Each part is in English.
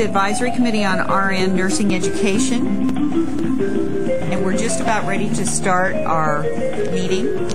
Advisory Committee on RN Nursing Education, and we're just about ready to start our meeting.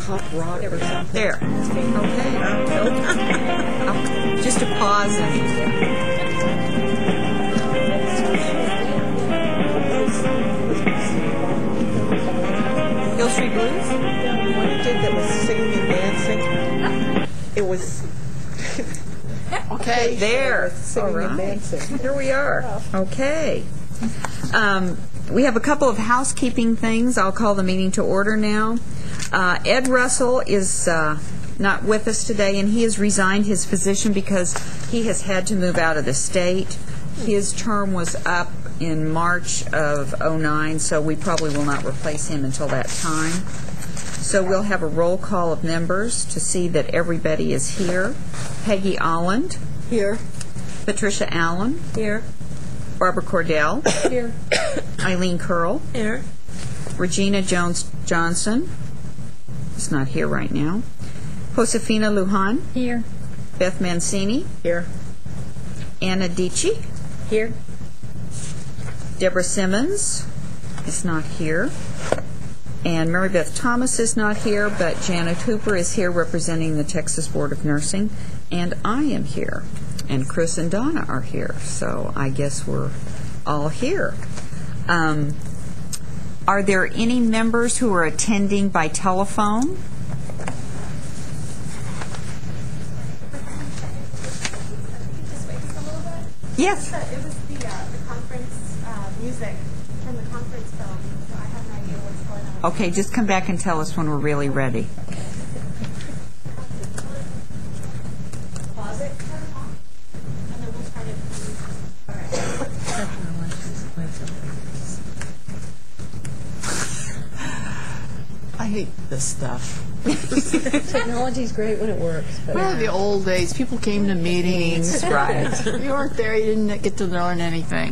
Pop rock or something. There. Okay. Just a pause and Hill Street Blues? The one you did that was singing and dancing. It was Okay, there. singing All and right. dancing. Here we are. Okay. We have a couple of housekeeping things. I'll call the meeting to order now. Ed Russell is not with us today, and he has resigned his position because he has had to move out of the state. His term was up in March of '09, so we probably will not replace him until that time. So we'll have a roll call of members to see that everybody is here. Peggy Alland. Here. Patricia Allen. Here. Barbara Cordell. Here. Eileen Curl. Here. Regina Jones-Johnson is not here right now. Josefina Lujan. Here. Beth Mancini. Here. Anna Dici. Here. Deborah Simmons is not here. And Mary Beth Thomas is not here, but Janet Hooper is here representing the Texas Board of Nursing, and I am here. And Chris and Donna are here, so I guess we're all here. Are there any members who are attending by telephone? Yes. It was the conference music from the conference film, so I have no idea what's going on. Okay, just come back and tell us when we're really ready. Pause it, turn it off, and then we'll try to. All right. I hate this stuff. Technology's great when it works, but Well, the old days, people came to meetings. Right. If you weren't there, you didn't get to learn anything.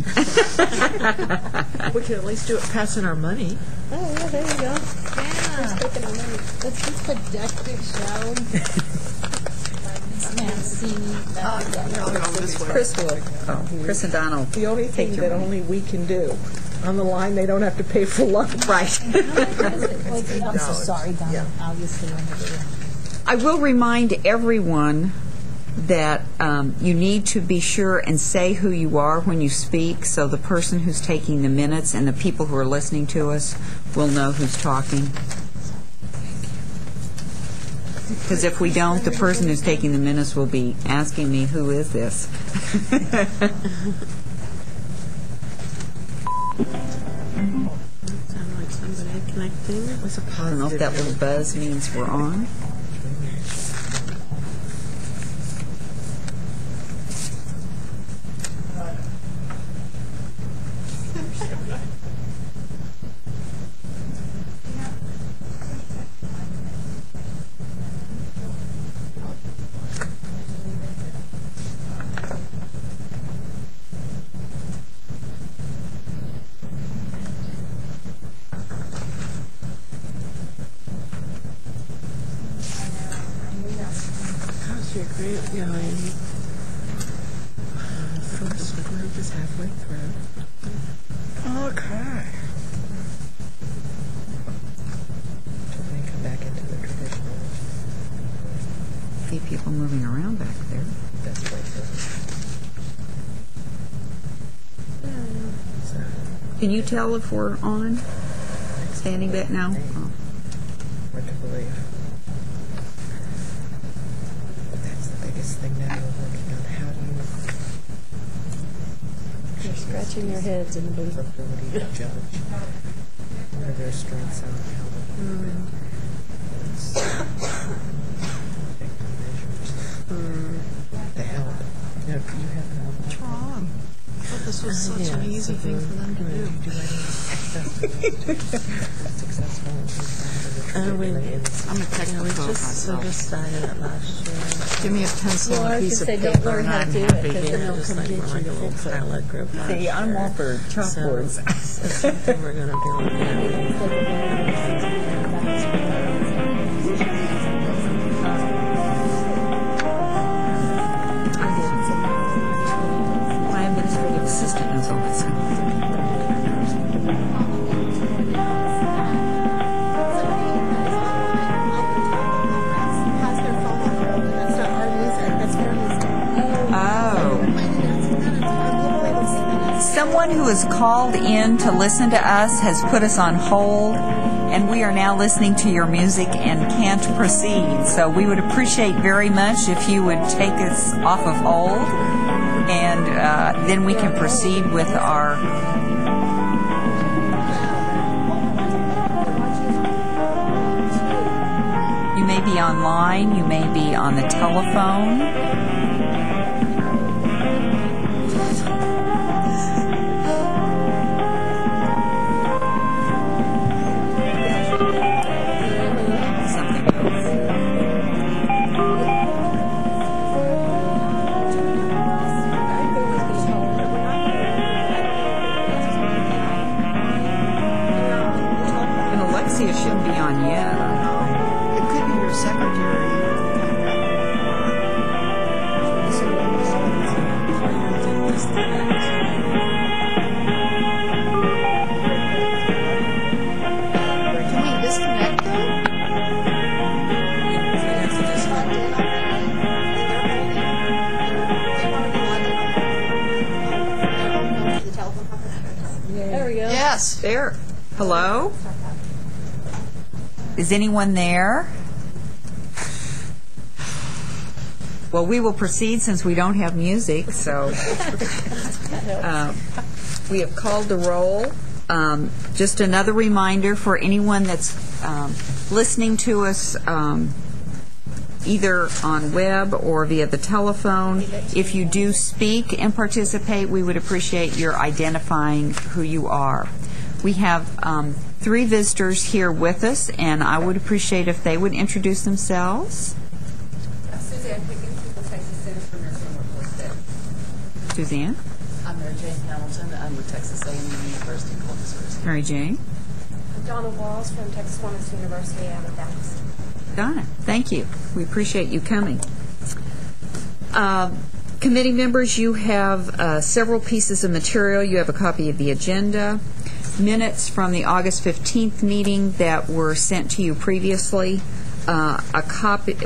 We could at least do it passing our money. oh yeah, there you go. Yeah. Let's just pedestrian show. Chris will. Oh, Chris and Donna will The only thing take your that money. only we can do. On the line, they don't have to pay for lunch. Right. I'm so sorry, Donna. Yeah. Obviously, I will remind everyone that you need to be sure and say who you are when you speak, so the person who's taking the minutes and the people who are listening to us will know who's talking. Because if we don't, the person who's taking the minutes will be asking me, who is this? Sound like somebody connecting. It was a I don't know if that little buzz means we're on. How's your great going? First group is halfway through. Okay. Then come back into the traditional See people moving around back there. best way to. So, Can you tell if we're on? Standing back now? Oh. hard to believe. But that's the biggest thing now. We're working on how do you You're scratching your heads in the booth. ability to judge what are their strengths and how they the health No, you have it on. What's wrong? I thought this was such an easy thing for them to do. Successful. I'm a technical myself. Just started it last year. Give me a pencil and a piece of they paper don't learn and how to I'm do it, happy. 'cause then they'll Just come like get more you like a to little fix it. pilot group last See, I'm year. all for chalkboards. So something we're going to be looking at. My administrative assistant knows all this. Has their phone on her, but that's not our music. That's their music. Oh. Someone who has called in to listen to us has put us on hold, and we are now listening to your music and can't proceed. So we would appreciate very much if you would take us off of hold, and then we can proceed with our... You may be online, you may be on the telephone. Something else. And Alexia shouldn't be on yet. It could be your secretary. Can we disconnect them? There we go. Yes. There. Hello? Is anyone there? Well, we will proceed since we don't have music, so we have called the roll. Just another reminder for anyone that's listening to us either on web or via the telephone. If you do speak and participate, we would appreciate your identifying who you are. We have 3 visitors here with us, and I would appreciate if they would introduce themselves. Suzanne Pickens with the Texas Center for Nursing Workforce Studies. Suzanne? I'm Mary Jane Hamilton. I'm with Texas A&M University Corpus Christi. Mary Jane? Donna Walls from Texas Women's University out of Dallas. Donna, thank you. We appreciate you coming. Committee members, you have several pieces of material. You have a copy of the agenda, minutes from the August 15th meeting that were sent to you previously, a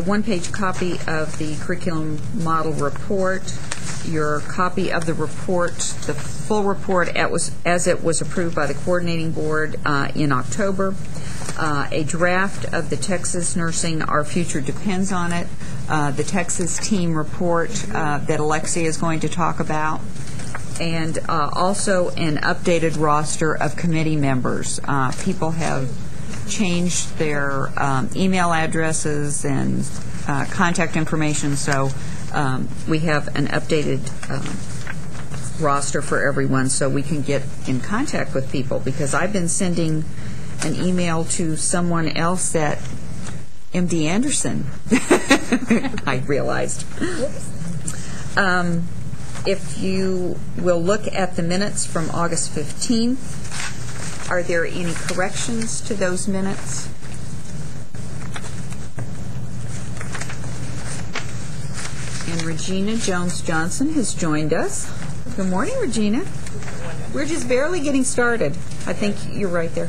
one-page copy of the curriculum model report, your copy of the report, the full report as it was approved by the coordinating board in October, a draft of the Texas Nursing Our Future Depends on It, the Texas team report that Alexia is going to talk about, and also an updated roster of committee members. People have changed their email addresses and contact information, so we have an updated roster for everyone so we can get in contact with people, because I've been sending an email to someone else at MD Anderson, I realized. If you will look at the minutes from August 15th, are there any corrections to those minutes? And Regina Jones-Johnson has joined us. Good morning, Regina. We're just barely getting started. I think you're right there.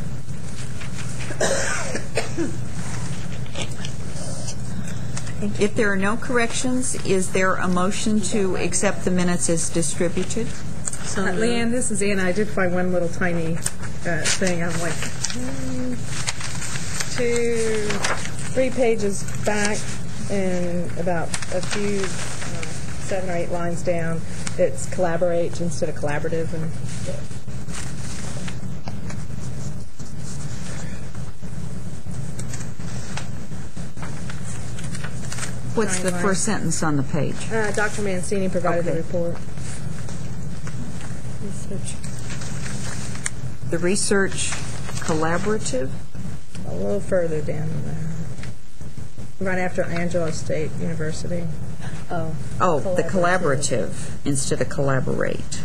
If there are no corrections, is there a motion to accept the minutes as distributed? Leanne, this is Anna. I did find one little tiny thing. I'm like 3 pages back and about a few 7 or 8 lines down. It's collaborate instead of collaborative. And What's the timeline. first sentence on the page? Dr. Mancini provided the Okay. report. Research. The Research Collaborative? A little further down there. Right after Angelo State University. Oh, the collaborative instead of collaborate.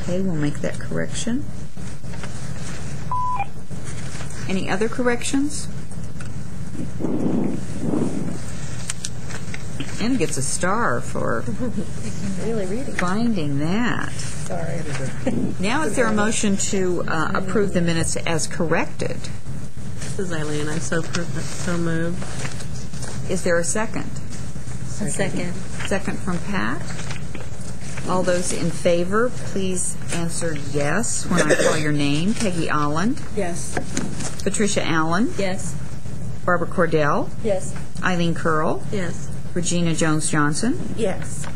Okay, we'll make that correction. Any other corrections? Anna gets a star for Really reading. finding that. Sorry. Now is there a motion to approve the minutes as corrected? This is Eileen. I'm so moved. Is there a second? A second. Second from Pat. All those in favor, please answer yes when I call your name. Peggy Allen, Yes. Patricia Allen, Yes. Barbara Cordell, Yes. Eileen Curl, Yes. Regina Jones-Johnson, Yes.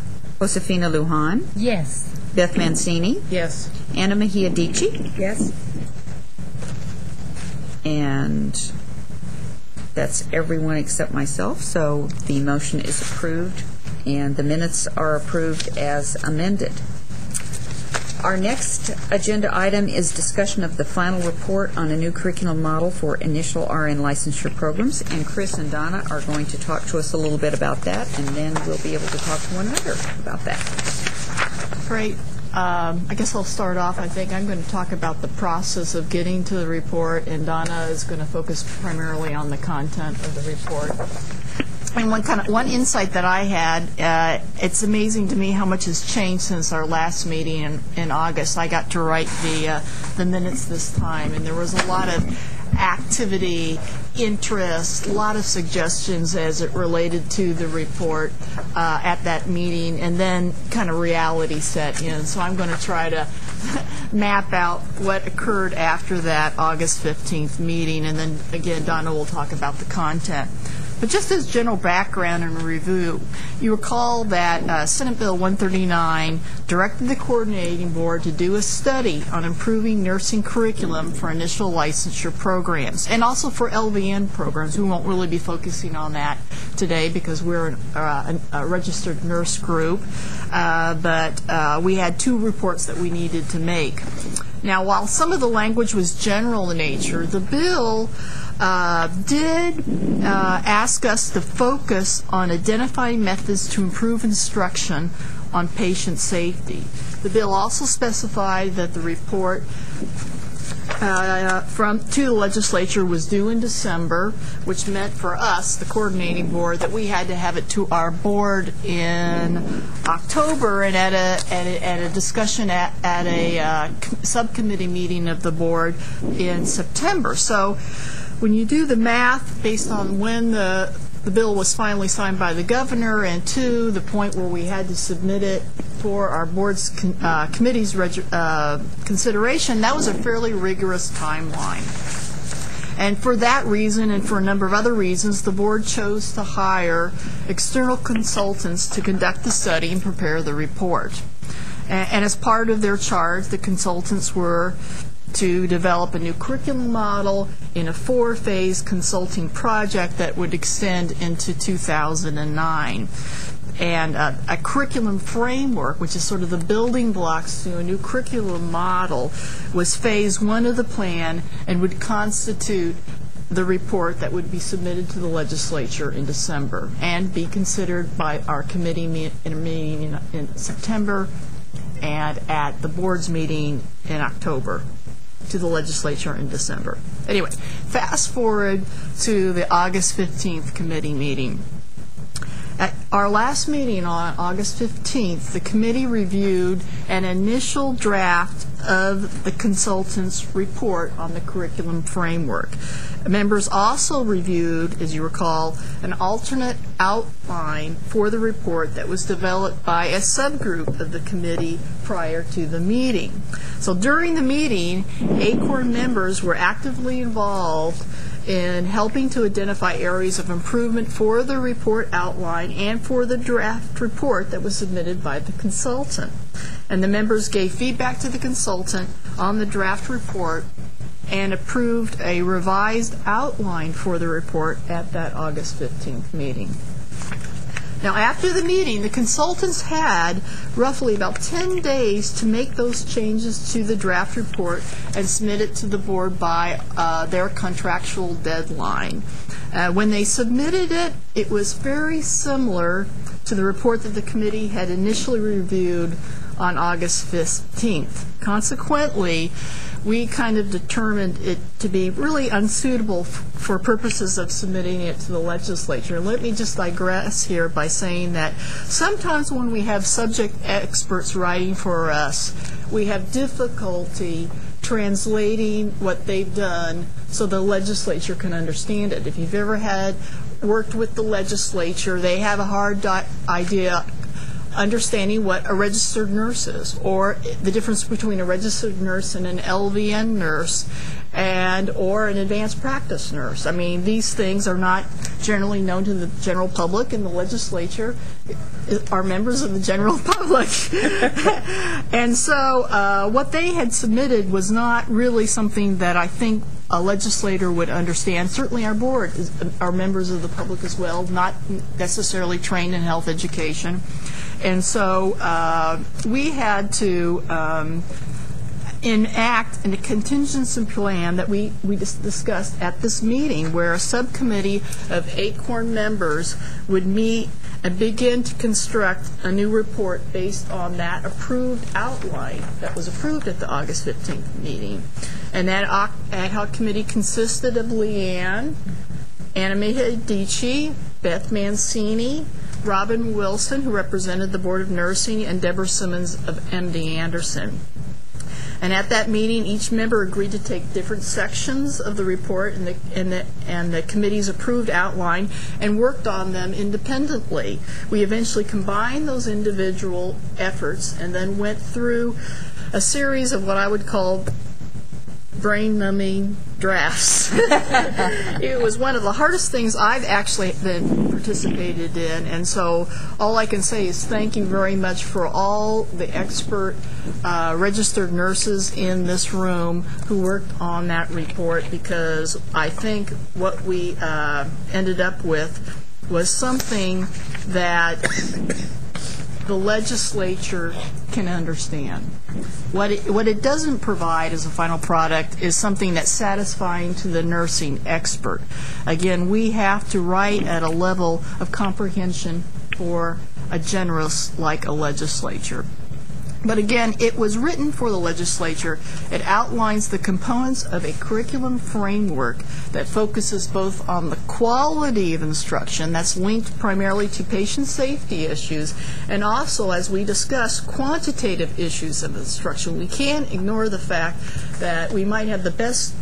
Josefina Lujan, Yes. Beth Mancini, Yes. Anna Mejia Dichi, Yes. and that's everyone except myself, so the motion is approved and the minutes are approved as amended. Our next agenda item is discussion of the final report on a new curriculum model for initial RN licensure programs, and Chris and Donna are going to talk to us a little bit about that, and then we'll be able to talk to one another about that. Great. I guess I'll start off. I think I'm going to talk about the process of getting to the report, and Donna is going to focus primarily on the content of the report. And one insight that I had, it's amazing to me how much has changed since our last meeting in August. I got to write the minutes this time, and there was a lot of activity, interest, a lot of suggestions as it related to the report at that meeting, and then kind of reality set in. So I'm going to try to map out what occurred after that August 15th meeting, and then again Donna will talk about the content. But just as general background and review, you recall that Senate Bill 139 directed the coordinating board to do a study on improving nursing curriculum for initial licensure programs and also for LVN programs. We won't really be focusing on that today because we're a registered nurse group, but we had two reports that we needed to make. Now, while some of the language was general in nature, the bill did ask us to focus on identifying methods to improve instruction on patient safety. The bill also specified that the report to the legislature was due in December, which meant for us, the coordinating board, that we had to have it to our board in October and at a discussion at a subcommittee meeting of the board in September. So when you do the math based on when the bill was finally signed by the governor and to the point where we had to submit it for our board's committee's consideration, that was a fairly rigorous timeline. And for that reason and for a number of other reasons, the board chose to hire external consultants to conduct the study and prepare the report. And as part of their charge, the consultants were to develop a new curriculum model in a 4-phase consulting project that would extend into 2009. And a curriculum framework, which is sort of the building blocks to a new curriculum model, was phase 1 of the plan and would constitute the report that would be submitted to the legislature in December and be considered by our committee meeting in September and at the board's meeting in October to the legislature in December. Anyway, fast forward to the August 15th committee meeting. At our last meeting on August 15th, the committee reviewed an initial draft of the consultant's report on the curriculum framework. Members also reviewed, as you recall, an alternate outline for the report that was developed by a subgroup of the committee prior to the meeting. So during the meeting, ACORN members were actively involved in helping to identify areas of improvement for the report outline and for the draft report that was submitted by the consultant. And the members gave feedback to the consultant on the draft report and approved a revised outline for the report at that August 15th meeting. Now, after the meeting, the consultants had roughly about 10 days to make those changes to the draft report and submit it to the board by their contractual deadline. When they submitted it, it was very similar to the report that the committee had initially reviewed on August 15th. Consequently, we kind of determined it to be really unsuitable for purposes of submitting it to the legislature. Let me just digress here by saying that sometimes when we have subject experts writing for us, we have difficulty translating what they've done so the legislature can understand it. If you've ever worked with the legislature, they have a hard idea understanding what a registered nurse is, or the difference between a registered nurse and an LVN nurse, or an advanced practice nurse. I mean, these things are not generally known to the general public, and the legislature are members of the general public. And so what they had submitted was not really something that I think a legislator would understand. Certainly our board are members of the public as well, not necessarily trained in health education. And so we had to enact a contingency plan that we discussed at this meeting, where a subcommittee of ACORN members would meet and begin to construct a new report based on that approved outline that was approved at the August 15th meeting. And that ad hoc committee consisted of Leanne, Anna Medici, Beth Mancini, Robin Wilson, who represented the Board of Nursing, and Deborah Simmons of MD Anderson. And at that meeting, each member agreed to take different sections of the report and the committee's approved outline and worked on them independently. We eventually combined those individual efforts and then went through a series of what I would call brain-numbing drafts. It was one of the hardest things I've actually participated in, and so all I can say is thank you very much for all the expert registered nurses in this room who worked on that report, because I think what we ended up with was something that the legislature can understand. What it doesn't provide as a final product is something that's satisfying to the nursing expert. Again, we have to write at a level of comprehension for a generalist like a legislature. But again, it was written for the legislature. It outlines the components of a curriculum framework that focuses both on the quality of instruction, that's linked primarily to patient safety issues, and also, as we discussed, quantitative issues of instruction. We can't ignore the fact that we might have the best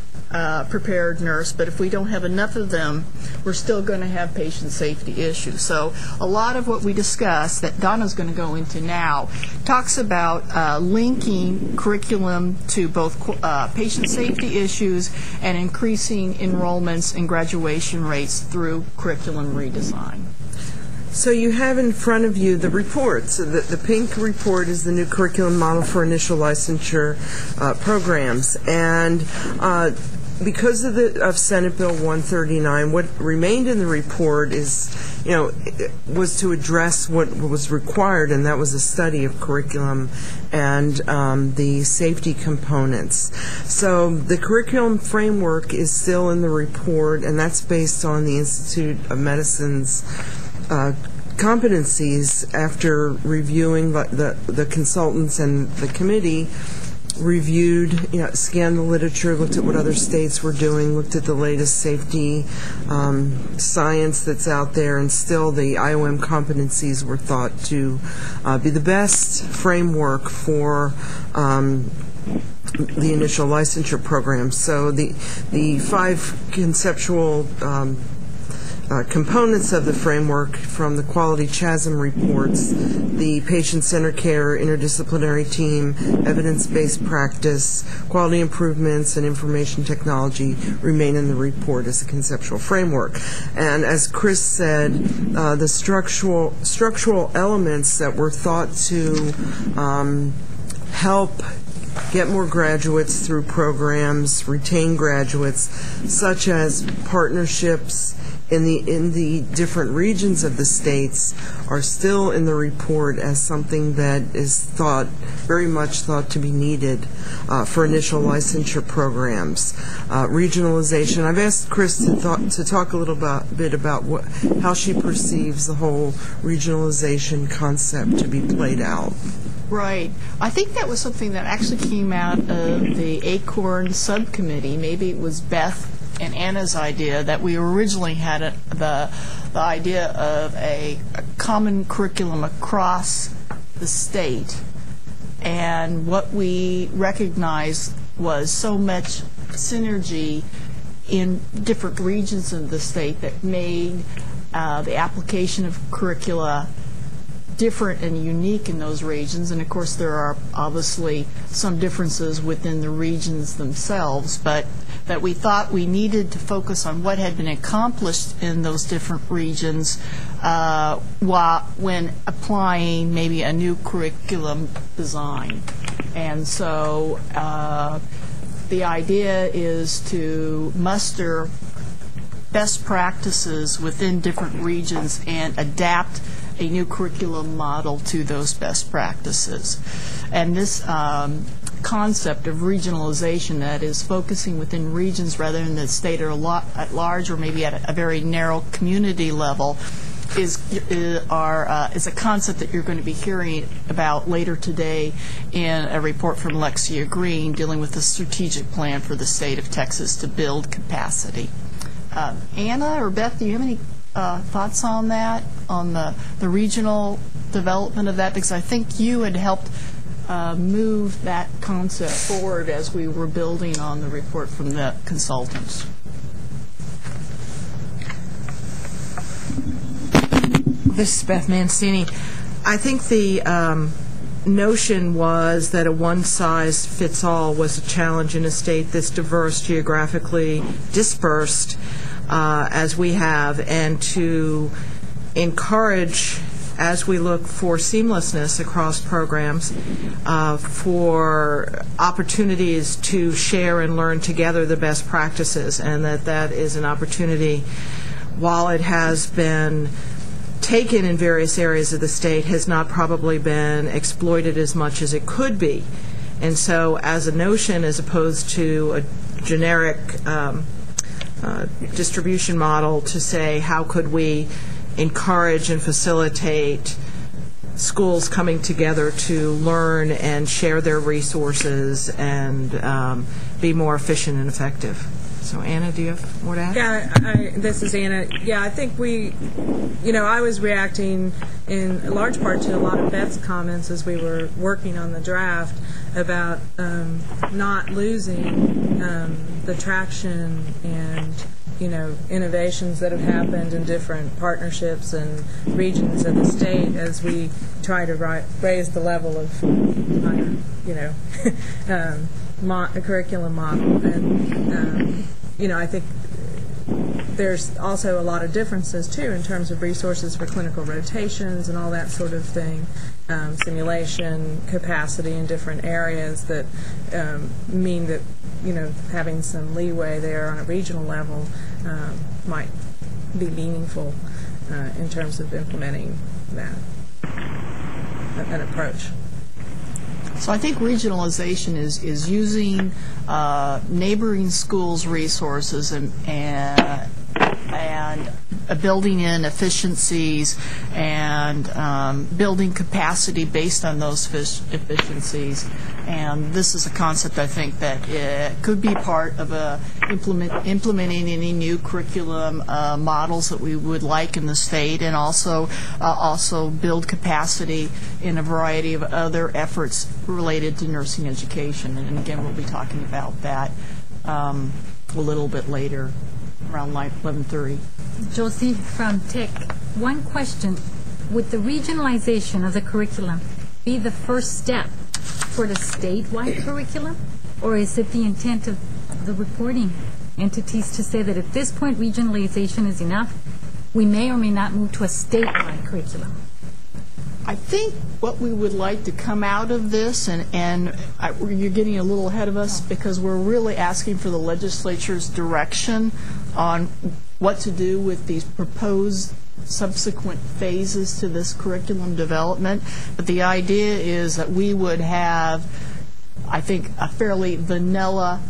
prepared nurse, but if we don't have enough of them, we're still going to have patient safety issues. So a lot of what we discussed that Donna's going to go into now talks about linking curriculum to both patient safety issues and increasing enrollments and graduation rates through curriculum redesign. So you have in front of you the reports. The pink report is the new curriculum model for initial licensure programs. And because of Senate Bill 139, what remained in the report was to address what was required, and that was a study of curriculum and the safety components. So the curriculum framework is still in the report, and that's based on the Institute of Medicine's competencies after reviewing the consultants and the committee reviewed, scanned the literature, looked at what other states were doing, looked at the latest safety science that's out there, and still the IOM competencies were thought to be the best framework for the initial licensure program. So the five conceptual components of the framework, from the quality chasm reports, the patient-centered care, interdisciplinary team, evidence-based practice, quality improvements, and information technology remain in the report as a conceptual framework. And as Chris said, the structural elements that were thought to help get more graduates through programs, retain graduates, such as partnerships in the different regions of the states, are still in the report as something that is very much thought to be needed for initial licensure programs. Regionalization. I've asked Chris to talk a little bit about how she perceives the whole regionalization concept to be played out. Right. I think that was something that actually came out of the ACORN subcommittee. Maybe it was Beth and Anna's idea that we originally had the idea of a common curriculum across the state. And what we recognized was so much synergy in different regions of the state that made the application of curricula different and unique in those regions. And of course there are obviously some differences within the regions themselves, but that we thought we needed to focus on what had been accomplished in those different regions when applying maybe a new curriculum design. And so the idea is to muster best practices within different regions and adapt a new curriculum model to those best practices. And this concept of regionalization, that is focusing within regions rather than the state or at large, or maybe at a very narrow community level, is a concept that you're going to be hearing about later today in a report from Lexia Green dealing with the strategic plan for the state of Texas to build capacity. Anna or Beth, do you have any thoughts on that, on the regional development of that? Because I think you had helped move that concept forward as we were building on the report from the consultants. This is Beth Mancini. I think the notion was that a one-size-fits-all was a challenge in a state that's diverse, geographically dispersed, as we have, and to encourage, as we look for seamlessness across programs, for opportunities to share and learn together the best practices, and that is an opportunity, while it has been taken in various areas of the state, has not probably been exploited as much as it could be. And so as a notion, as opposed to a generic distribution model, to say how could we encourage and facilitate schools coming together to learn and share their resources and be more efficient and effective. So Anna, do you have more to add? Yeah, this is Anna. Yeah, I think I was reacting in large part to a lot of Beth's comments as we were working on the draft about not losing the traction and innovations that have happened in different partnerships and regions of the state as we try to raise the level of a curriculum model. And I think there's also a lot of differences too in terms of resources for clinical rotations and all that sort of thing, simulation capacity in different areas that mean that having some leeway there on a regional level might be meaningful in terms of implementing an approach. So I think regionalization is using neighboring schools' resources and building in efficiencies and building capacity based on those efficiencies. And this is a concept I think that could be part of implementing any new curriculum models that we would like in the state, and also build capacity in a variety of other efforts related to nursing education. And again, we'll be talking about that a little bit later, around 11:30. Josie from Tech. One question. Would the regionalization of the curriculum be the first step for the statewide curriculum? Or is it the intent of the reporting entities to say that at this point regionalization is enough? We may or may not move to a statewide curriculum. I think what we would like to come out of this, you're getting a little ahead of us because we're really asking for the legislature's direction on what to do with these proposed subsequent phases to this curriculum development. But the idea is that we would have, I think, a fairly vanilla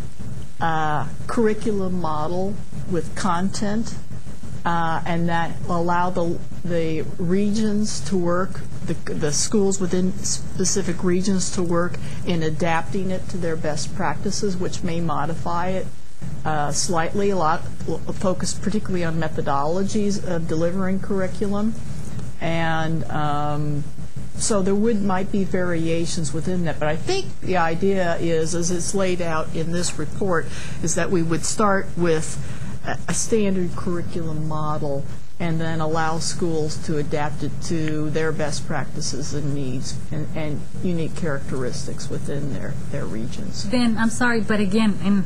curriculum model with content, and that will allow the regions to work, the schools within specific regions to work in adapting it to their best practices, which may modify it slightly, a lot focused particularly on methodologies of delivering curriculum. And so there might be variations within that. But I think the idea is, as it's laid out in this report, is that we would start with a standard curriculum model and then allow schools to adapt it to their best practices and needs and unique characteristics within their regions. Then, I'm sorry, but again, and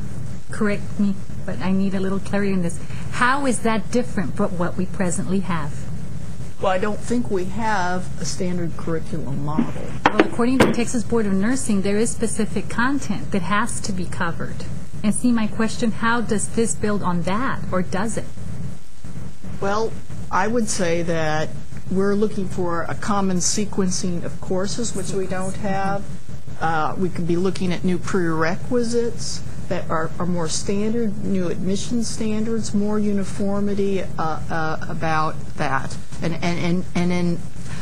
correct me, but I need a little clarity on this. How is that different from what we presently have? Well, I don't think we have a standard curriculum model. Well, according to Texas Board of Nursing, there is specific content that has to be covered. And see, my question, how does this build on that, or does it? Well, I would say that we're looking for a common sequencing of courses, which we don't have. We could be looking at new prerequisites that are more standard, new admission standards, more uniformity about that. And in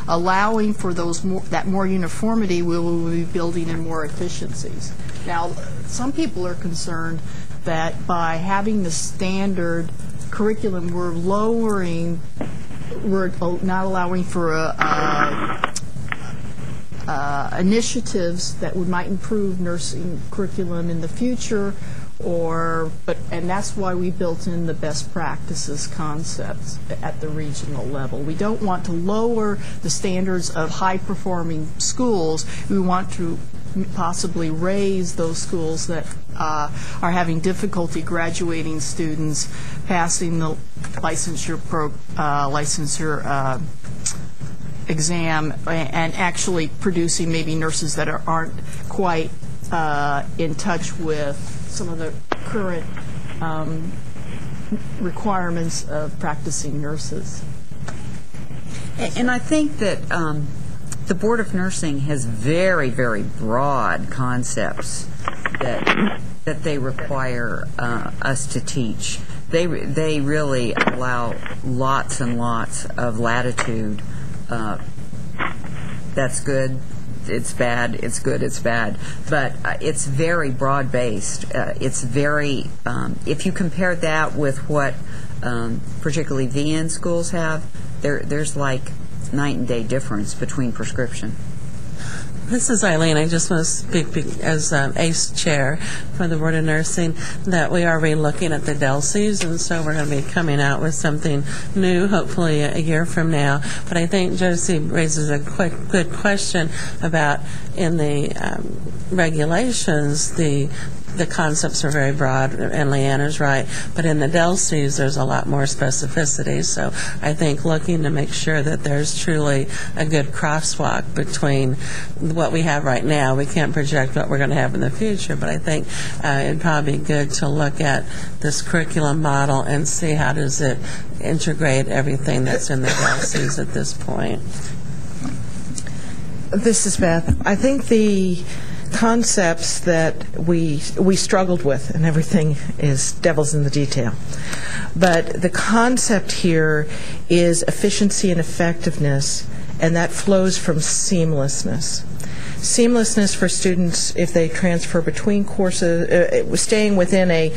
allowing for that more uniformity, we will be building in more efficiencies. Now, some people are concerned that by having the standard curriculum, we're not allowing for initiatives that might improve nursing curriculum in the future, and that's why we built in the best practices concepts at the regional level. We don't want to lower the standards of high-performing schools. We want to possibly raise those schools that are having difficulty graduating students, passing the licensure exam, and actually producing maybe nurses that aren't quite in touch with some of the current requirements of practicing nurses. And I think that the Board of Nursing has very, very broad concepts that they require us to teach. They really allow lots and lots of latitude. That's good, it's bad, it's good, it's bad. But it's very broad-based. It's very, if you compare that with what particularly VN schools have, there's like night and day difference between prescription. This is Eileen. I just want to speak as ACE chair for the Board of Nursing that we are re-looking at the DELCs, and so we're going to be coming out with something new, hopefully a year from now. But I think Josie raises a good question about in the regulations, the concepts are very broad, and Leanna's right, but in the DELCs there's a lot more specificity. So I think looking to make sure that there's truly a good crosswalk between what we have right now. We can't project what we're going to have in the future, but I think it'd probably be good to look at this curriculum model and see how does it integrate everything that's in the DELCs at this point. This is Beth. I think the concepts that we struggled with, and everything is devil's in the detail, but the concept here is efficiency and effectiveness, and that flows from seamlessness. Seamlessness for students if they transfer between courses, staying within a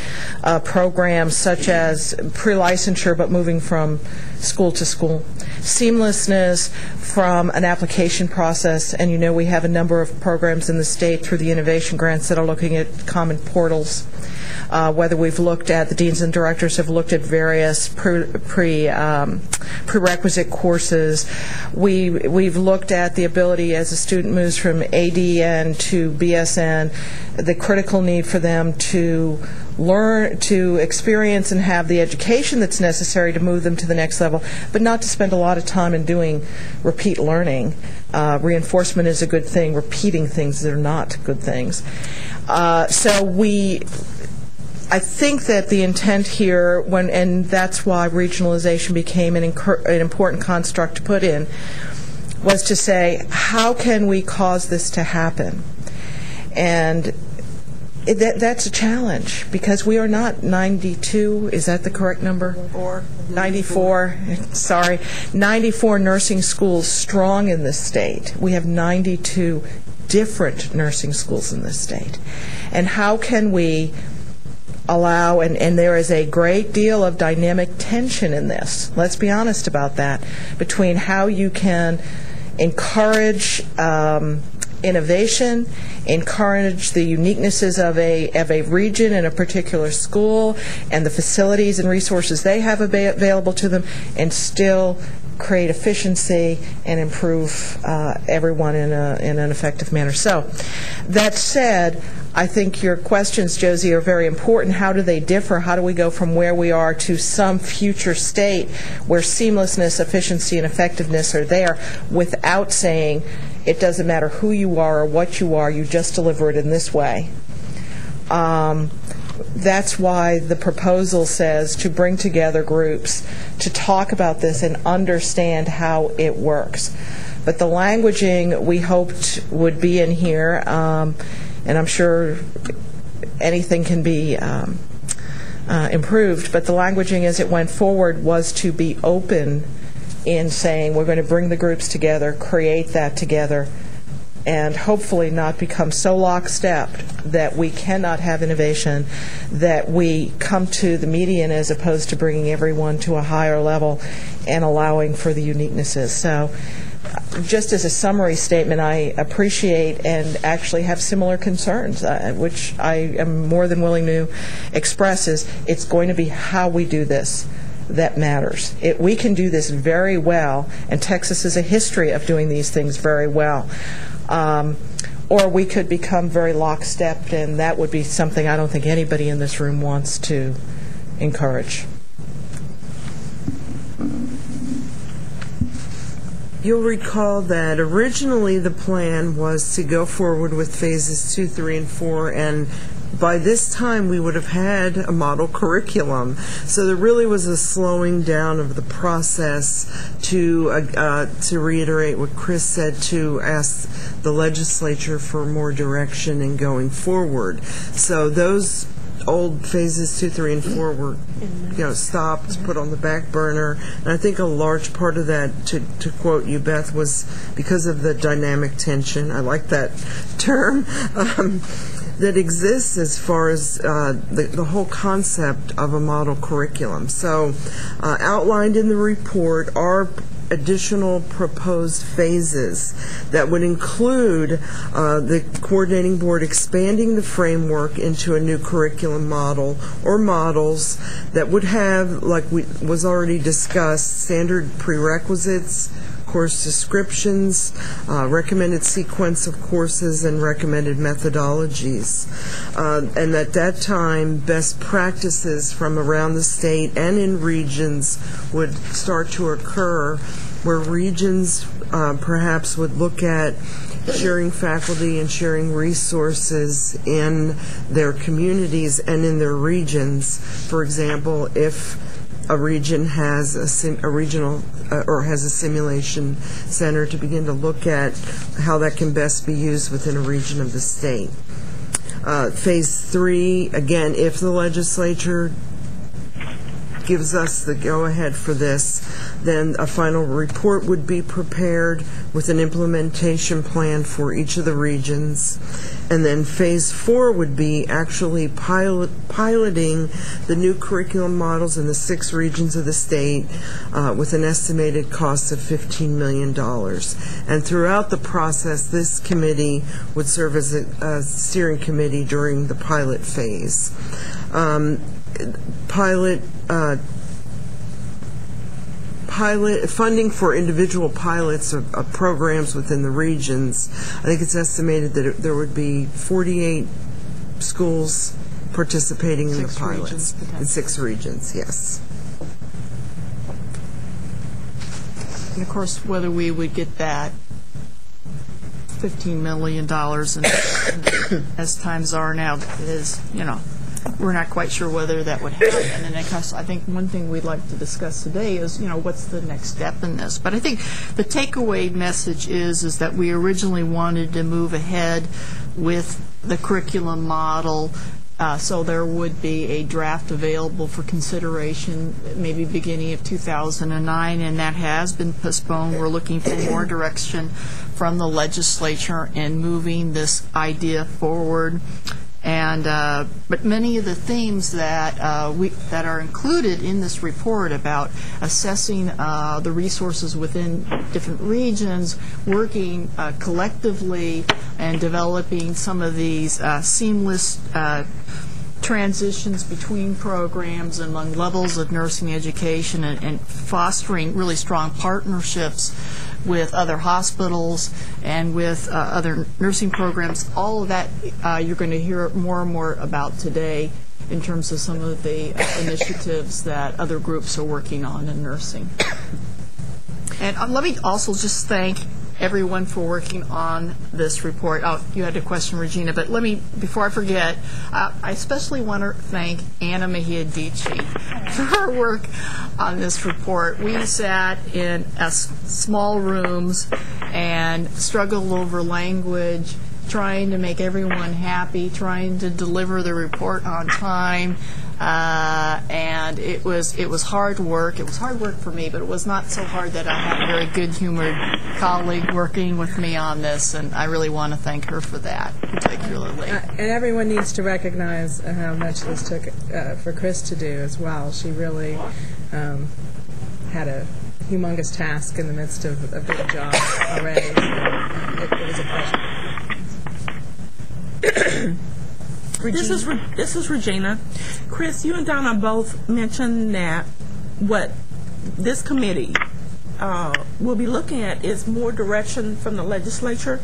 program such as pre-licensure but moving from school to school. Seamlessness from an application process, and you know we have a number of programs in the state through the innovation grants that are looking at common portals. whether we've looked at, the deans and directors have looked at various prerequisite courses. We've looked at the ability as a student moves from ADN to BSN, the critical need for them to learn, to experience and have the education that's necessary to move them to the next level, but not to spend a lot of time in doing repeat learning. Reinforcement is a good thing. Repeating things that are not good things. I think that the intent here, and that's why regionalization became an important construct to put in, was to say, how can we cause this to happen? And that's a challenge, because we are not 92, is that the correct number? 94, sorry, 94 nursing schools strong in this state. We have 92 different nursing schools in this state. And how can we allow, and there is a great deal of dynamic tension in this, let's be honest about that, between how you can encourage innovation, encourage the uniquenesses of a region and a particular school and the facilities and resources they have available to them, and still create efficiency and improve everyone in an effective manner. So, that said, I think your questions, Josie, are very important. How do they differ? How do we go from where we are to some future state where seamlessness, efficiency, and effectiveness are there, without saying it doesn't matter who you are or what you are, you just deliver it in this way? That's why the proposal says to bring together groups to talk about this and understand how it works. But the languaging we hoped would be in here, and I'm sure anything can be improved, but the languaging as it went forward was to be open in saying we're going to bring the groups together, create that together, and hopefully not become so lockstepped that we cannot have innovation, that we come to the median as opposed to bringing everyone to a higher level and allowing for the uniquenesses. So just as a summary statement, I appreciate and actually have similar concerns, which I am more than willing to express, is it's going to be how we do this that matters. We can do this very well, and Texas has a history of doing these things very well. Or we could become very lockstep, and that would be something I don't think anybody in this room wants to encourage. You'll recall that originally the plan was to go forward with phases 2, 3, and 4, and by this time we would have had a model curriculum. So there really was a slowing down of the process to reiterate what Chris said, to ask the legislature for more direction in going forward. So those old phases 2, 3, and 4 were stopped, put on the back burner. And I think a large part of that, to quote you, Beth, was because of the dynamic tension. I like that term. That exists as far as the whole concept of a model curriculum. So outlined in the report are additional proposed phases that would include the coordinating board expanding the framework into a new curriculum model or models that would have, like was already discussed, standard prerequisites, course descriptions, recommended sequence of courses, and recommended methodologies. And at that time, best practices from around the state and in regions would start to occur, where regions perhaps would look at sharing faculty and sharing resources in their communities and in their regions. For example, if a region has a simulation center, to begin to look at how that can best be used within a region of the state. Phase 3, again, if the legislature gives us the go-ahead for this, then a final report would be prepared with an implementation plan for each of the regions. And then phase 4 would be actually piloting the new curriculum models in the 6 regions of the state with an estimated cost of $15 million. And throughout the process, this committee would serve as a steering committee during the pilot phase. Pilot funding for individual pilots of programs within the regions. I think it's estimated that there would be 48 schools participating in the pilots in 6 regions. Yes. And of course, whether we would get that $15 million, and as times are now, is, we're not quite sure whether that would happen. And of course, I think one thing we'd like to discuss today is, what's the next step in this? But I think the takeaway message is that we originally wanted to move ahead with the curriculum model. So there would be a draft available for consideration maybe beginning of 2009, and that has been postponed. We're looking for more direction from the legislature in moving this idea forward. And but many of the themes that that are included in this report about assessing the resources within different regions, working collectively, and developing some of these seamless transitions between programs and among levels of nursing education, and fostering really strong partnerships with other hospitals and with other nursing programs. All of that you're going to hear more and more about today in terms of some of the initiatives that other groups are working on in nursing. And let me also just thank everyone for working on this report. Oh, you had a question, Regina, but let me, before I forget, I especially want to thank Anna Mejia-Dici for her work on this report. We sat in small rooms and struggled over language, trying to make everyone happy, trying to deliver the report on time. And it was hard work. It was hard work for me, but it was not so hard that I had a very good-humored colleague working with me on this, and I really want to thank her for that particularly. And everyone needs to recognize how much this took for Chris to do as well. She really had a humongous task in the midst of a big job already. So it was a pleasure. This is Regina. Chris, you and Donna both mentioned that what this committee will be looking at is more direction from the legislature.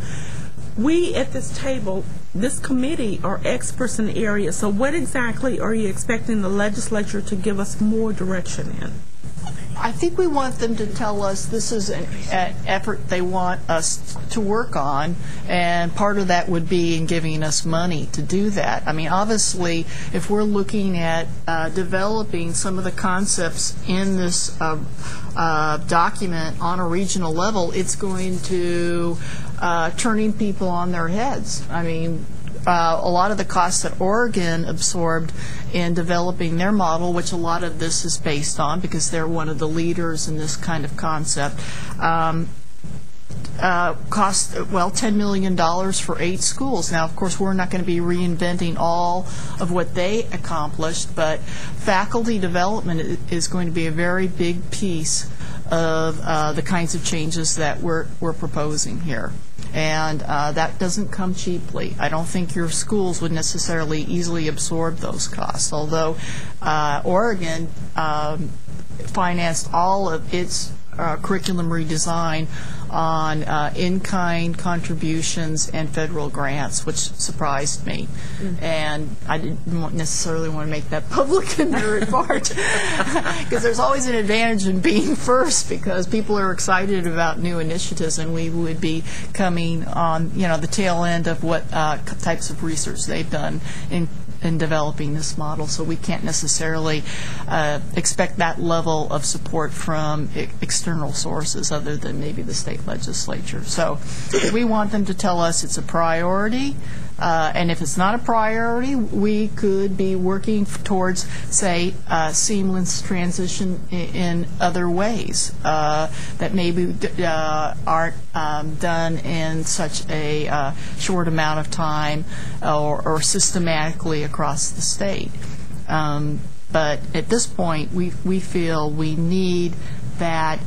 We at this table, this committee, are experts in the area, so what exactly are you expecting the legislature to give us more direction in? I think we want them to tell us this is an effort they want us to work on, and part of that would be in giving us money to do that. I mean, obviously, if we're looking at developing some of the concepts in this document on a regional level, it's going to turning people on their heads. I mean, a lot of the costs that Oregon absorbed in developing their model, which a lot of this is based on because they're one of the leaders in this kind of concept, cost, $10 million for 8 schools. Now, of course, we're not going to be reinventing all of what they accomplished, but faculty development is going to be a very big piece of the kinds of changes that we're proposing here. And that doesn't come cheaply. I don't think your schools would necessarily easily absorb those costs, although Oregon financed all of its curriculum redesign on in-kind contributions and federal grants, which surprised me. And I didn't necessarily want to make that public in the report because there's always an advantage in being first because people are excited about new initiatives, and we would be coming on the tail end of what types of research they've done in developing this model, so we can't necessarily expect that level of support from external sources other than maybe the state legislature. So we want them to tell us it's a priority, And if it's not a priority, we could be working towards, say, seamless transition in other ways that maybe aren't done in such a short amount of time or systematically across the state. But at this point, we feel we need that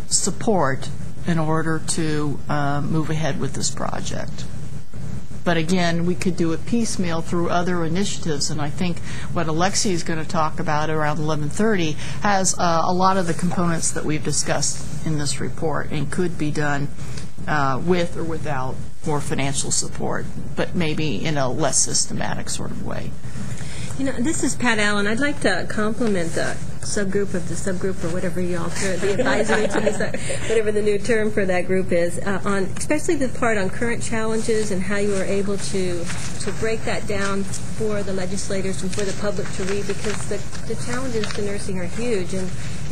support in order to move ahead with this project. But again, we could do it piecemeal through other initiatives, and I think what Alexi is going to talk about around 11:30 has a lot of the components that we've discussed in this report and could be done with or without more financial support, but maybe in a less systematic sort of way. You know, this is Pat Allen. I'd like to compliment the subgroup of the subgroup, or whatever you all throw, the advisory to the, whatever the new term for that group is, on especially the part on current challenges and how you were able to break that down for the legislators and for the public to read, because the challenges to nursing are huge, and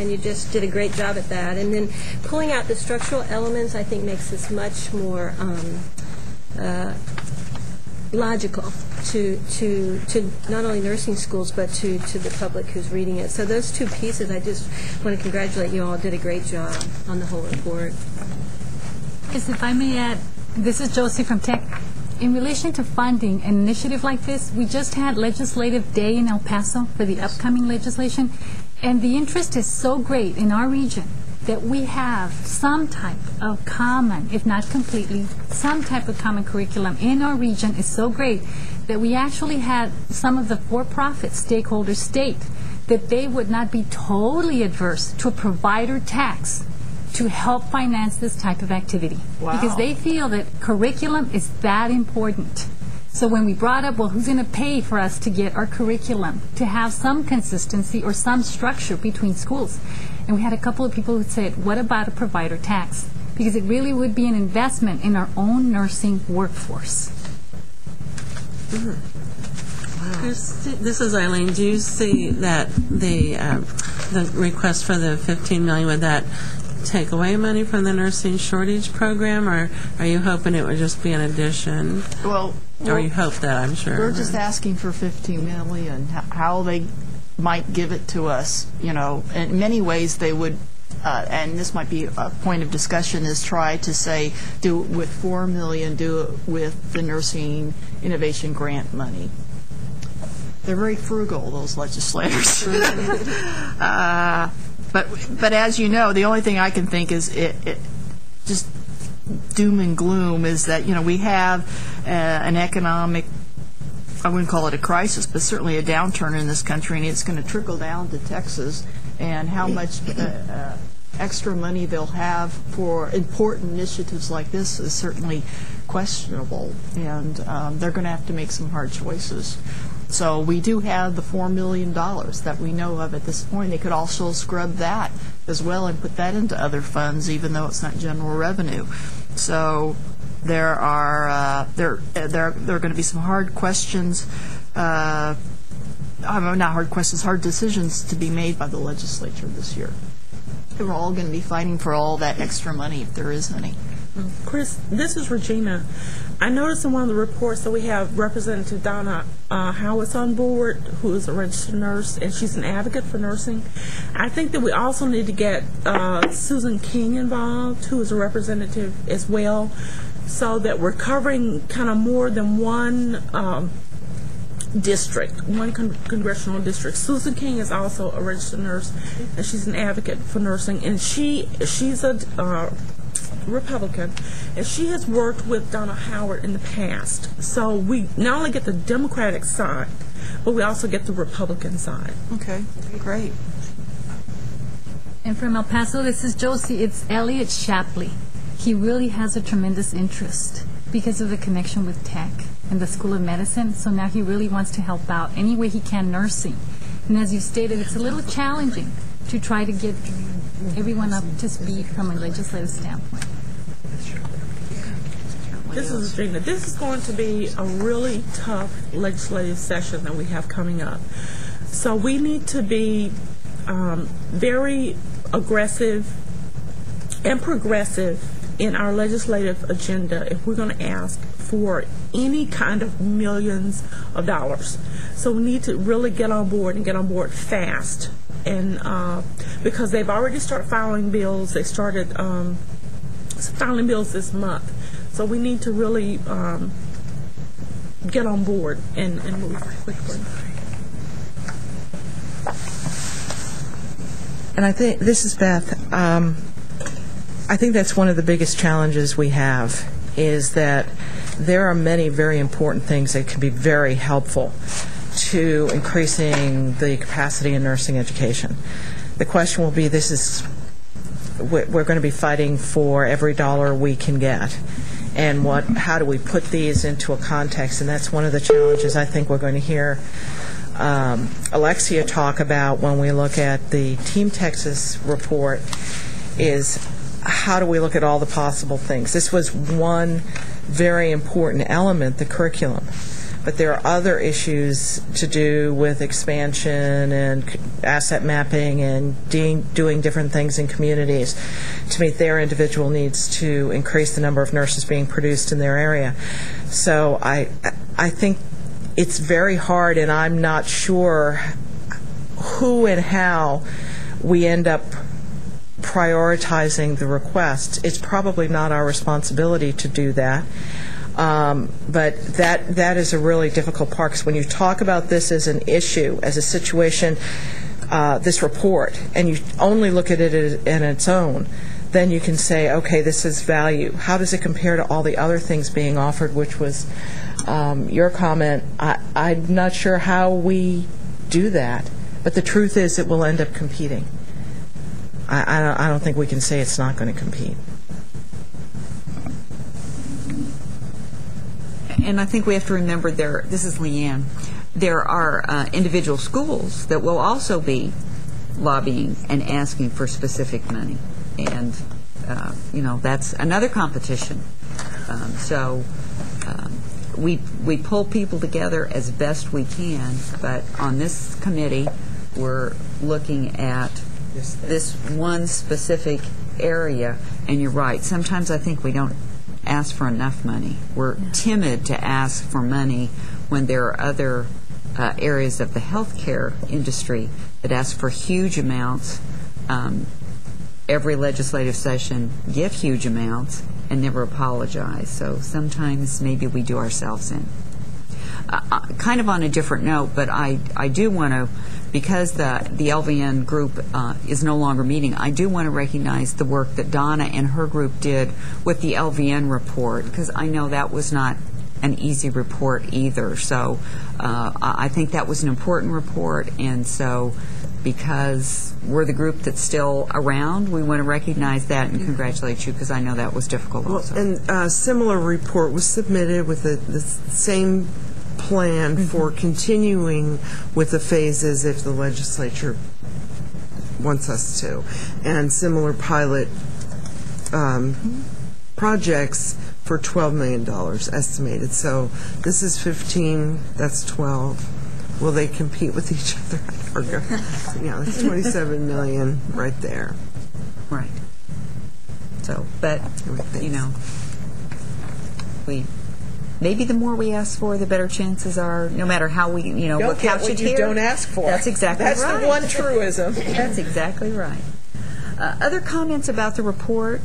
you just did a great job at that. And then pulling out the structural elements, I think, makes this much more logical to not only nursing schools but to the public who's reading it. So those two pieces, I just want to congratulate you all. Did a great job on the whole report. Yes, if I may add, this is Josie from Tech. In relation to funding an initiative like this, we just had Legislative Day in El Paso for the upcoming legislation, and the interest is so great in our region that we have some type of common, if not completely, some type of common curriculum in our region is so great that we actually had some of the for-profit stakeholders state that they would not be totally adverse to a provider tax to help finance this type of activity. Wow. Because they feel that curriculum is that important. So when we brought up, well, who's going to pay for us to get our curriculum, to have some consistency or some structure between schools? And we had a couple of people who said, what about a provider tax? Because it really would be an investment in our own nursing workforce. This is Eileen. Do you see that the request for the $15 million, would that take away money from the nursing shortage program, or are you hoping it would just be an addition? Well, or you hope that, I'm sure. We're just asking for $15 million. How they might give it to us, you know, in many ways they would, and this might be a point of discussion, is try to say, do it with $4 million, do it with the Nursing Innovation Grant money. They're very frugal, those legislators. But as you know, the only thing I can think is it just doom and gloom is that, you know, we have an economic, I wouldn't call it a crisis, but certainly a downturn in this country, and it's going to trickle down to Texas, and how much extra money they'll have for important initiatives like this is certainly questionable, and they're going to have to make some hard choices. So we do have the $4 million that we know of at this point. They could also scrub that as well and put that into other funds, even though it's not general revenue. So there are going to be some hard questions, not hard questions, hard decisions to be made by the legislature this year. We're all going to be fighting for all that extra money, if there is any. Chris, this is Regina. I noticed in one of the reports that we have Representative Donna Howitz on board, who is a registered nurse, and she's an advocate for nursing. I think that we also need to get Susan King involved, who is a representative as well, so that we're covering kind of more than one district, one congressional district. Susan King is also a registered nurse, and she's an advocate for nursing, and she's a Republican, and she has worked with Donna Howard in the past. So we not only get the Democratic side, but we also get the Republican side. Okay, great. And from El Paso, this is Josie. It's Elliot Shapley. He really has a tremendous interest because of the connection with Tech and the School of Medicine. So now he really wants to help out any way he can nursing. And as you stated, it's a little challenging to try to get everyone up to speed from a legislative standpoint. This is Regina. This is going to be a really tough legislative session that we have coming up. So we need to be very aggressive and progressive in our legislative agenda if we're going to ask for any kind of millions of dollars. So we need to really get on board and get on board fast. And because they've already started filing bills. They started filing bills this month. So we need to really get on board and move quickly. And I think, this is Beth, I think that's one of the biggest challenges we have, is that there are many very important things that can be very helpful to increasing the capacity in nursing education. The question will be, we're going to be fighting for every dollar we can get. And how do we put these into a context? And that's one of the challenges I think we're going to hear Alexia talk about when we look at the Team Texas report, is how do we look at all the possible things? This was one very important element, the curriculum. But there are other issues to do with expansion and asset mapping and doing different things in communities to meet their individual needs to increase the number of nurses being produced in their area. So I think it's very hard, and I'm not sure who and how we end up prioritizing the requests. It's probably not our responsibility to do that. But that is a really difficult part, because when you talk about this as an issue, as a situation, this report, and you only look at it in its own, then you can say, okay, this is value. How does it compare to all the other things being offered, which was your comment? I'm not sure how we do that, but the truth is it will end up competing. I don't think we can say it's not going to compete. And I think we have to remember this is Leanne, there are individual schools that will also be lobbying and asking for specific money. And, that's another competition. We pull people together as best we can, but on this committee, we're looking at this one specific area, and you're right. Sometimes I think we don't ask for enough money. We're timid to ask for money when there are other areas of the healthcare industry that ask for huge amounts. Every legislative session give huge amounts and never apologize. So sometimes maybe we do ourselves in. Kind of on a different note, but I do want to, because the LVN group is no longer meeting, I do want to recognize the work that Donna and her group did with the LVN report, because I know that was not an easy report either. So I think that was an important report, and so because we're the group that's still around, we want to recognize that and congratulate you, because I know that was difficult also. And a similar report was submitted with the same plan for continuing with the phases if the legislature wants us to, and similar pilot projects for $12 million estimated. So this is 15, that's 12. Will they compete with each other? Yeah, that's 27 million right there. Right. So, but, maybe the more we ask for, the better chances are, no matter how we, what couch it here. Don't ask for. That's exactly right. That's the one truism. That's exactly right. Other comments about the report?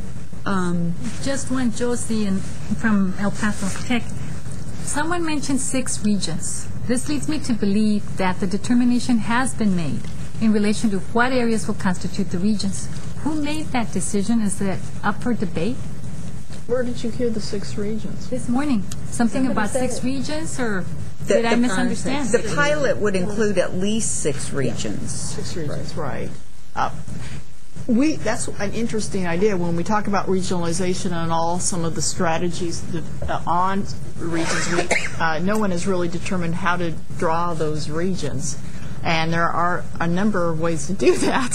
Just one, Josie from El Paso Tech. Someone mentioned 6 regions. This leads me to believe that the determination has been made in relation to what areas will constitute the regions. Who made that decision? Is it up for debate? Where did you hear the 6 regions? This morning. Something about 6 regions, or did I misunderstand? The pilot would include at least 6 regions. 6 regions, right. That's an interesting idea when we talk about regionalization and all some of the strategies on regions. No one has really determined how to draw those regions, and there are a number of ways to do that.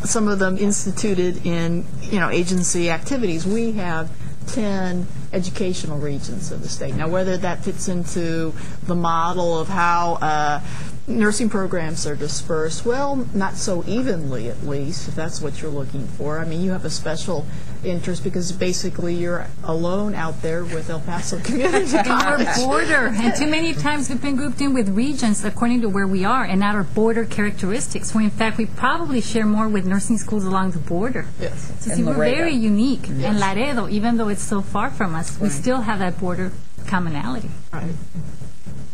Some of them instituted in agency activities. We have 10 educational regions of the state. Now, whether that fits into the model of how nursing programs are dispersed, well, not so evenly, at least, if that's what you're looking for. I mean, you have a special interest because basically you're alone out there with El Paso Community And College. we're border, and too many times we've been grouped in with regions according to where we are and not our border characteristics, when in fact we probably share more with nursing schools along the border. Yes. So And see, we're Laredo. very unique. And Laredo, even though it's so far from us, we still have that border commonality. Right.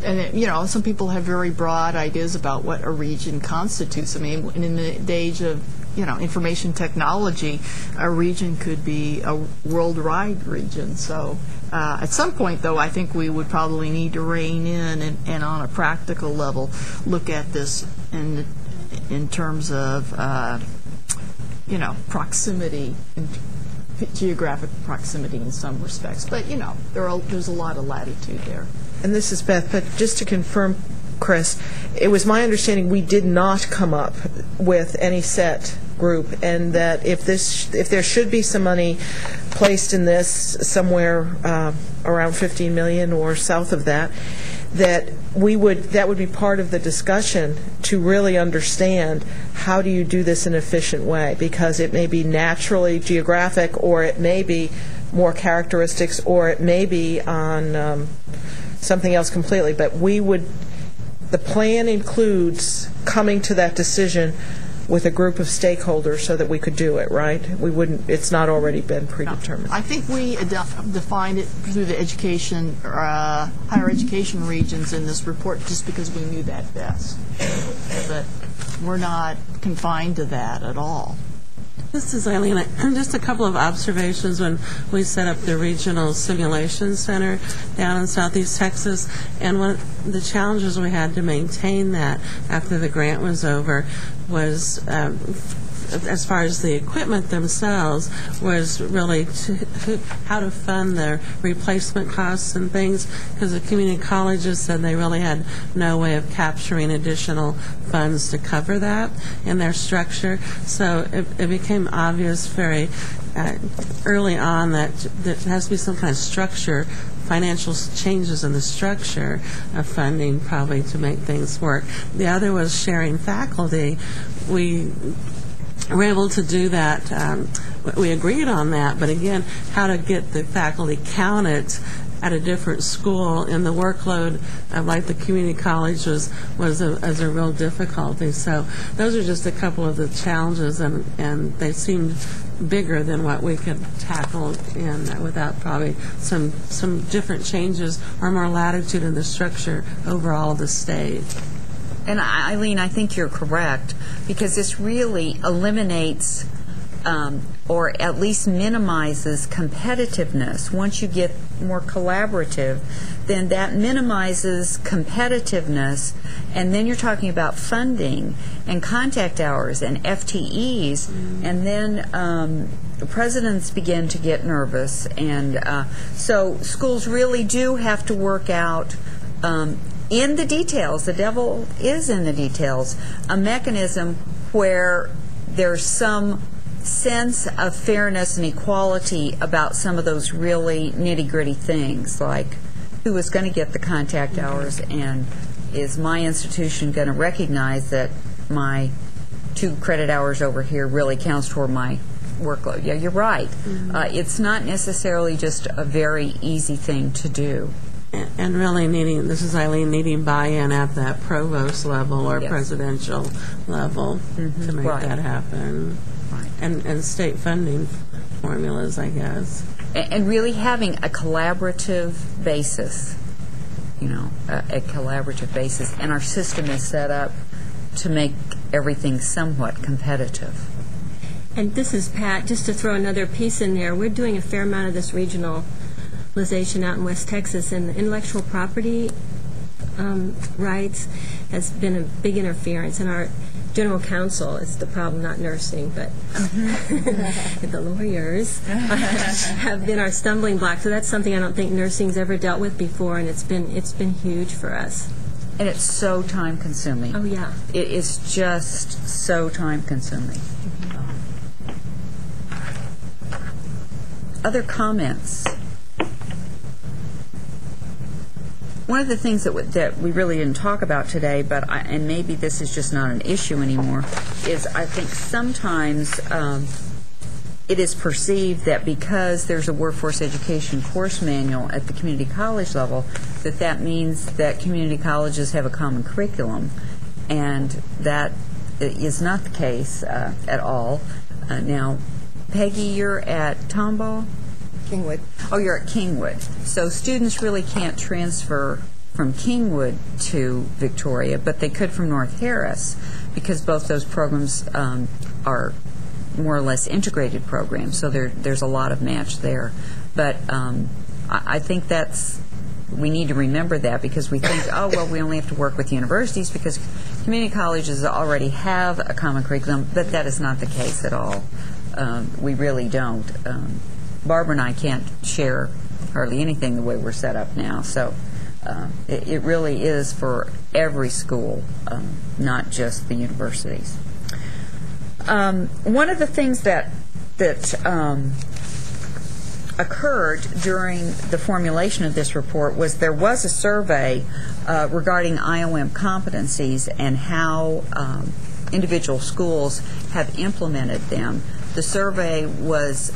And some people have very broad ideas about what a region constitutes. I mean, in the age of information technology, a region could be a worldwide region. So at some point, though, I think we would probably need to rein in and on a practical level look at this in terms of proximity, geographic proximity in some respects. But there's a lot of latitude there. And this is Beth, but just to confirm, Chris, it was my understanding we did not come up with any set group, and that if there should be some money placed in this somewhere around $15 million or south of that, that would be part of the discussion to really understand how do you do this in an efficient way, because it may be naturally geographic, or it may be more characteristics, or it may be on something else completely. But the plan includes coming to that decision with a group of stakeholders so that we could do it, right? It's not already been predetermined. I think we defined it through the education, higher education regions in this report just because we knew that best. But we're not confined to that at all. This is Eileen. Just a couple of observations when we set up the Regional Simulation Center down in Southeast Texas. And one of the challenges we had to maintain that after the grant was over was, as far as the equipment themselves, was really how to fund the replacement costs and things, because the community colleges said they really had no way of capturing additional funds to cover that in their structure. So it became obvious very early on that there has to be some kind of structure, financial changes in the structure of funding probably to make things work. The other was sharing faculty. We were able to do that. We agreed on that, but again, how to get the faculty counted at a different school in the workload of like the community college was a real difficulty. So those are just a couple of the challenges, and they seemed bigger than what we could tackle without probably some different changes or more latitude in the structure overall of the state. And Eileen, I think you're correct, because this really eliminates or at least minimizes competitiveness. Once you get more collaborative, then that minimizes competitiveness, and then you're talking about funding and contact hours and FTEs, and then presidents begin to get nervous. And so schools really do have to work out in the details, the devil is in the details, a mechanism where there's some sense of fairness and equality about some of those really nitty-gritty things, like who is going to get the contact hours, and is my institution going to recognize that my 2 credit hours over here really counts toward my workload. Yeah, you're right. It's not necessarily just a very easy thing to do. And really this is Eileen, needing buy-in at that provost level or presidential level to make that happen. Right. And state funding formulas, I guess. And really having a collaborative basis, a collaborative basis. And our system is set up to make everything somewhat competitive. And this is Pat, just to throw another piece in there. We're doing a fair amount of this regionalization out in West Texas, and the intellectual property rights has been a big interference. And our general counsel is the problem, not nursing, but the lawyers have been our stumbling block. So that's something I don't think nursing's ever dealt with before, and it's been huge for us. And it's so time-consuming. Oh, yeah. It is just so time-consuming. Other comments? One of the things that we really didn't talk about today, and maybe this is just not an issue anymore, is I think sometimes it is perceived that because there's a workforce education course manual at the community college level, that means that community colleges have a common curriculum, and that is not the case at all. Now, Peggy, you're at Tomball? Kingwood. Oh, you're at Kingwood. So students really can't transfer from Kingwood to Victoria, but they could from North Harris, because both those programs are more or less integrated programs, so there's a lot of match there. But I think we need to remember that, because we think, oh, well, we only have to work with universities because community colleges already have a common curriculum, but that is not the case at all. We really don't. Barbara and I can't share hardly anything the way we're set up now, so it really is for every school, not just the universities. One of the things that occurred during the formulation of this report was there was a survey regarding IOM competencies and how individual schools have implemented them. The survey was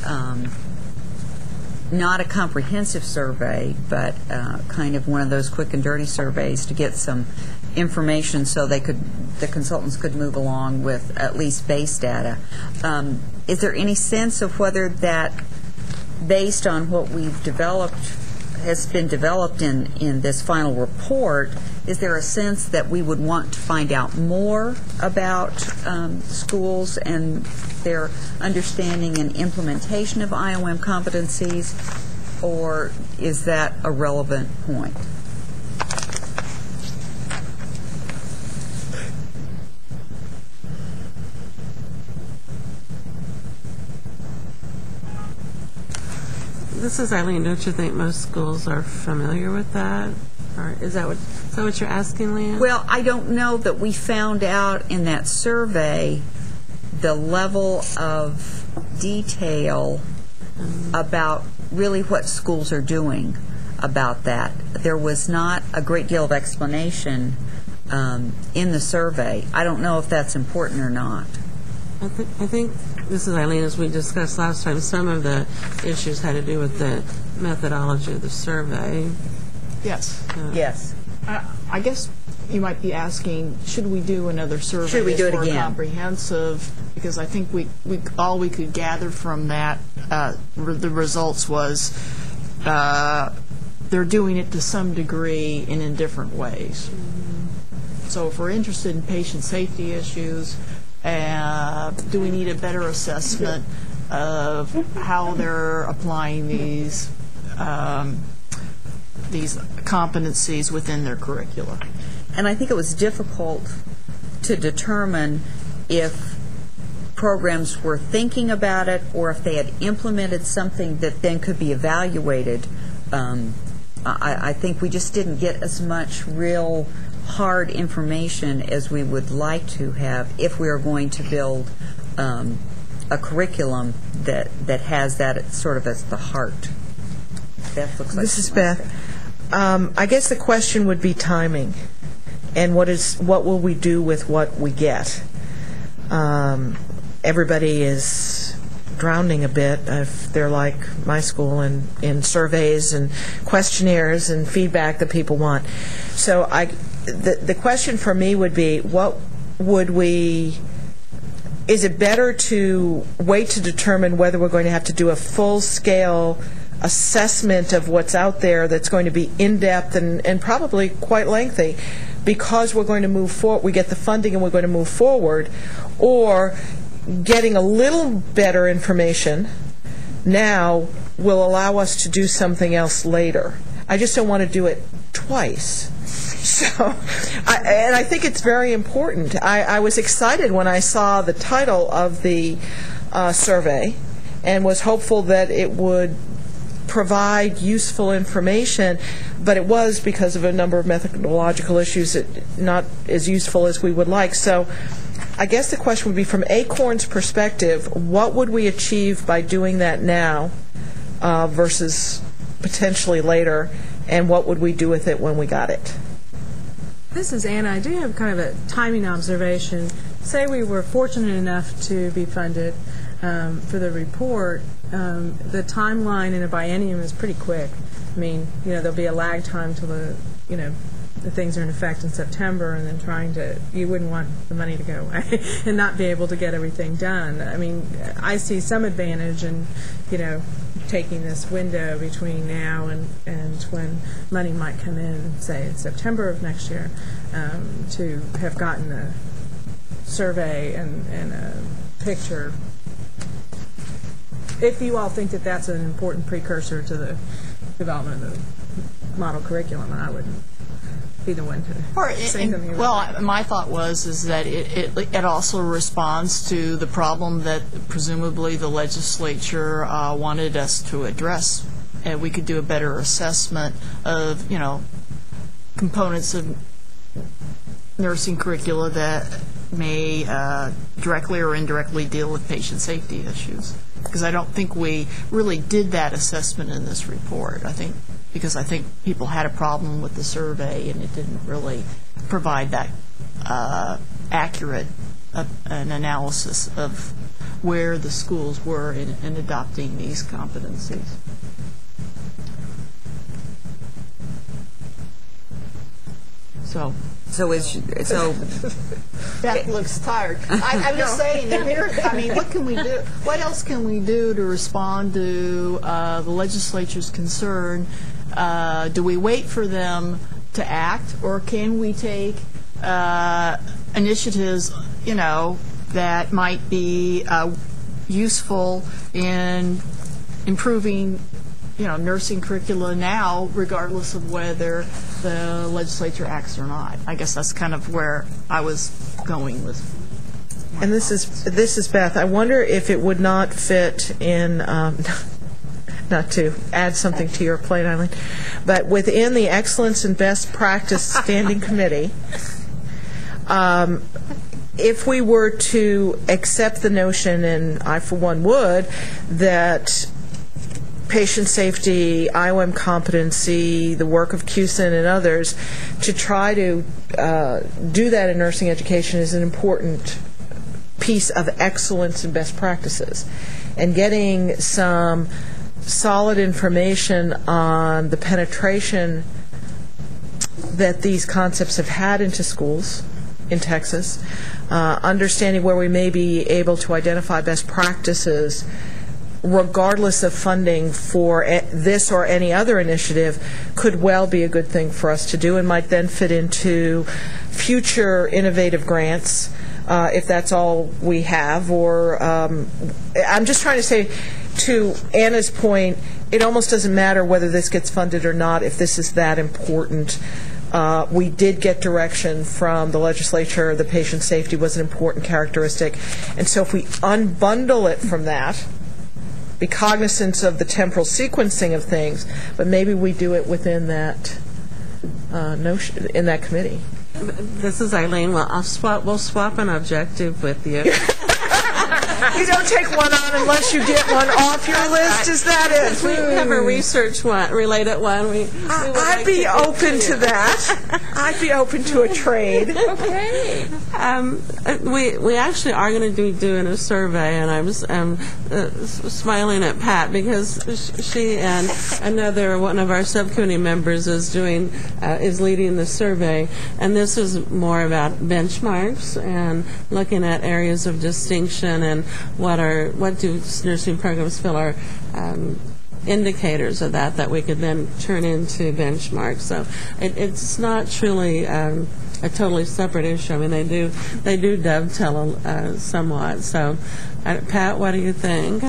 not a comprehensive survey, but kind of one of those quick and dirty surveys to get some information so the consultants could move along with at least base data. Is there any sense of whether that, based on what we've developed, has been developed in this final report, is there a sense that we would want to find out more about schools and their understanding and implementation of IOM competencies, or is that a relevant point? This is Eileen. Don't you think most schools are familiar with that? Or is that what you're asking, Leanne? Well, I don't know that we found out in that survey the level of detail about really what schools are doing about that. There was not a great deal of explanation in the survey. I don't know if that's important or not. I think, this is Eileen, as we discussed last time, some of the issues had to do with the methodology of the survey. Yes. Yes. I guess you might be asking, should we do another survey? Should we do it more again? Comprehensive? Because I think all we could gather from that, the results was they're doing it to some degree and in different ways. So if we're interested in patient safety issues, do we need a better assessment of how they're applying these competencies within their curricula? And I think it was difficult to determine if programs were thinking about it or if they had implemented something that then could be evaluated. I think we just didn't get as much real hard information as we would like to have if we are going to build a curriculum that has that sort of as the heart. Beth looks like this is Beth. I guess the question would be timing, and what will we do with what we get? Everybody is drowning a bit if they're like my school in surveys and questionnaires and feedback that people want. So the question for me would be, is it better to wait to determine whether we're going to have to do a full-scale assessment of what's out there that's going to be in-depth and probably quite lengthy because we're going to move forward, we get the funding and we're going to move forward, or getting a little better information now will allow us to do something else later? I just don't want to do it twice. So, I think it's very important. I was excited when I saw the title of the survey and was hopeful that it would provide useful information, but it was, because of a number of methodological issues, not as useful as we would like. So I guess the question would be, from Acorn's perspective, what would we achieve by doing that now versus potentially later, and what would we do with it when we got it? This is Anna. I do have kind of a timing observation. Say we were fortunate enough to be funded for the report, the timeline in a biennium is pretty quick. I mean, there'll be a lag time till the things are in effect in September, and then you wouldn't want the money to go away and not be able to get everything done. I mean, I see some advantage in, taking this window between now and when money might come in, say in September of next year, to have gotten a survey and a picture. If you all think that that's an important precursor to the development of the model curriculum, I wouldn't be the one to say something. Well, my thought is that it also responds to the problem that presumably the legislature wanted us to address, and we could do a better assessment of components of nursing curricula that may directly or indirectly deal with patient safety issues. Because I don't think we really did that assessment in this report. I think people had a problem with the survey, and it didn't really provide that accurate an analysis of where the schools were in adopting these competencies. So Beth looks tired. I'm just saying, what can we do? What else can we do to respond to the legislature's concern? Do we wait for them to act, or can we take initiatives, that might be useful in improving, nursing curricula now, regardless of whether the legislature acts or not? I guess that's kind of where I was going with. And this is Beth. I wonder if it would not fit in, not to add something to your plate, Eileen, but within the Excellence and Best Practice Standing Committee, if we were to accept the notion, and I for one would, that patient safety, IOM competency, the work of CUSIN and others, to try to do that in nursing education is an important piece of excellence and best practices. And getting some solid information on the penetration that these concepts have had into schools in Texas, understanding where we may be able to identify best practices regardless of funding for this or any other initiative, could well be a good thing for us to do, and might then fit into future innovative grants if that's all we have. Or I'm just trying to say, to Anna's point, it almost doesn't matter whether this gets funded or not if this is that important. We did get direction from the legislature. The patient safety was an important characteristic. And so if we unbundle it from that, be cognizant of the temporal sequencing of things, but maybe we do it within that notion, in that committee. This is Eileen. Well, we'll swap an objective with you. You don't take one on unless you get one off your list. Is that it? We have a research related one. I'd be open to that. I'd be open to a trade. Okay. We actually are going to be doing a survey, and I was smiling at Pat because she and another one of our subcommittee members is leading the survey, and this is more about benchmarks and looking at areas of distinction and what do nursing programs feel are indicators of that we could then turn into benchmarks. So it's not truly a totally separate issue. I mean, they do dovetail somewhat. So, Pat, what do you think?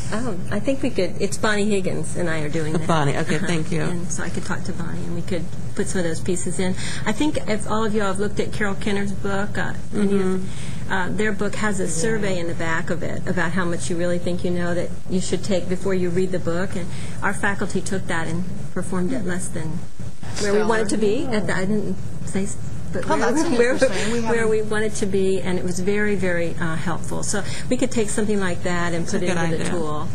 I think we could. It's Bonnie Higgins and I are doing that. Bonnie, okay, thank you. And so I could talk to Bonnie, and we could put some of those pieces in. I think if all of you have looked at Carol Kenner's book, their book has a survey in the back of it about how much you really think you know that you should take before you read the book. And our faculty took that and performed it less than where we wanted to be. I didn't say. But where we wanted to be, and it was very, very helpful. So we could take something like that and put it into the tool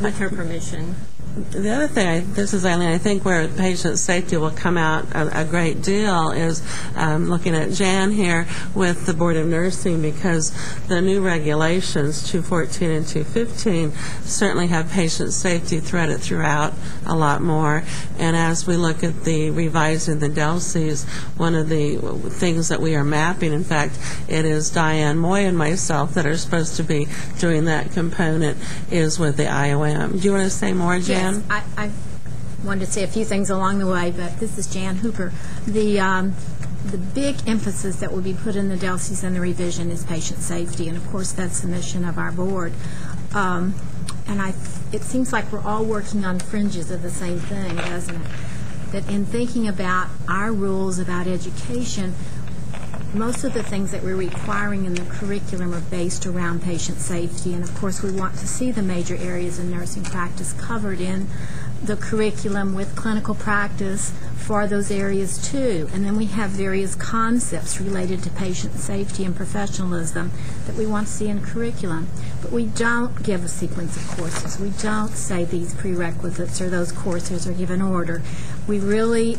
with her permission. The other thing, this is Eileen, I think where patient safety will come out a great deal is looking at Jan here with the Board of Nursing, because the new regulations, 214 and 215, certainly have patient safety threaded throughout a lot more. And as we look at the revising the DELCs, one of the things that we are mapping, in fact, it is Diane Moy and myself that are supposed to be doing that component, is with the IOM. Do you want to say more, Jan? Yes, I wanted to say a few things along the way, but this is Jan Hooper. The big emphasis that will be put in the DELCs and the revision is patient safety, and of course that's the mission of our board. And it seems like we're all working on fringes of the same thing, doesn't it? That in thinking about our rules about education, most of the things that we're requiring in the curriculum are based around patient safety, and of course we want to see the major areas of nursing practice covered in the curriculum with clinical practice for those areas too. And then we have various concepts related to patient safety and professionalism that we want to see in curriculum. But we don't give a sequence of courses. We don't say these prerequisites or those courses are given order. We really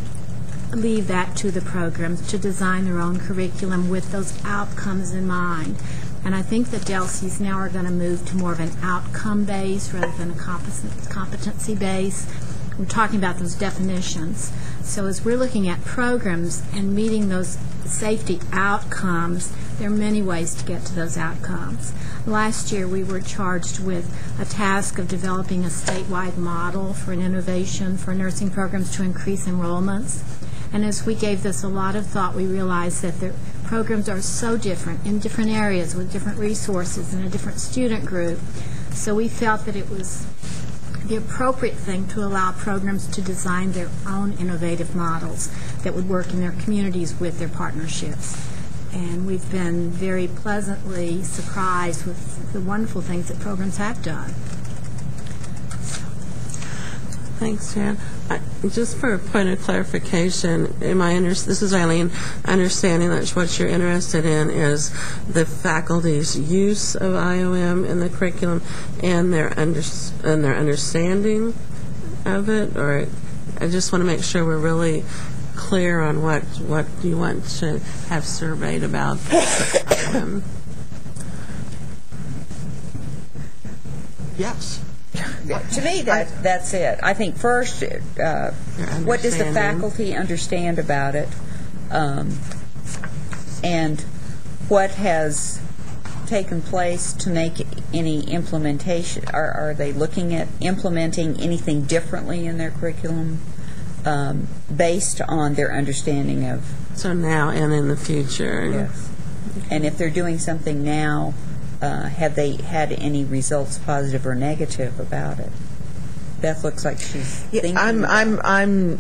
leave that to the programs to design their own curriculum with those outcomes in mind. And I think the DELCs now are going to move to more of an outcome base rather than a competency base. We're talking about those definitions. So as we're looking at programs and meeting those safety outcomes, there are many ways to get to those outcomes. Last year we were charged with a task of developing a statewide model for an innovation for nursing programs to increase enrollments. And as we gave this a lot of thought, we realized that the programs are so different in different areas with different resources and a different student group. So we felt that it was the appropriate thing to allow programs to design their own innovative models that would work in their communities with their partnerships. And we've been very pleasantly surprised with the wonderful things that programs have done. Thanks, Jan. Just for a point of clarification, this is Eileen, understanding that what you're interested in is the faculty's use of IOM in the curriculum and their understanding of it, or I just want to make sure we're really clear on what you want to have surveyed about IOM. Yes. To me, that's it. I think first, what does the faculty understand about it, and what has taken place to make any implementation? Are they looking at implementing anything differently in their curriculum based on their understanding of? So now and in the future. Yes. And if they're doing something now, have they had any results, positive or negative, about it? Beth looks like she's thinking. I'm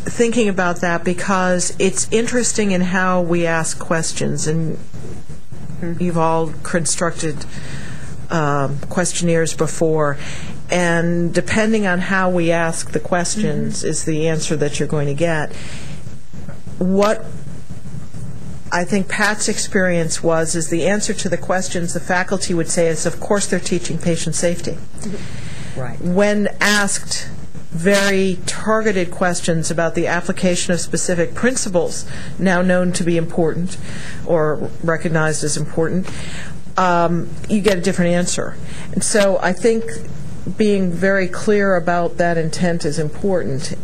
thinking about that because it's interesting in how we ask questions, and you've all constructed questionnaires before, and depending on how we ask the questions is the answer that you're going to get. What I think Pat's experience is the answer to the questions the faculty would say is, of course they're teaching patient safety. Right. When asked very targeted questions about the application of specific principles now known to be important or recognized as important, you get a different answer. And so I think being very clear about that intent is important.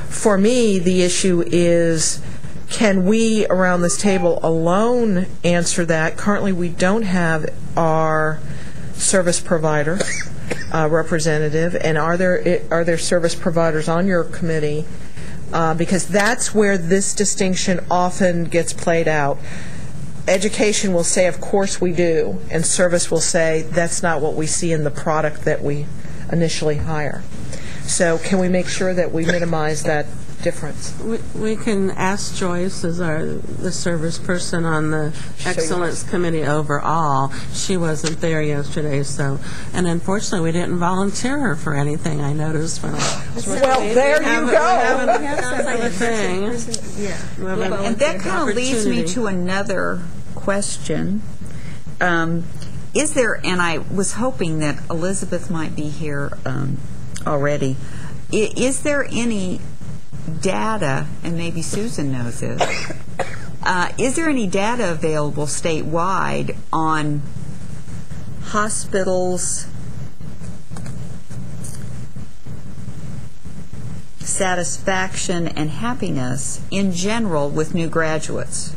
For me, the issue is, can we around this table alone answer that? Currently, we don't have our service provider representative, and are there service providers on your committee? Because that's where this distinction often gets played out. Education will say, of course we do, and service will say, that's not what we see in the product that we initially hire. So can we make sure that we minimize that difference? We can ask Joyce, as the service person on the Excellence Committee overall. She wasn't there yesterday, and unfortunately we didn't volunteer her for anything, I noticed when I... Well, there you go. And that kind of leads me to another question. Is there, and I was hoping that Elizabeth might be here already, is there any data, and maybe Susan knows this, is there any data available statewide on hospitals' satisfaction and happiness in general with new graduates?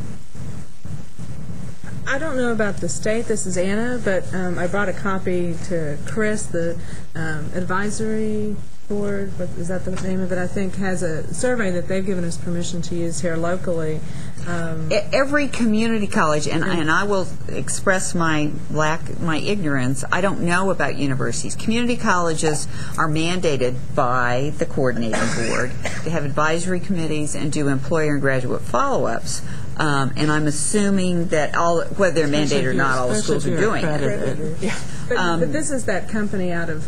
I don't know about the state. This is Anna, but I brought a copy to Chris. The advisory board, what is that the name of it? I think has a survey that they've given us permission to use here locally. Every community college, and I will express my ignorance, I don't know about universities. Community colleges are mandated by the coordinating board to have advisory committees and do employer and graduate follow-ups. And I'm assuming that whether they're mandated or not, all the schools are doing it. But this is that company out of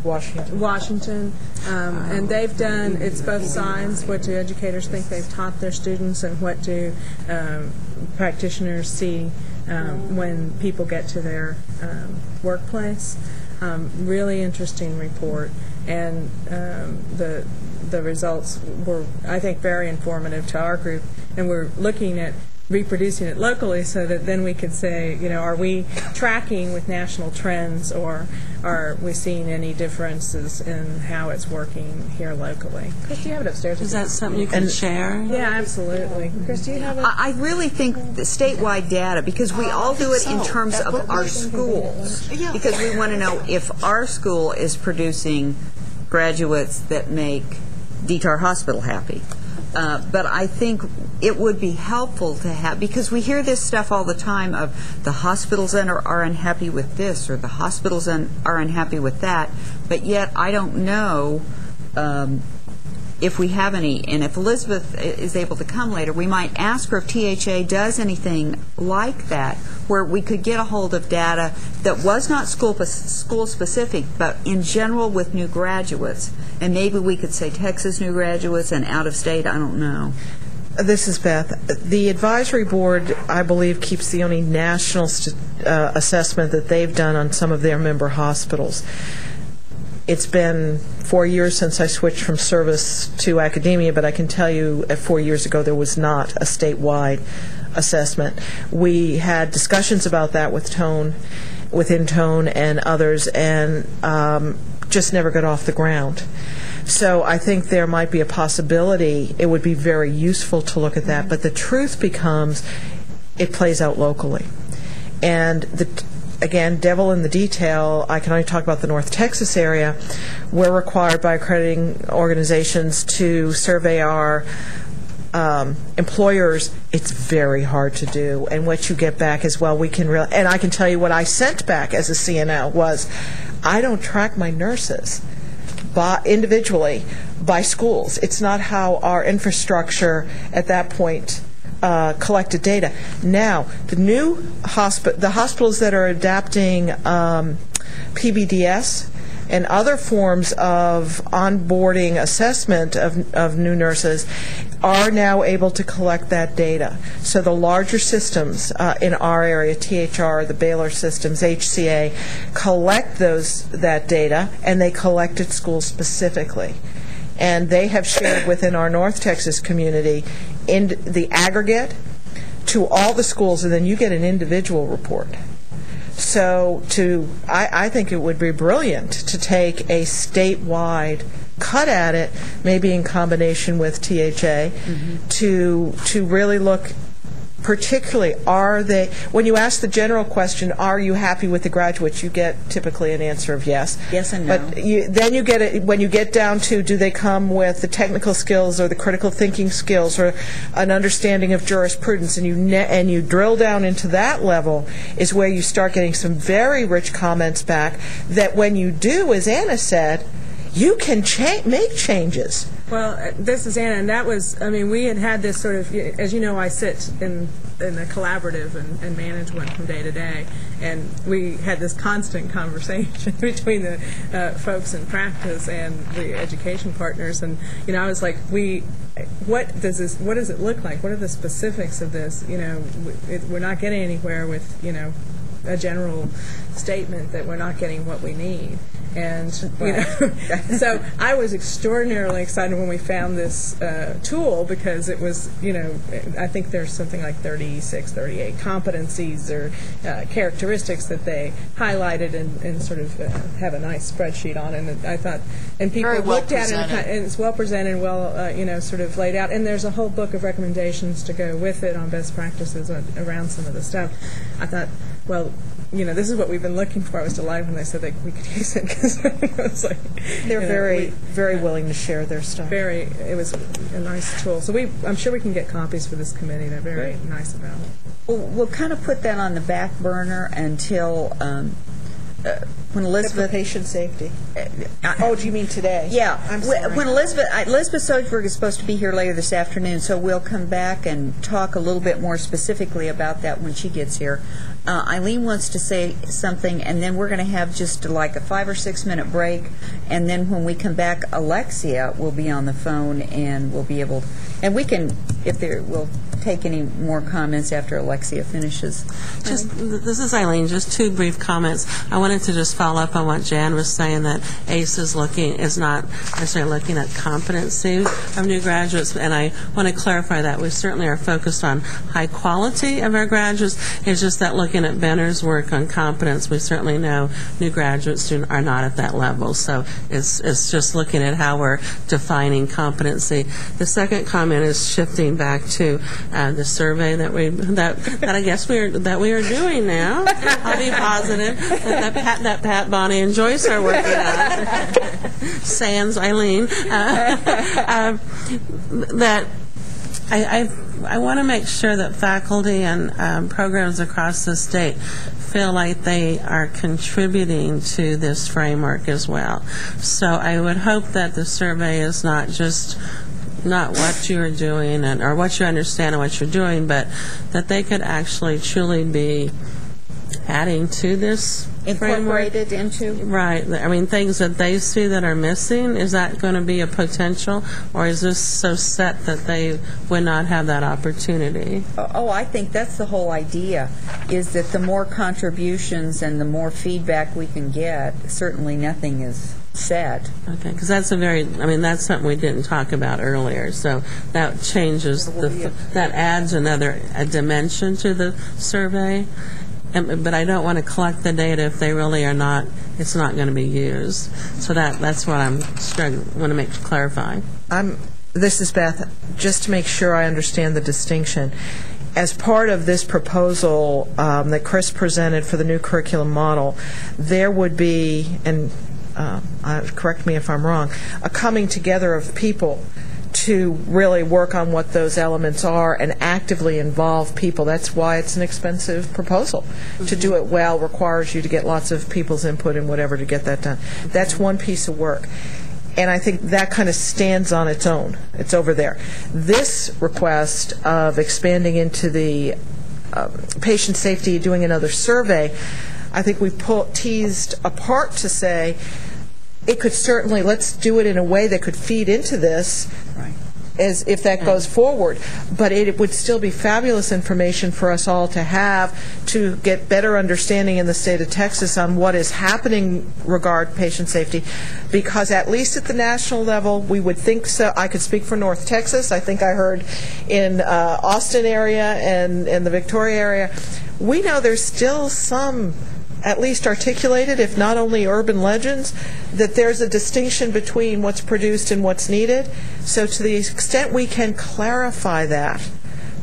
Washington, and they've done, it's both sides, what do educators think they've taught their students and what do practitioners see when people get to their workplace. Really interesting report, and the results were, I think, very informative to our group, and we're looking at reproducing it locally so that then we could say, are we tracking with national trends, or are we seeing any differences in how it's working here locally? Chris, do you have it upstairs? Is that something you can share? Yeah, absolutely. Chris, do you have it? I really think the statewide data, because we all do it in terms of our schools, because we want to know if our school is producing graduates that make DTAR Hospital happy. But I think it would be helpful to have, because we hear this stuff all the time of the hospitals are unhappy with this or the hospitals are unhappy with that, but yet I don't know if we have any. And if Elizabeth is able to come later, we might ask her if THA does anything like that, where we could get a hold of data that was not school-specific, but in general with new graduates. And maybe we could say Texas new graduates and out-of-state, I don't know. This is Beth. The advisory board, I believe, keeps the only national assessment that they've done on some of their member hospitals. It's been 4 years since I switched from service to academia, but I can tell you 4 years ago there was not a statewide assessment. We had discussions about that within Tone and others, and just never got off the ground. So I think there might be a possibility. It would be very useful to look at that, but the truth becomes it plays out locally. And again, devil in the detail, I can only talk about the North Texas area. We're required by accrediting organizations to survey our employers. It's very hard to do, and what you get back is, well, we can and I can tell you what I sent back as a CNO was, I don't track my nurses individually by schools. It's not how our infrastructure at that point collected data. Now, the hospitals that are adapting PBDS and other forms of onboarding assessment of new nurses are now able to collect that data. So the larger systems in our area, THR, the Baylor systems, HCA, collect that data, and they collect it school specifically. And they have shared within our North Texas community in the aggregate to all the schools, and then you get an individual report. So I think it would be brilliant to take a statewide cut at it, maybe in combination with THA, to really look particularly, when you ask the general question, are you happy with the graduates, you get typically an answer of yes. Yes and no. But then you get it, when you get down to, do they come with the technical skills or the critical thinking skills or an understanding of jurisprudence, and you drill down into that level is where you start getting some very rich comments back that when you do, as Anna said, you can make changes. Well, this is Anna, and that was, we had this sort of, as you know, I sit in a collaborative and manage one from day to day, and we had this constant conversation between the folks in practice and the education partners, and, I was like, what does it look like? What are the specifics of this? We're not getting anywhere with, a general statement that we're not getting what we need. And, so I was extraordinarily excited when we found this tool, because it was, I think there's something like 36, 38 competencies or characteristics that they highlighted and sort of have a nice spreadsheet on. And I thought, and people Very well looked at it, presented. and it's well presented, well, sort of laid out. And there's a whole book of recommendations to go with it on best practices around some of the stuff. I thought, well, this is what we've been looking for. I was delighted when they said that we could use it, because it was like, They're very willing to share their stuff. it was a nice tool. So I'm sure we can get copies for this committee. They're very nice about it. Well, we'll kind of put that on the back burner until when Elizabeth... patient safety. Oh, do you mean today? Yeah. I'm sorry. When Elizabeth Soderberg is supposed to be here later this afternoon, so we'll come back and talk a little bit more specifically about that when she gets here. Eileen wants to say something, and then we're going to have just like a 5 or 6 minute break, and then when we come back, Alexia will be on the phone, and we'll be able, and we can, we'll take any more comments after Alexia finishes. This is Eileen. Just 2 brief comments. I wanted to just follow up on what Jan was saying, that ACE is not necessarily looking at competency of new graduates, and I want to clarify that. We certainly are focused on high quality of our graduates. It's just that looking at Benner's work on competence, we certainly know new graduates are not at that level. So it's just looking at how we're defining competency. The second comment is shifting back to the survey that I guess we are doing now. I'll be positive that Pat, Bonnie, and Joyce are working on. Sans Eileen. That I want to make sure that faculty and programs across the state feel like they are contributing to this framework as well. So I would hope that the survey is not just what you're doing or what you understand and what you're doing, but that they could actually truly be adding to this Incorporated framework. into? Right. I mean, things that they see that are missing, is that going to be a potential, or is this so set that they would not have that opportunity? Oh, I think that's the whole idea, is that the more contributions and the more feedback we can get, certainly nothing is set. Okay, because that's that's something we didn't talk about earlier. So that changes, that adds a dimension to the survey. But I don't want to collect the data if they really are not, it's not going to be used. So that's what I'm want to clarify. This is Beth. Just to make sure I understand the distinction, as part of this proposal that Chris presented for the new curriculum model, there would be, and correct me if I'm wrong, a coming together of people to really work on what those elements are and actively involve people. That's why it's an expensive proposal. Mm-hmm. To do it well requires you to get lots of people's input and whatever to get that done. That's one piece of work. And I think that kind of stands on its own. It's over there. This request of expanding into the patient safety, doing another survey, I think we teased apart to say, it could certainly, let's do it in a way that could feed into this, right, as if that goes forward. But it would still be fabulous information for us all to have to get better understanding in the state of Texas on what is happening regarding patient safety, because at least at the national level, we would think so. I could speak for North Texas. I think I heard in Austin area and in the Victoria area, we know there's still some, at least articulated, if not only urban legends, that there's a distinction between what's produced and what's needed. So to the extent we can clarify that,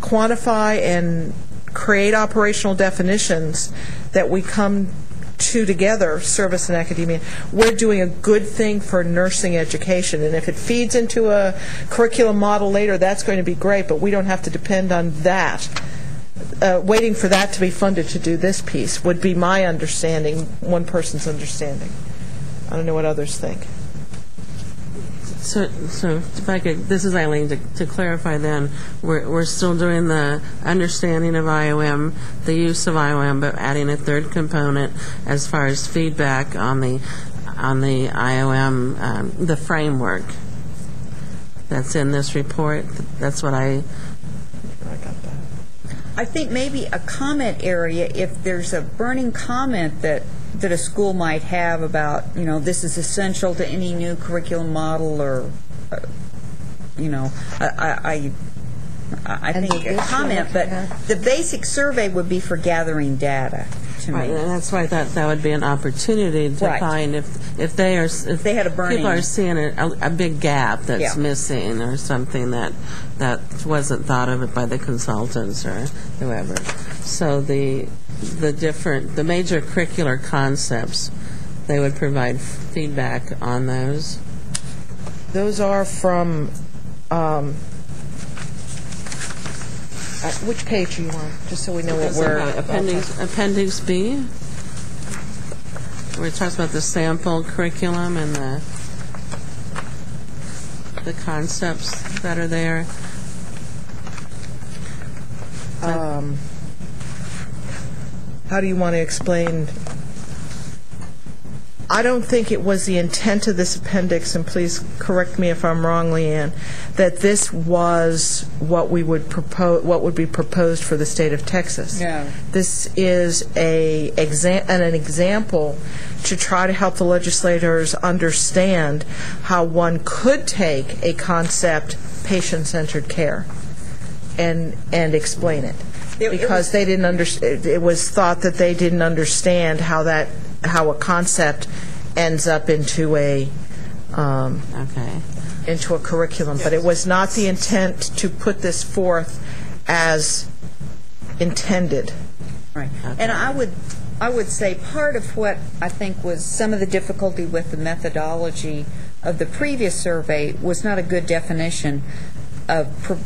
quantify and create operational definitions that we come to together, service and academia, we're doing a good thing for nursing education. And if it feeds into a curriculum model later, that's going to be great, but we don't have to depend on that. Waiting for that to be funded to do this piece would be my understanding, one person's understanding. I don't know what others think. So if I could, this is Eileen, to clarify then, we're still doing the understanding of IOM, the use of IOM, but adding a third component as far as feedback on the IOM, the framework that's in this report. That's what I got that. I think maybe a comment area, if there's a burning comment that a school might have about, this is essential to any new curriculum model, or, I think a comment, but the basic survey would be for gathering data. Right, and that's why I thought that would be an opportunity to find if they had a burning, people are seeing a big gap that's missing, or something that wasn't thought of by the consultants or whoever. So the major curricular concepts, they would provide feedback on those. Those are from. Which page are you on? Just so we know what we're... Appendix B, where it talks about the sample curriculum and the concepts that are there. How do you want to explain? I don't think it was the intent of this appendix, and please correct me if I'm wrong, Leanne, that this was what we would propose, what would be proposed for the state of Texas. No. This is an example to try to help the legislators understand how one could take a concept, patient-centered care, and explain it. Because they didn't understand. It was thought that they didn't understand how a concept ends up into a curriculum. But it was not the intent to put this forth as intended. Right. Okay. And I would say part of what I think was some of the difficulty with the methodology of the previous survey was not a good definition of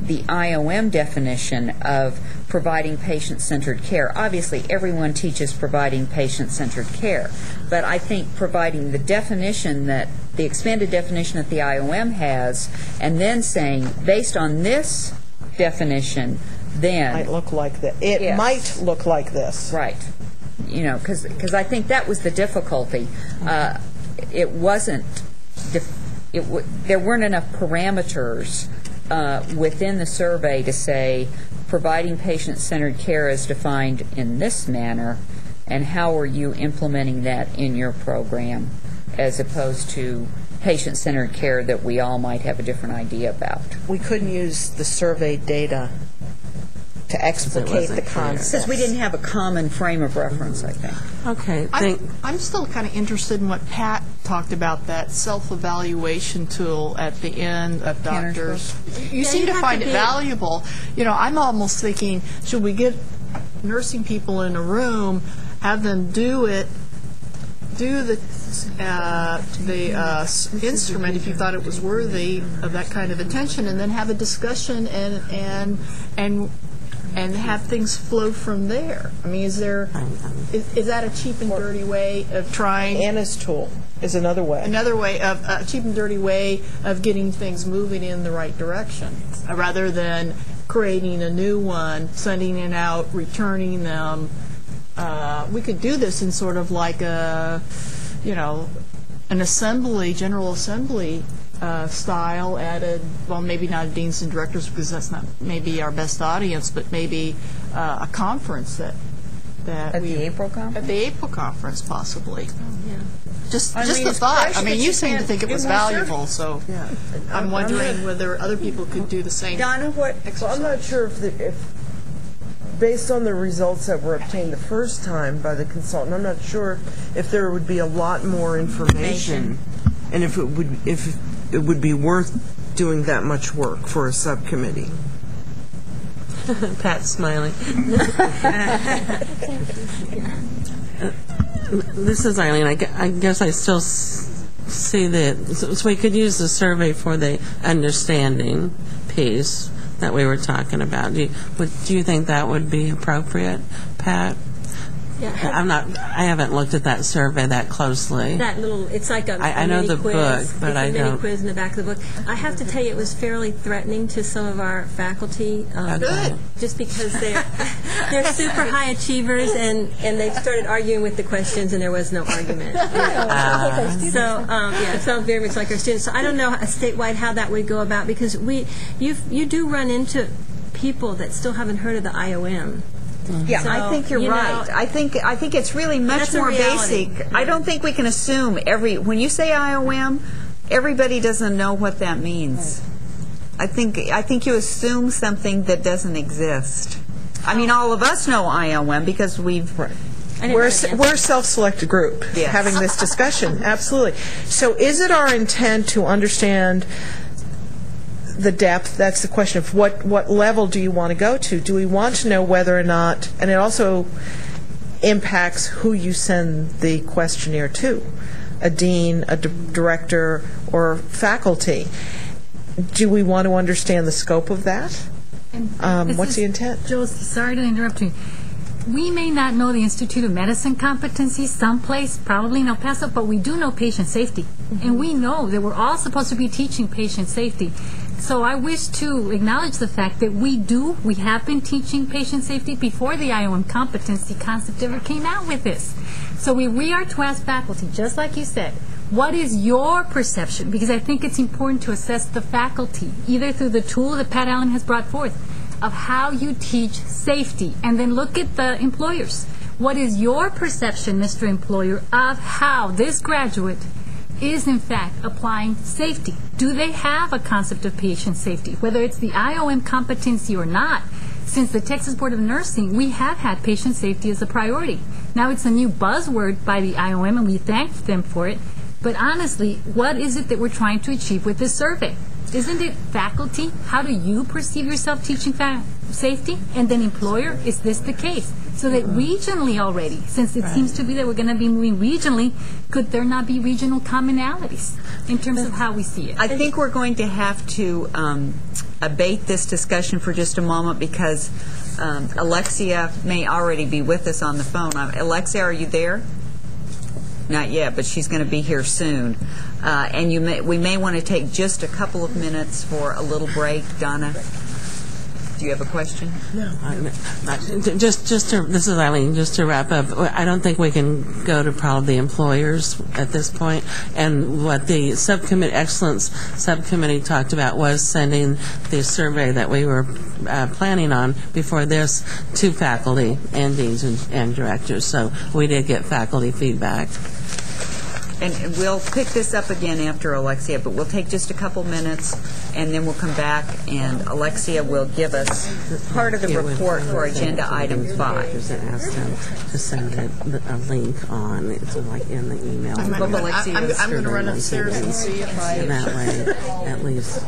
the IOM definition of providing patient-centered care. Obviously, everyone teaches providing patient-centered care, but I think providing the definition that the expanded definition that the IOM has, and then saying, based on this definition, then... It might look like this. It might look like this. Right. Because I think that was the difficulty. It wasn't... there weren't enough parameters within the survey to say providing patient-centered care is defined in this manner, and how are you implementing that in your program, as opposed to patient-centered care that we all might have a different idea about. We couldn't use the survey data to explicate the concept. Because we didn't have a common frame of reference, I think. Okay. I'm still kind of interested in what Pat talked about, that self-evaluation tool at the end of doctors. You seem to find it valuable. I'm almost thinking, should we get nursing people in a room, have them do the instrument if you thought it was worthy of that kind of attention, and then have a discussion and have things flow from there? I mean, is that a cheap and dirty way of trying? Anna's tool is another way. Another way of a cheap and dirty way of getting things moving in the right direction, rather than creating a new one, sending it out, returning them. We could do this in sort of like an assembly, general assembly style at maybe not a deans and directors, because that's not maybe our best audience, but maybe a conference that at the April conference? At the April conference, possibly. Just a thought. I mean, you seem to think it was valuable, so I'm wondering whether other people could do the same. Donna, what? Well, I'm not sure if based on the results that were obtained the first time by the consultant, I'm not sure if there would be a lot more information, and if it would be worth doing that much work for a subcommittee. Pat's smiling. This is Eileen. I guess I still see that. So we could use the survey for the understanding piece that we were talking about. Do you think that would be appropriate, Pat? Yeah. I haven't looked at that survey that closely. That little, it's like a I know the quiz. book, but I don't. It's a mini don't. quiz in the back of the book. I have to tell you, it was fairly threatening to some of our faculty. Good. Just because they're super high achievers, and they've started arguing with the questions, and there was no argument. So it sounds very much like our students. So I don't know statewide how that would go about, because you do run into people that still haven't heard of the IOM. Yeah, So, I think you're you know, right. I think it's really much That's a more reality. basic. I don't think we can assume when you say IOM, everybody doesn't know what that means. I think you assume something that doesn't exist. I mean, all of us know IOM because we've We're a self-selected group Yes. having this discussion. Absolutely. So is it our intent to understand the depth? That's the question of what level do you want to go to? Do we want to know whether or not, and it also impacts who you send the questionnaire to, a dean, a director, or faculty. Do we want to understand the scope of that? What's the intent? Josie, sorry to interrupt you. We may not know the Institute of Medicine competencies someplace, probably in El Paso, but we do know patient safety. And we know that we're all supposed to be teaching patient safety. So I wish to acknowledge the fact that we have been teaching patient safety before the IOM competency concept ever came out with this. So we are to ask faculty, just like you said, what is your perception? Because I think it's important to assess the faculty, either through the tool that Pat Allen has brought forth, of how you teach safety, and then look at the employers. What is your perception, Mr. Employer, of how this graduate is in fact applying safety? Do they have a concept of patient safety? Whether it's the IOM competency or not, since the Texas Board of Nursing, we have had patient safety as a priority. Now it's a new buzzword by the IOM, and we thank them for it. But honestly, what is it that we're trying to achieve with this survey? Isn't it faculty? How do you perceive yourself teaching safety? And then employer, is this the case? So that regionally already, since it seems to be that we're going to be moving regionally, could there not be regional commonalities in terms of how we see it? I think we're going to have to abate this discussion for just a moment because Alexia may already be with us on the phone. Alexia, are you there? Not yet, but she's going to be here soon. And we may want to take just a couple of minutes for a little break. Donna, do you have a question? No. This is Eileen. Just to wrap up, I don't think we can go to probably the employers at this point. And what the excellence subcommittee talked about was sending the survey that we were planning on before this to faculty and deans and directors. So we did get faculty feedback. And we'll pick this up again after Alexia, but we'll take just a couple minutes, and then we'll come back, and Alexia will give us part of the report for Agenda Item 5. I asked them to send a link on. It's like in the email. I'm going to run upstairs and see if I... And that way, at least...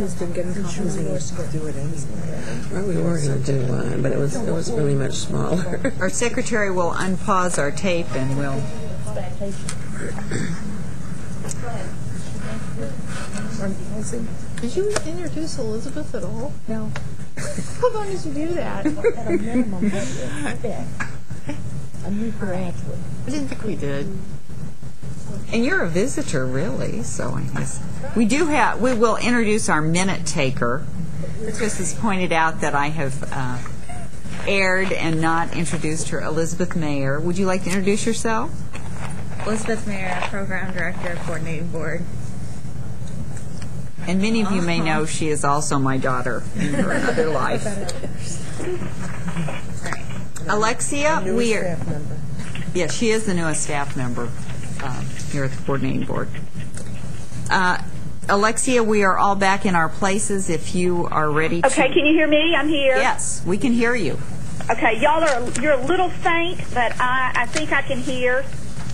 has been getting confidence to do it anyway. Well, we were going to do one, but it was really much smaller. Our secretary will unpause our tape and we'll... Did you introduce Elizabeth at all? No. How long did you do that? At a minimum, a new graduate. I didn't think we did. And you're a visitor, really, so I guess. We will introduce our minute taker. Chris has pointed out that I have aired and not introduced her, Elizabeth Mayer. Would you like to introduce yourself? Elizabeth Mayer, Program Director, Coordinating Board. And many of you may know she is also my daughter in her other life. Alexia, we are. Yes, she is the newest staff member here at the Coordinating Board. Alexia, we are all back in our places if you are ready to... Okay, can you hear me? I'm here. Yes, we can hear you. Okay, you're a little faint, but I think I can hear.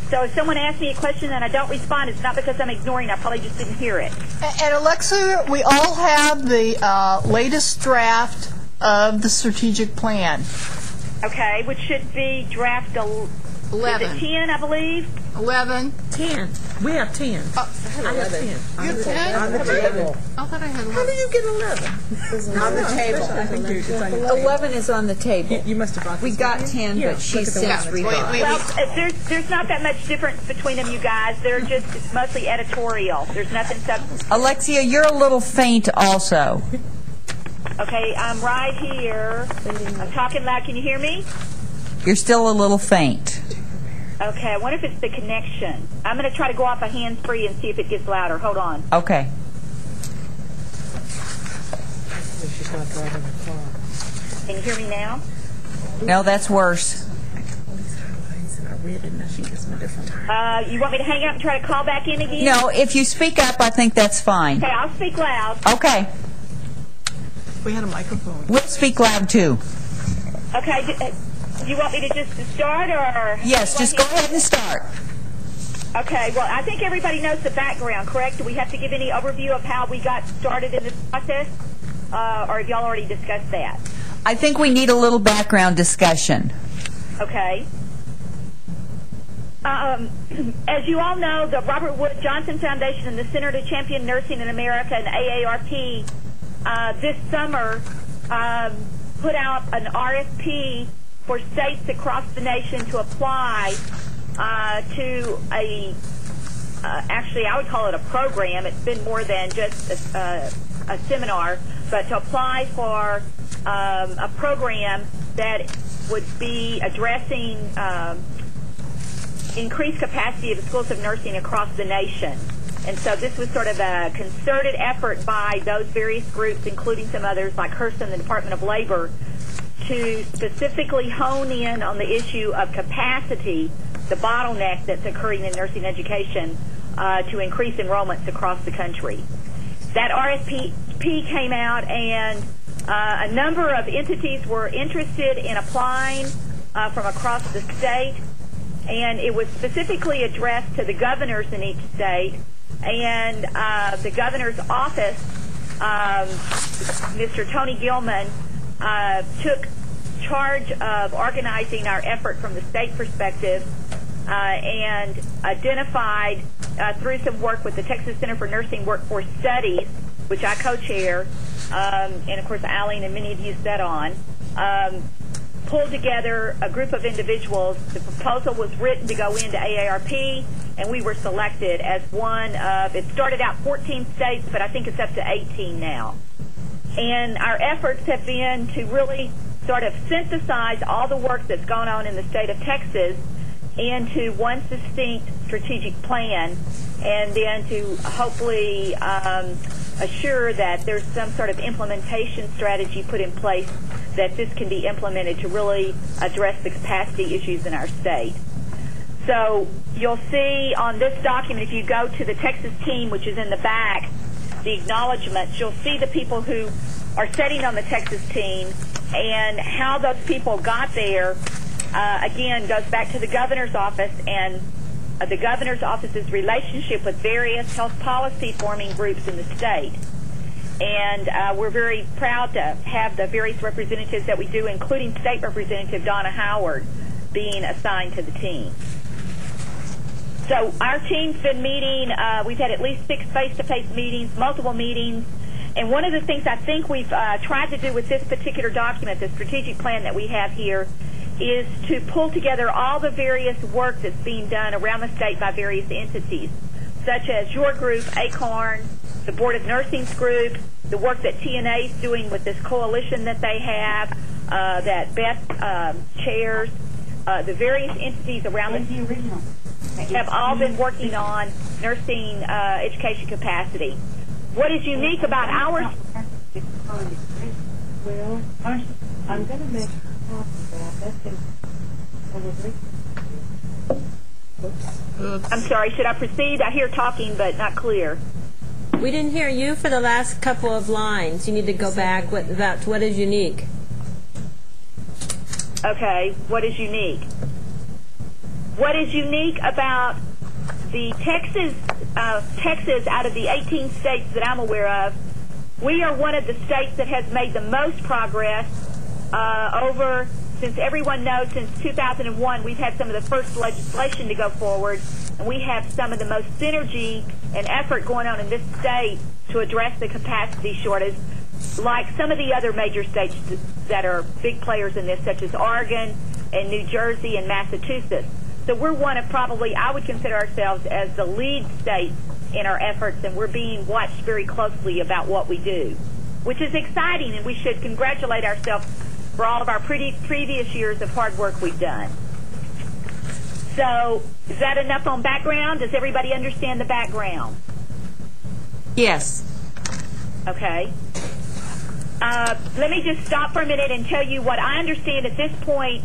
So if someone asks me a question and I don't respond, it's not because I'm ignoring. I probably just didn't hear it. And Alexa, we all have the latest draft of the strategic plan. Okay, which should be draft 11. Is it 10, I believe? 11. 10. We have 10. I have 11. You have 10? On the table. I thought I had 11. How do you get 11? On the table. 11 is on the table. You must have brought We this got with you. 10, Yeah, but she's since revised. Well, there's not that much difference between them, you guys. They're just mostly editorial. There's nothing substantive. Alexia, you're a little faint also. Okay, I'm right here. I'm talking loud. Can you hear me? You're still a little faint. Okay, I wonder if it's the connection. I'm going to try to go off a hands-free and see if it gets louder. Hold on. Okay. She's not driving a car. Can you hear me now? No, that's worse. You want me to hang up and try to call back in again? No, if you speak up, I think that's fine. Okay, I'll speak loud. Okay. We had a microphone. We'll speak loud, too. Okay, do you want me to just start or? Yes, just go ahead and start. Okay, well, I think everybody knows the background, correct? Do we have to give any overview of how we got started in this process? Or have y'all already discussed that? I think we need a little background discussion. Okay. As you all know, the Robert Wood Johnson Foundation and the Center to Champion Nursing in America and AARP this summer put out an RFP for states across the nation to apply to a, actually I would call it a program. It's been more than just a seminar, but to apply for a program that would be addressing increased capacity of the schools of nursing across the nation. And so this was sort of a concerted effort by those various groups, including some others like HRSA and the Department of Labor, to specifically hone in on the issue of capacity, the bottleneck that's occurring in nursing education, to increase enrollments across the country. That RFP came out, and a number of entities were interested in applying from across the state, and it was specifically addressed to the governors in each state. And the governor's office, Mr. Tony Gilman, took charge of organizing our effort from the state perspective and identified through some work with the Texas Center for Nursing Workforce Studies, which I co-chair, and of course Eileen and many of you sat on, pulled together a group of individuals. The proposal was written to go into AARP, and we were selected as one of, it started out 14 states, but I think it's up to 18 now. And our efforts have been to really sort of synthesize all the work that's gone on in the state of Texas into one distinct strategic plan, and then to hopefully assure that there's some sort of implementation strategy put in place that this can be implemented to really address the capacity issues in our state. So you'll see on this document, if you go to the Texas team, which is in the back, the acknowledgments, you'll see the people who are sitting on the Texas team and how those people got there, again, goes back to the governor's office and the governor's office's relationship with various health policy forming groups in the state. And we're very proud to have the various representatives that we do, including State Representative Donna Howard, being assigned to the team. So our team's been meeting. We've had at least 6 face-to-face meetings, multiple meetings. And one of the things I think we've tried to do with this particular document, the strategic plan that we have here, is to pull together all the various work that's being done around the state by various entities, such as your group, ACORN, the Board of Nursing's group, the work that TNA is doing with this coalition that they have, that Beth chairs, the various entities around the have all been working on nursing education capacity. What is unique about our... Well, I'm going to make a copy of that. I'm sorry, should I proceed? I hear talking, but not clear. We didn't hear you for the last couple of lines. You need to go back about what is unique. Okay, what is unique? What is unique about the Texas, out of the 18 states that I'm aware of, we are one of the states that has made the most progress since everyone knows, since 2001, we've had some of the first legislation to go forward, and we have some of the most synergy and effort going on in this state to address the capacity shortage, like some of the other major states that are big players in this, such as Oregon and New Jersey and Massachusetts. So we're one of probably, I would consider ourselves as the lead state in our efforts, and we're being watched very closely about what we do, which is exciting, and we should congratulate ourselves for all of our previous years of hard work we've done. So is that enough on background? Does everybody understand the background? Yes. Okay. Let me just stop for a minute and tell you what I understand at this point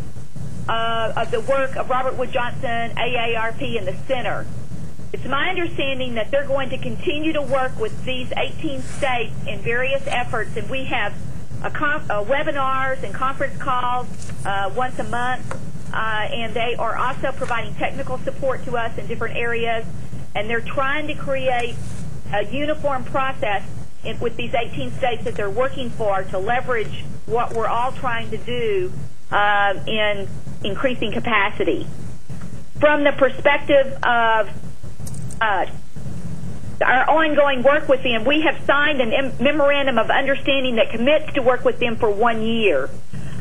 of the work of Robert Wood Johnson, AARP, and the Center. It's my understanding that they're going to continue to work with these 18 states in various efforts, and we have webinars and conference calls once a month, and they are also providing technical support to us in different areas, and they're trying to create a uniform process with these 18 states that they're working for to leverage what we're all trying to do in increasing capacity. From the perspective of our ongoing work with them, we have signed a memorandum of understanding that commits to work with them for 1 year.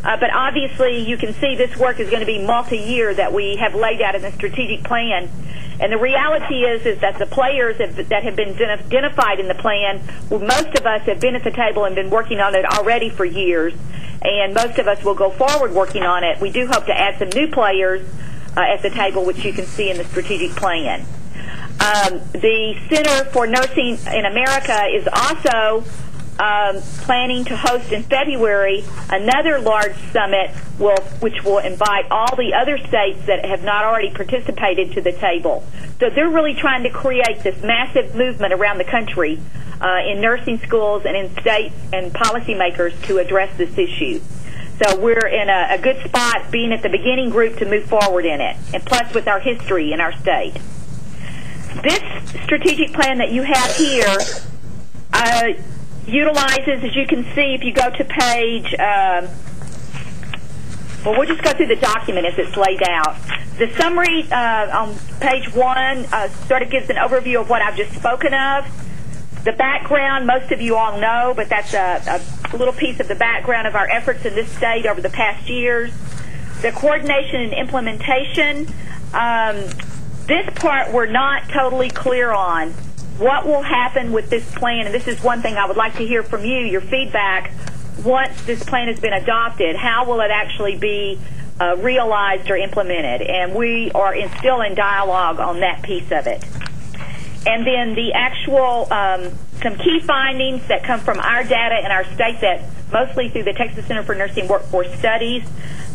But obviously, you can see this work is going to be multi-year that we have laid out in the strategic plan. And the reality is that the players that have been identified in the plan, well, most of us have been at the table and been working on it already for years, and most of us will go forward working on it. We do hope to add some new players at the table, which you can see in the strategic plan. The Center for Nursing in America is also planning to host in February another large summit which will invite all the other states that have not already participated to the table. So they're really trying to create this massive movement around the country in nursing schools and in states and policymakers to address this issue. So we're in a good spot being at the beginning group to move forward in it, and plus with our history in our state. This strategic plan that you have here utilizes, as you can see, if you go to page, well, we'll just go through the document as it's laid out. The summary on page 1 sort of gives an overview of what I've just spoken of. The background, most of you all know, but that's a little piece of the background of our efforts in this state over the past years. The coordination and implementation, this part we're not totally clear on. What will happen with this plan, and this is one thing I would like to hear from you, your feedback, once this plan has been adopted. How will it actually be realized or implemented? And we are still in dialogue on that piece of it. And then the actual, some key findings that come from our data in our state, that mostly through the Texas Center for Nursing Workforce Studies,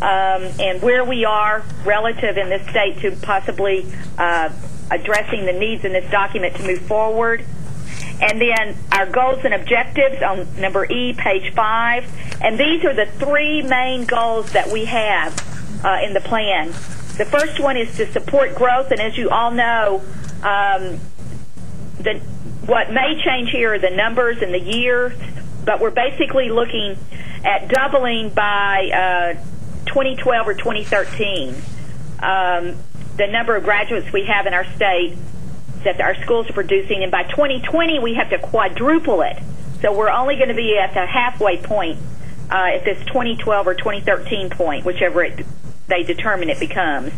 and where we are relative in this state to possibly addressing the needs in this document to move forward. And then our goals and objectives on number E, page 5. And these are the 3 main goals that we have in the plan. The first one is to support growth, and as you all know, what may change here are the numbers and the years, but we're basically looking at doubling by 2012 or 2013 the number of graduates we have in our state that our schools are producing, and by 2020 we have to quadruple it. So we're only going to be at the halfway point at this 2012 or 2013 point, whichever they determine it becomes.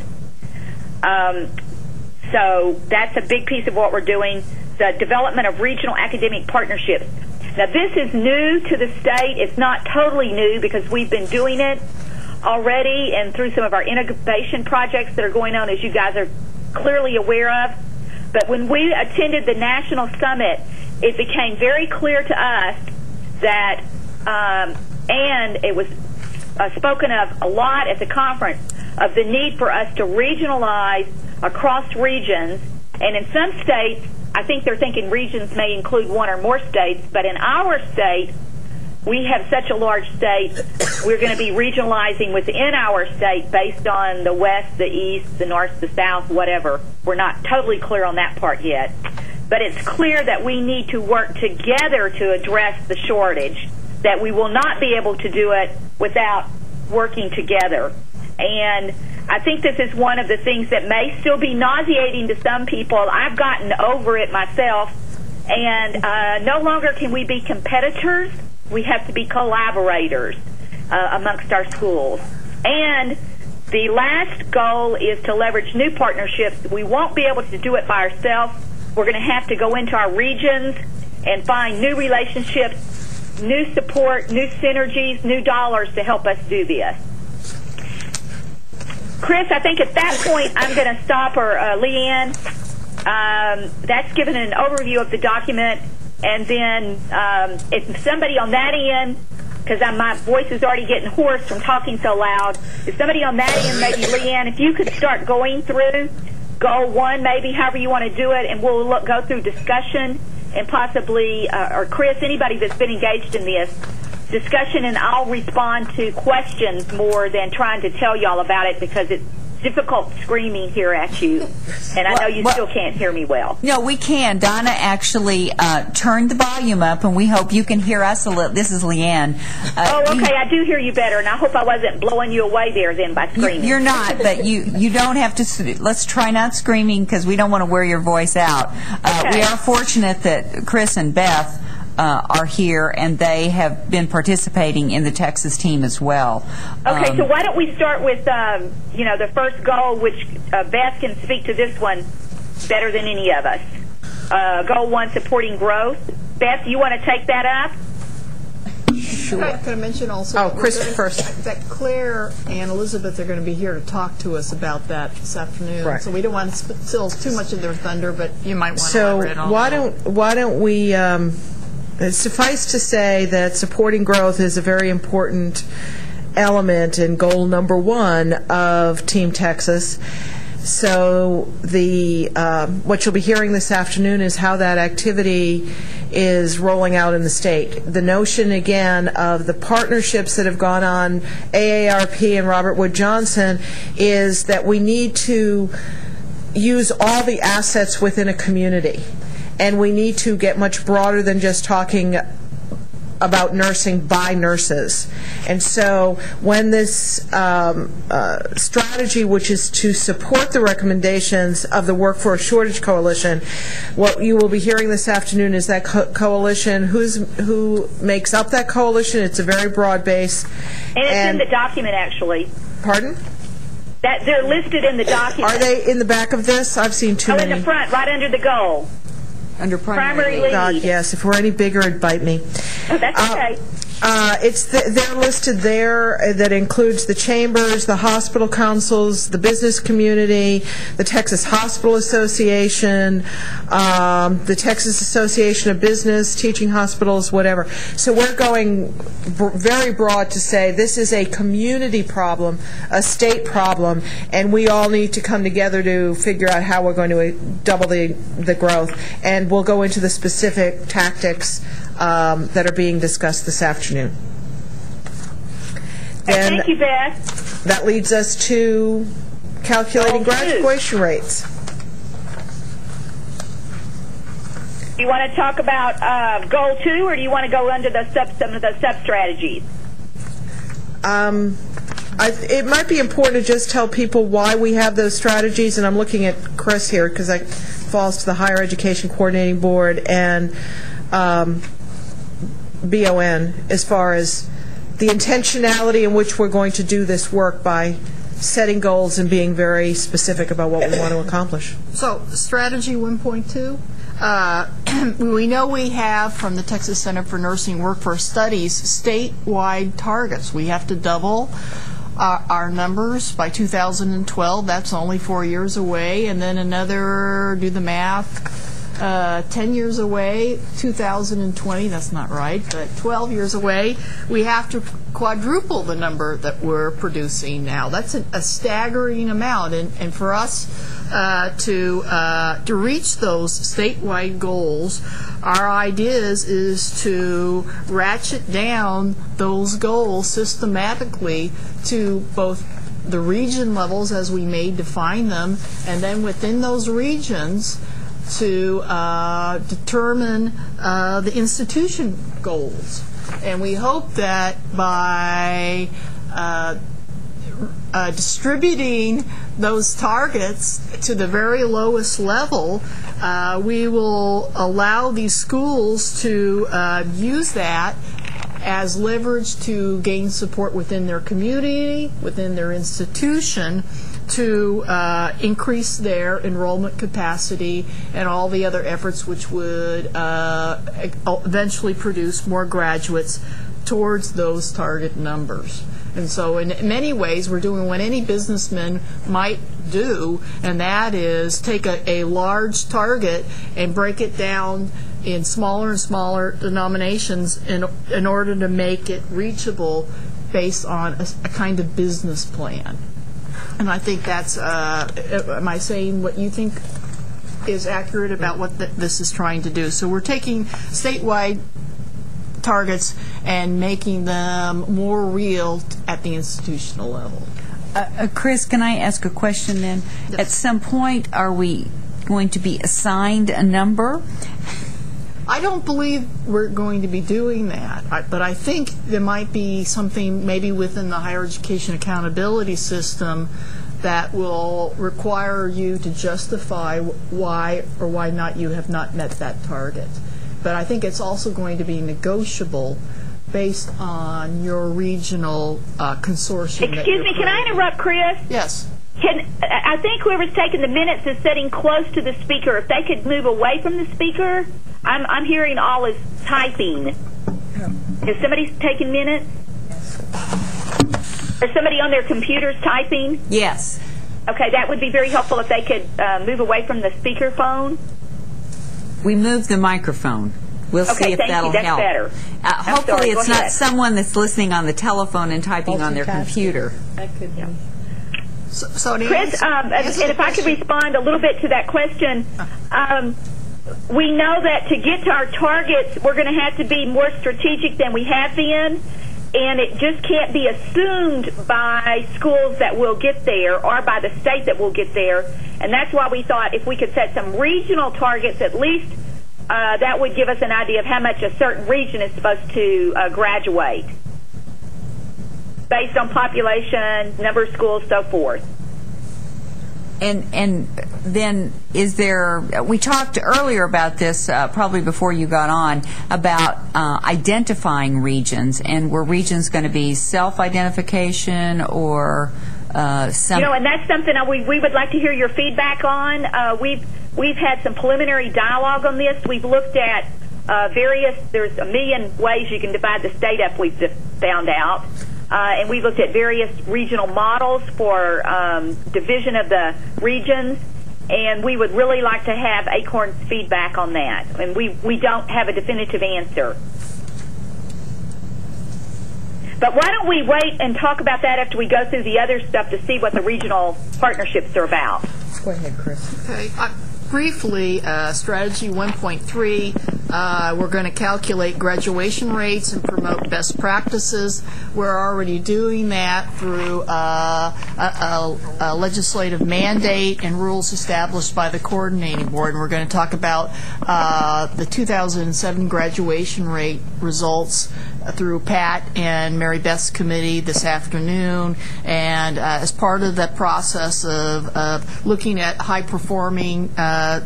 So that's a big piece of what we're doing, the development of regional academic partnerships. Now, this is new to the state. It's not totally new because we've been doing it already and through some of our innovation projects that are going on, as you guys are clearly aware of. But when we attended the national summit, it became very clear to us that, and it was spoken of a lot at the conference, of the need for us to regionalize across regions. And in some states, I think they're thinking regions may include one or more states, but in our state, we have such a large state, we're going to be regionalizing within our state based on the west, the east, the north, the south, whatever. We're not totally clear on that part yet. But it's clear that we need to work together to address the shortage, that we will not be able to do it without working together. And I think this is one of the things that may still be nauseating to some people. I've gotten over it myself. And no longer can we be competitors. We have to be collaborators amongst our schools. And the last goal is to leverage new partnerships. We won't be able to do it by ourselves. We're going to have to go into our regions and find new relationships, new support, new synergies, new dollars to help us do this. Chris, I think at that point I'm going to stop, or Leanne. That's given an overview of the document. And then if somebody on that end, because my voice is already getting hoarse from talking so loud, if somebody on that end, maybe Leanne, if you could start going through goal one, maybe however you want to do it, and we'll go through discussion and possibly, or Chris, anybody that's been engaged in this discussion, and I'll respond to questions more than trying to tell y'all about it because it's difficult screaming here at you, and I know you still can't hear me well. No, we can. Donna actually turned the volume up, and we hope you can hear us a little. This is Leanne. Okay, I do hear you better, and I hope I wasn't blowing you away there then by screaming. You're not, but you don't have to. Let's try not screaming because we don't want to wear your voice out. Okay. We are fortunate that Chris and Beth are here, and they have been participating in the Texas team as well. Okay, so why don't we start with, the first goal, which Beth can speak to this one better than any of us. Goal one, supporting growth. Beth, you want to take that up? Sure. Could I mention also Chris first. That Claire and Elizabeth are going to be here to talk to us about that this afternoon. Right. So we don't want to steal too much of their thunder, but you might want to So elaborate on why don't we... suffice to say that supporting growth is a very important element in goal number one of Team Texas. So what you'll be hearing this afternoon is how that activity is rolling out in the state. The notion, again, of the partnerships that have gone on, AARP and Robert Wood Johnson, is that we need to use all the assets within a community. And we need to get much broader than just talking about nursing by nurses. And so when this strategy, which is to support the recommendations of the Workforce Shortage Coalition, what you will be hearing this afternoon is that coalition, who makes up that coalition. It's a very broad base. And it's in the document, actually. Pardon? That they're listed in the document. Are they in the back of this? I've seen too many. In the front, right under the goal. Under primary lead. God, yes. If we're any bigger, it'd bite me. Oh, that's okay. They're listed there. That includes the chambers, the hospital councils, the business community, the Texas Hospital Association, the Texas Association of Business, teaching hospitals, whatever. So we're going very broad to say this is a community problem, a state problem, and we all need to come together to figure out how we're going to double the growth. And we'll go into the specific tactics that are being discussed this afternoon. Then thank you, Beth. That leads us to calculating graduation rates. Do you want to talk about goal 2, or do you want to go under some of the sub-strategies? It might be important to just tell people why we have those strategies, and I'm looking at Chris here because it falls to the Higher Education Coordinating Board and BON as far as the intentionality in which we're going to do this work by setting goals and being very specific about what we want to accomplish. So, strategy 1.2. We know we have from the Texas Center for Nursing Workforce Studies statewide targets. We have to double our numbers by 2012. That's only 4 years away. And then another, do the math, 10 years away, 2020, that's not right, but 12 years away, we have to quadruple the number that we're producing now. That's a staggering amount. And for us to reach those statewide goals, our idea is to ratchet down those goals systematically to both the region levels as we may define them, and then within those regions to determine the institution goals. And we hope that by distributing those targets to the very lowest level, we will allow these schools to use that as leverage to gain support within their community, within their institution, to increase their enrollment capacity and all the other efforts which would eventually produce more graduates towards those target numbers. And so in many ways we're doing what any businessman might do, and that is take a large target and break it down in smaller and smaller denominations in order to make it reachable based on a kind of business plan. And I think that's, am I saying what you think is accurate about what this is trying to do? So we're taking statewide targets and making them more real at the institutional level. Chris, can I ask a question then? Yes. At some point, are we going to be assigned a number? I don't believe we're going to be doing that, but I think there might be something maybe within the higher education accountability system that will require you to justify why or why not you have not met that target. But I think it's also going to be negotiable based on your regional consortium. Excuse me, can I interrupt, Chris? Yes. I think whoever's taking the minutes is sitting close to the speaker. If they could move away from the speaker, I'm hearing all is typing. Is somebody taking minutes? Is somebody on their computers typing? Yes. Okay, that would be very helpful if they could move away from the speakerphone. We moved the microphone. We'll see if that'll help. That's better. Hopefully it's not someone that's listening on the telephone and typing on their computer. That could be. So Chris, and if I could respond a little bit to that question, we know that to get to our targets, we're going to have to be more strategic than we have been, and it just can't be assumed by schools that we'll get there or by the state that we'll get there. And that's why we thought if we could set some regional targets at least, that would give us an idea of how much a certain region is supposed to graduate based on population, number of schools, so forth. And then is there, we talked earlier about this, probably before you got on, about identifying regions, and were regions going to be self-identification or some... You know, and that's something we would like to hear your feedback on. We've had some preliminary dialogue on this. We've looked at there's a million ways you can divide the state up, we've just found out. And we looked at various regional models for division of the regions, and we would really like to have Acorn's feedback on that. And we don't have a definitive answer. But why don't we wait and talk about that after we go through the other stuff to see what the regional partnerships are about? Go ahead, Chris. Okay. briefly, strategy 1.3, we're going to calculate graduation rates and promote best practices. We're already doing that through a legislative mandate and rules established by the coordinating board. And we're going to talk about the 2007 graduation rate results through Pat and Mary Beth's committee this afternoon. And as part of that process of looking at high-performing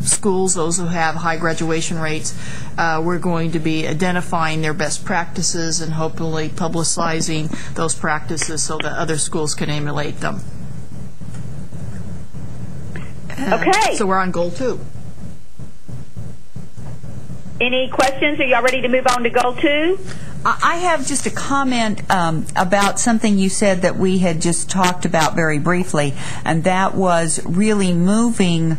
schools, those who have high graduation rates, we're going to be identifying their best practices and hopefully publicizing those practices so that other schools can emulate them. Okay. So we're on goal 2. Any questions? Are y'all ready to move on to goal 2? I have just a comment about something you said that we had just talked about very briefly, and that was really moving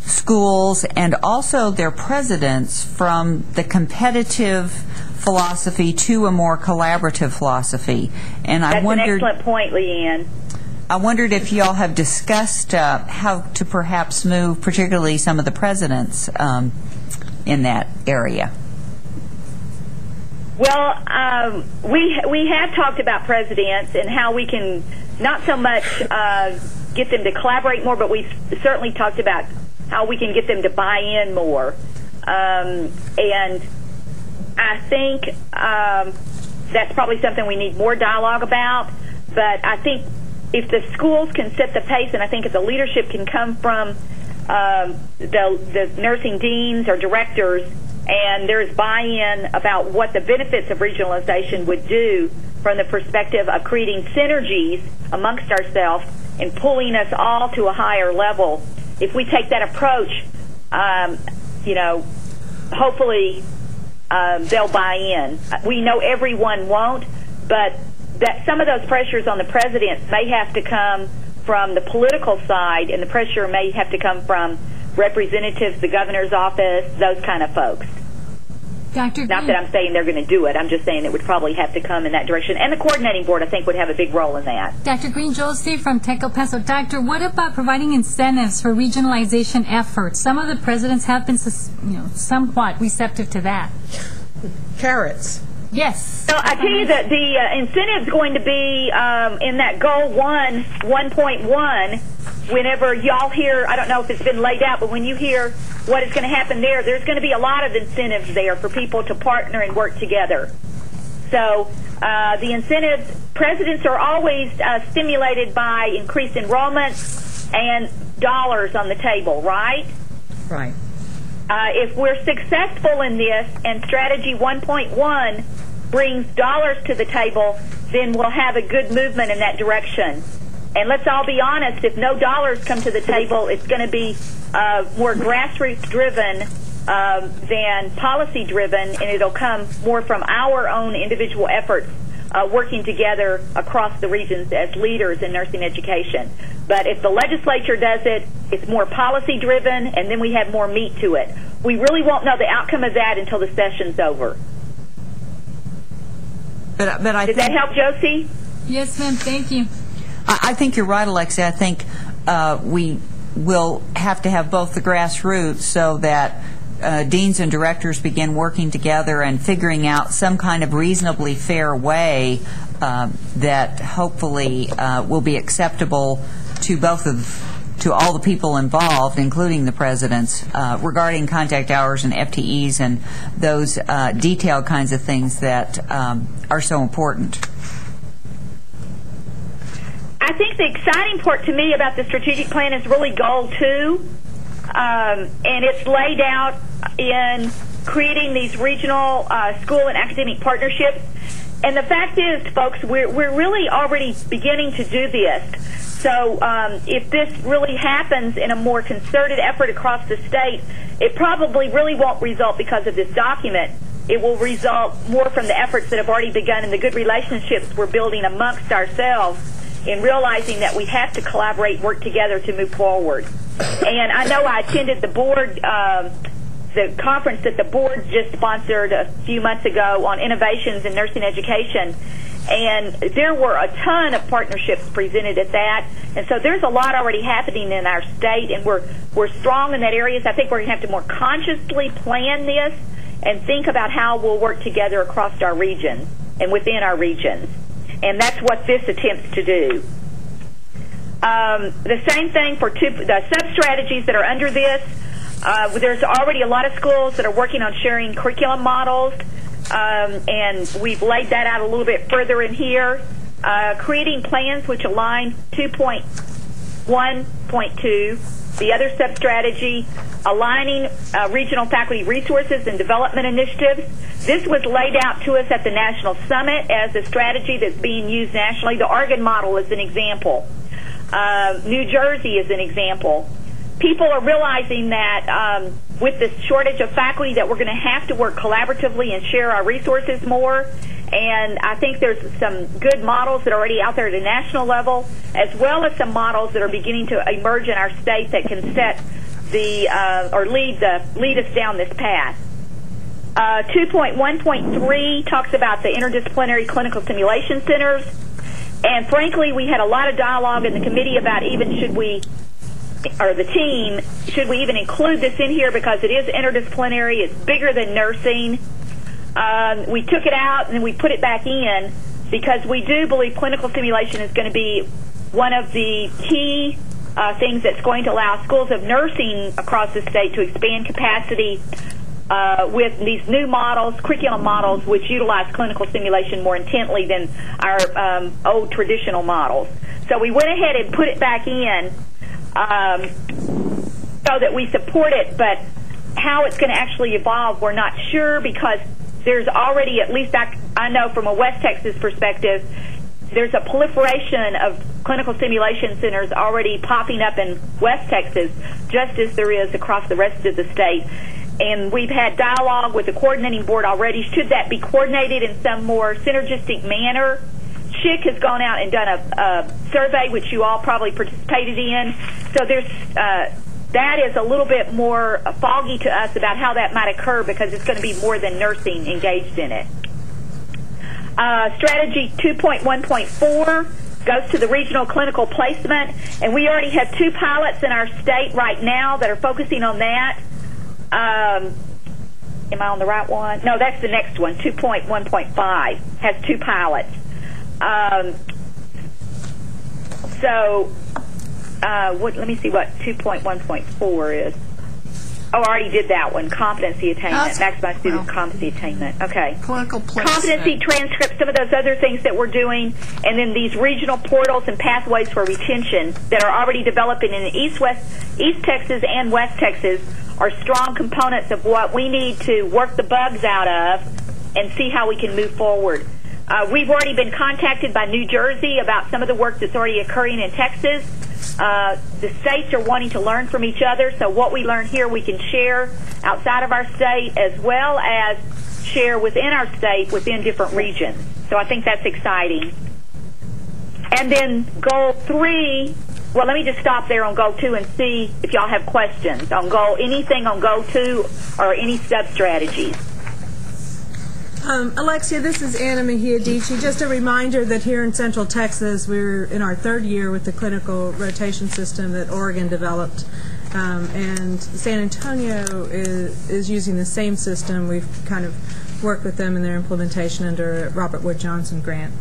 schools and also their presidents from the competitive philosophy to a more collaborative philosophy. And That's an excellent point, Leanne. I wondered if y'all have discussed how to perhaps move particularly some of the presidents in that area. Well, we have talked about presidents and how we can not so much get them to collaborate more, but we've certainly talked about how we can get them to buy in more. And I think that's probably something we need more dialogue about. But I think if the schools can set the pace, and I think if the leadership can come from the nursing deans or directors, and there's buy-in about what the benefits of regionalization would do from the perspective of creating synergies amongst ourselves and pulling us all to a higher level. If we take that approach, hopefully they'll buy in. We know everyone won't, but that some of those pressures on the president may have to come from the political side, and the pressure may have to come from representatives, the governor's office, those kind of folks. Dr. Not that I'm saying they're going to do it. I'm just saying it would probably have to come in that direction. And the coordinating board, I think, would have a big role in that. Dr. Green-Josie from Tech El Paso. Doctor, what about providing incentives for regionalization efforts? Some of the presidents have been somewhat receptive to that. Carrots. Yes. So I tell you that the incentive's going to be in that goal 1.1. Whenever y'all hear, I don't know if it's been laid out, but when you hear what is going to happen there's going to be a lot of incentives there for people to partner and work together. So the incentives, presidents are always stimulated by increased enrollment and dollars on the table, right? Right. If we're successful in this and strategy 1.1 brings dollars to the table, then we'll have a good movement in that direction. And let's all be honest, if no dollars come to the table, it's going to be more grassroots-driven than policy-driven, and it'll come more from our own individual efforts working together across the regions as leaders in nursing education. But if the legislature does it, it's more policy-driven, and then we have more meat to it. We really won't know the outcome of that until the session's over. But I Did that help, Josie? Yes, ma'am. Thank you. I think you're right, Alexia. I think we will have to have both the grassroots so that deans and directors begin working together and figuring out some kind of reasonably fair way that hopefully will be acceptable to to all the people involved, including the presidents, regarding contact hours and FTEs and those detailed kinds of things that are so important. I think the exciting part to me about the strategic plan is really goal 2, and it's laid out in creating these regional school and academic partnerships. And the fact is, folks, we're really already beginning to do this. So if this really happens in a more concerted effort across the state, it probably really won't result because of this document. It will result more from the efforts that have already begun and the good relationships we're building amongst ourselves in realizing that we have to collaborate, work together to move forward. And I know I attended the board, the conference that the board just sponsored a few months ago on innovations in nursing education. And there were a ton of partnerships presented at that. And so there's a lot already happening in our state, and we're strong in that area. So I think we're going to have to more consciously plan this and think about how we'll work together across our regions and within our regions. And that's what this attempts to do. The same thing for the sub-strategies that are under this. There's already a lot of schools that are working on sharing curriculum models, and we've laid that out a little bit further in here. Creating plans which align 2.1.2, the other sub-strategy, aligning regional faculty resources and development initiatives. This was laid out to us at the National Summit as a strategy that's being used nationally. The Oregon model is an example. New Jersey is an example. People are realizing that with this shortage of faculty that we're going to have to work collaboratively and share our resources more. And I think there's some good models that are already out there at a national level, as well as some models that are beginning to emerge in our state that can set the or lead us down this path. 2.1.3 talks about the interdisciplinary clinical simulation centers. And frankly, we had a lot of dialogue in the committee about even should we even include this in here, because it is interdisciplinary, it's bigger than nursing. We took it out and then we put it back in because we do believe clinical simulation is going to be one of the key things that's going to allow schools of nursing across the state to expand capacity with these new models, curriculum models, which utilize clinical simulation more intently than our old traditional models. So we went ahead and put it back in so that we support it, but how it's going to actually evolve, we're not sure, because there's already, at least I know from a West Texas perspective, there's a proliferation of clinical simulation centers already popping up in West Texas, just as there is across the rest of the state. And we've had dialogue with the coordinating board already. Should that be coordinated in some more synergistic manner? SHIC has gone out and done a survey, which you all probably participated in. So there's that is a little bit more foggy to us about how that might occur, because it's going to be more than nursing engaged in it. Strategy 2.1.4 goes to the regional clinical placement, and we already have 2 pilots in our state right now that are focusing on that. Am I on the right one? No, that's the next one. 2.1.5 has 2 pilots. Let me see what 2.1.4 is. Oh, I already did that one. Competency attainment. Maximize student competency attainment. Okay. Clinical placement. Competency transcripts, some of those other things that we're doing, and then these regional portals and pathways for retention that are already developing in East Texas and West Texas are strong components of what we need to work the bugs out of and see how we can move forward. We've already been contacted by New Jersey about some of the work that's already occurring in Texas. The states are wanting to learn from each other, so what we learn here we can share outside of our state, as well as share within our state within different regions. So I think that's exciting. And then goal 3, well, let me just stop there on goal 2 and see if y'all have questions on anything on goal 2 or any sub-strategies. Alexia, this is Anna Mejia Dici. Just a reminder that here in Central Texas, we're in our 3rd year with the clinical rotation system that Oregon developed, and San Antonio is using the same system. We've kind of worked with them in their implementation under Robert Wood Johnson grant.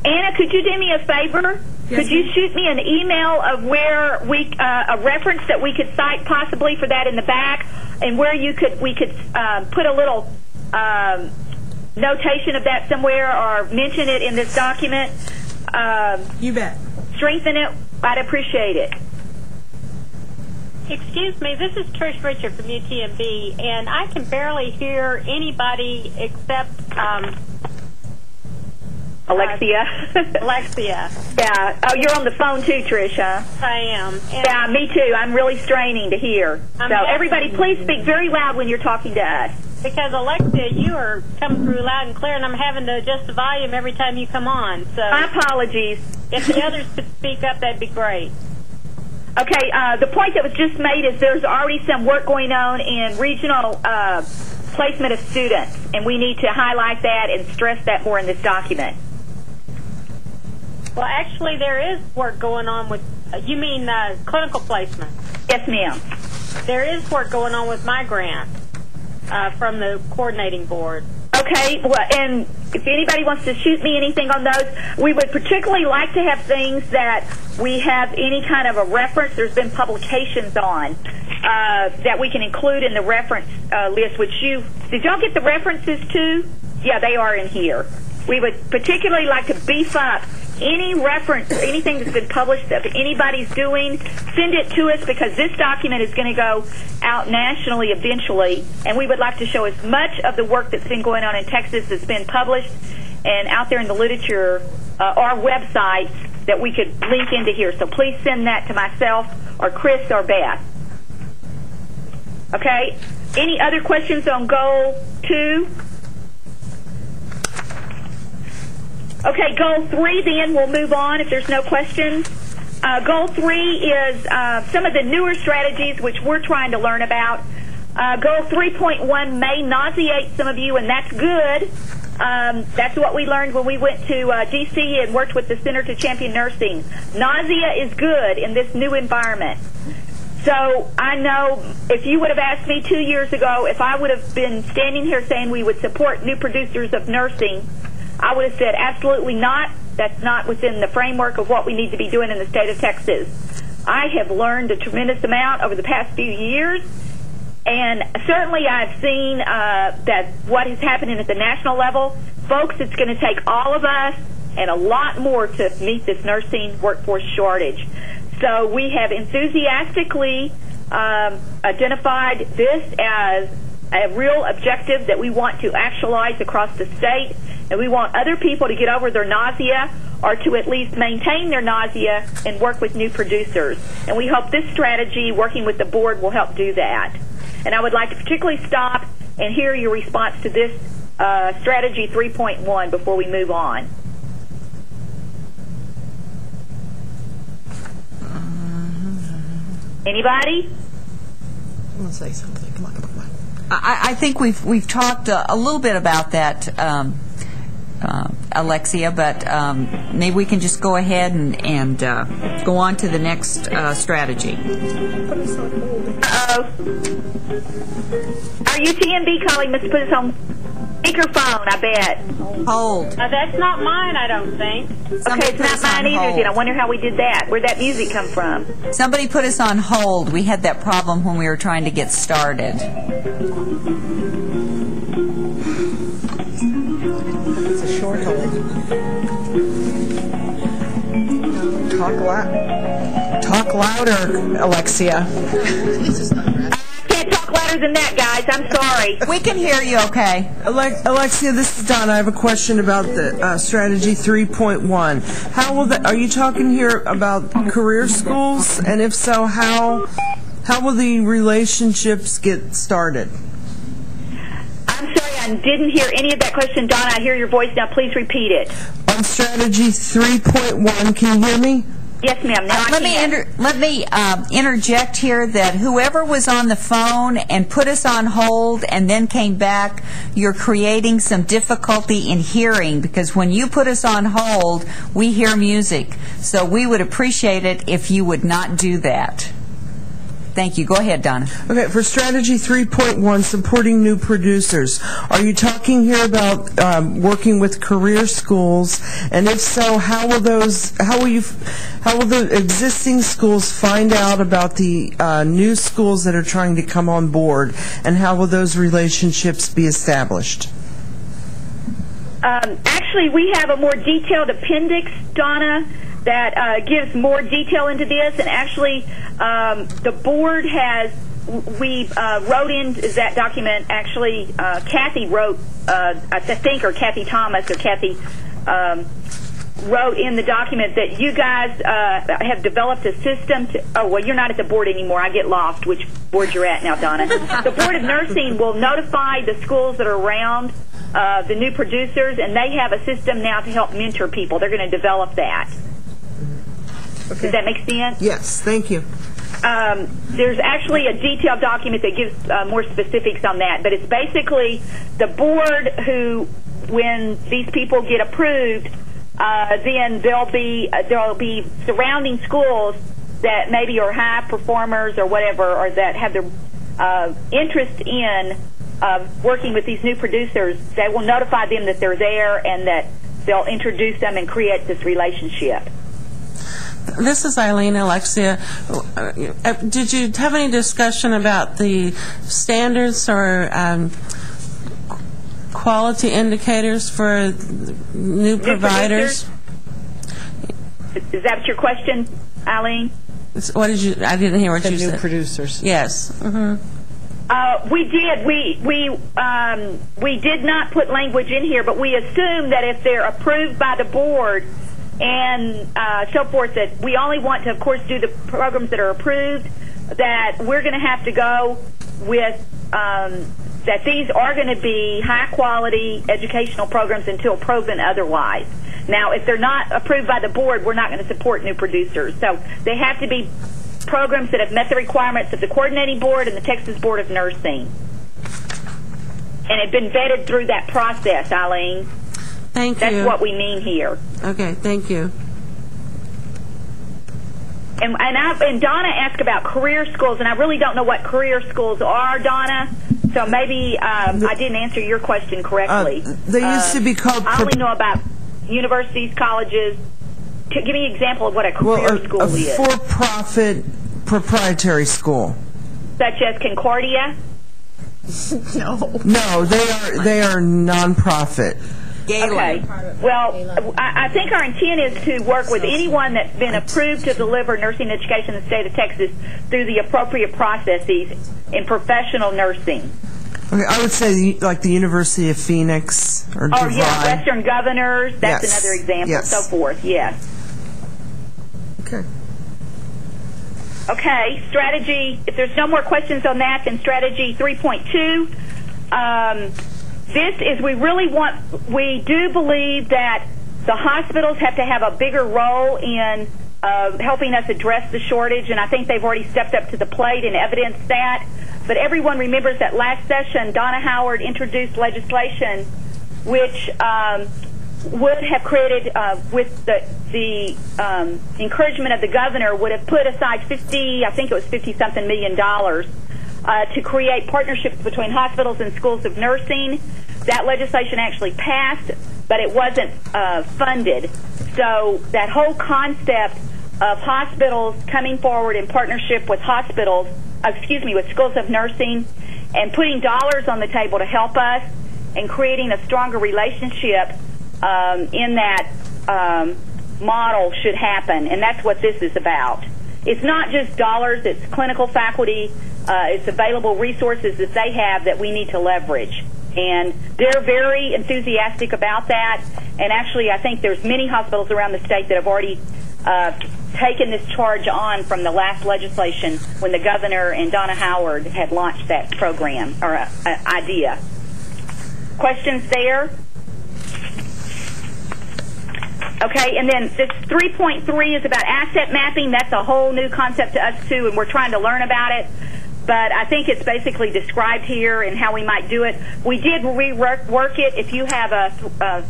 Anna, could you do me a favor? Yes, could you shoot me an email of where a reference that we could cite possibly for that in the back, and where we could put a little notation of that somewhere or mention it in this document? You bet. Strengthen it. I'd appreciate it. Excuse me, this is Trish Richard from UTMB, and I can barely hear anybody except Alexia. Alexia. Yeah. Oh, you're on the phone too, Trish, huh? I am. And yeah, me too. I'm really straining to hear. So everybody, please speak very loud when you're talking to us. Because, Alexia, you are coming through loud and clear, and I'm having to adjust the volume every time you come on. So my apologies. If the others could speak up, that'd be great. Okay, the point that was just made is there's already some work going on in regional placement of students, and we need to highlight that and stress that more in this document. Well, actually, there is work going on with, you mean clinical placement? Yes, ma'am. There is work going on with my grant from the coordinating board. Okay, well, and if anybody wants to shoot me anything on those, we would particularly like to have things that we have any kind of a reference. There's been publications on that we can include in the reference list, which did y'all get the references too? Yeah, they are in here. We would particularly like to beef up any reference, anything that's been published that anybody's doing, send it to us, because this document is going to go out nationally eventually, and we would like to show as much of the work that's been going on in Texas that's been published and out there in the literature, our websites, that we could link into here. So please send that to myself or Chris or Beth. Okay? Any other questions on Goal 2? Okay, Goal 3 then, we'll move on if there's no questions. Goal 3 is some of the newer strategies which we're trying to learn about. Goal 3.1 may nauseate some of you, and that's good. That's what we learned when we went to D.C. and worked with the Center to Champion Nursing. Nausea is good in this new environment. So I know if you would have asked me 2 years ago if I would have been standing here saying we would support new producers of nursing, I would have said absolutely not. That's not within the framework of what we need to be doing in the state of Texas. I have learned a tremendous amount over the past few years, and certainly I've seen that what is happening at the national level. Folks, it's going to take all of us and a lot more to meet this nursing workforce shortage. So we have enthusiastically identified this as a real objective that we want to actualize across the state, and we want other people to get over their nausea or to at least maintain their nausea and work with new producers. And we hope this strategy, working with the board, will help do that. And I would like to particularly stop and hear your response to this strategy 3.1 before we move on. Anybody? I want to say something. Come on. I think we've talked a little bit about that, Alexia, but maybe we can just go ahead and go on to the next strategy. Uh-oh. Our UTMB colleague must put us on speakerphone, I bet. Hold. That's not mine, I don't think. Okay, it's not mine either, then. I wonder how we did that. Where'd that music come from? Somebody put us on hold. We had that problem when we were trying to get started. It's a short hold. Talk louder, Alexia. Can't talk louder than that, guys. I'm sorry. We can hear you okay. Alexia, this is Donna. I have a question about the strategy 3.1. How will are you talking here about career schools? And if so, how will the relationships get started? I'm sorry, I didn't hear any of that question. Donna, I hear your voice now. Please repeat it. On strategy 3.1, can you hear me? Yes, ma'am. Now let me interject here that whoever was on the phone and put us on hold and then came back, you're creating some difficulty in hearing, because when you put us on hold, we hear music. So we would appreciate it if you would not do that. Thank you. Go ahead, Donna. Okay, for strategy 3.1, supporting new producers, are you talking here about working with career schools? And if so, how will the existing schools find out about the new schools that are trying to come on board, and how will those relationships be established? Actually, we have a more detailed appendix, Donna, that gives more detail into this, and actually the board has, we wrote in that document, actually Kathy wrote, I think, or Kathy Thomas or Kathy wrote in the document that you guys have developed a system to, oh, well, you're not at the board anymore. I get lost which board you're at now, Donna. The Board of Nursing will notify the schools that are around the new producers, and they have a system now to help mentor people. They're going to develop that. Okay. Does that make sense? Yes, thank you. there's actually a detailed document that gives more specifics on that, but it's basically the board who, when these people get approved, then there'll be surrounding schools that maybe are high performers or whatever, or that have their interest in working with these new producers. They will notify them that they're there and that they'll introduce them and create this relationship. This is Eileen, Alexia. Did you have any discussion about the standards or quality indicators for new providers? Is that your question, Eileen? What did you? I didn't hear what you said. New producers. Yes. Mm-hmm. We did. We did not put language in here, but we assume that if they're approved by the board and so forth, that we only want to, of course, do the programs that are approved, that we're going to have to go with that these are going to be high-quality educational programs until proven otherwise. Now, if they're not approved by the board, we're not going to support new producers. So they have to be programs that have met the requirements of the coordinating board and the Texas Board of Nursing, and have been vetted through that process, Eileen. Thank you. That's what we mean here. Okay, thank you. And Donna asked about career schools, and I really don't know what career schools are, Donna. So maybe I didn't answer your question correctly. They used to be called. I only know about universities, colleges. Give me an example of what a career school is. A for-profit proprietary school. Such as Concordia? No, they are non-profit. Okay. Well, I think our intent is to work with anyone that's been approved to deliver nursing education in the state of Texas through the appropriate processes in professional nursing. Okay, I would say like the University of Phoenix or Oh, yeah, Western Governors. That's another example. Yes. So forth. Yes. Okay. Okay, strategy, if there's no more questions on that, then strategy 3.2. This is, we do believe that the hospitals have to have a bigger role in helping us address the shortage, and I think they've already stepped up to the plate and evidenced that. But everyone remembers that last session, Donna Howard introduced legislation which would have created, with the encouragement of the governor, would have put aside $50-something million to create partnerships between hospitals and schools of nursing. That legislation actually passed, but it wasn't funded. So that whole concept of hospitals coming forward in partnership with with schools of nursing and putting dollars on the table to help us and creating a stronger relationship in that model should happen, and that's what this is about. It's not just dollars, it's clinical faculty, it's available resources that they have that we need to leverage. And they're very enthusiastic about that, and actually I think there's many hospitals around the state that have already taken this charge on from the last legislation when the governor and Donna Howard had launched that program or idea. Questions there? Okay, and then this 3.3 is about asset mapping. That's a whole new concept to us, too, and we're trying to learn about it. But I think it's basically described here and how we might do it. We did rework it. If you have a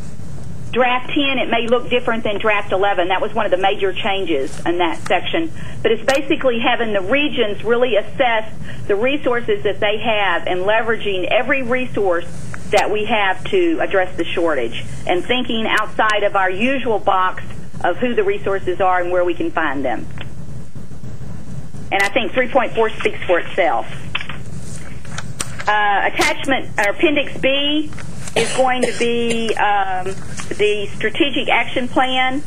draft 10, it may look different than draft 11. That was one of the major changes in that section. But it's basically having the regions really assess the resources that they have and leveraging every resource that we have to address the shortage and thinking outside of our usual box of who the resources are and where we can find them. And I think 3.4 speaks for itself. Attachment, or Appendix B, is going to be the Strategic Action Plan,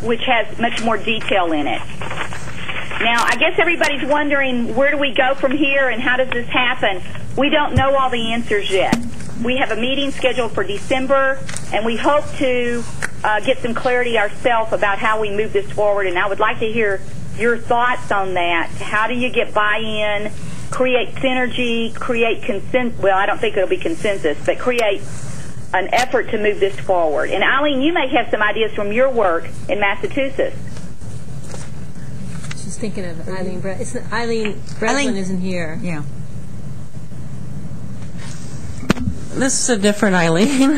which has much more detail in it. Now, I guess everybody's wondering, where do we go from here and how does this happen? We don't know all the answers yet. We have a meeting scheduled for December, and we hope to get some clarity ourselves about how we move this forward, and I would like to hear your thoughts on that. How do you get buy-in, create synergy, create consensus? Well, I don't think it'll be consensus, but create an effort to move this forward. And Eileen, you may have some ideas from your work in Massachusetts. thinking of Eileen. Eileen Breslin isn't here. Yeah. This is a different Eileen.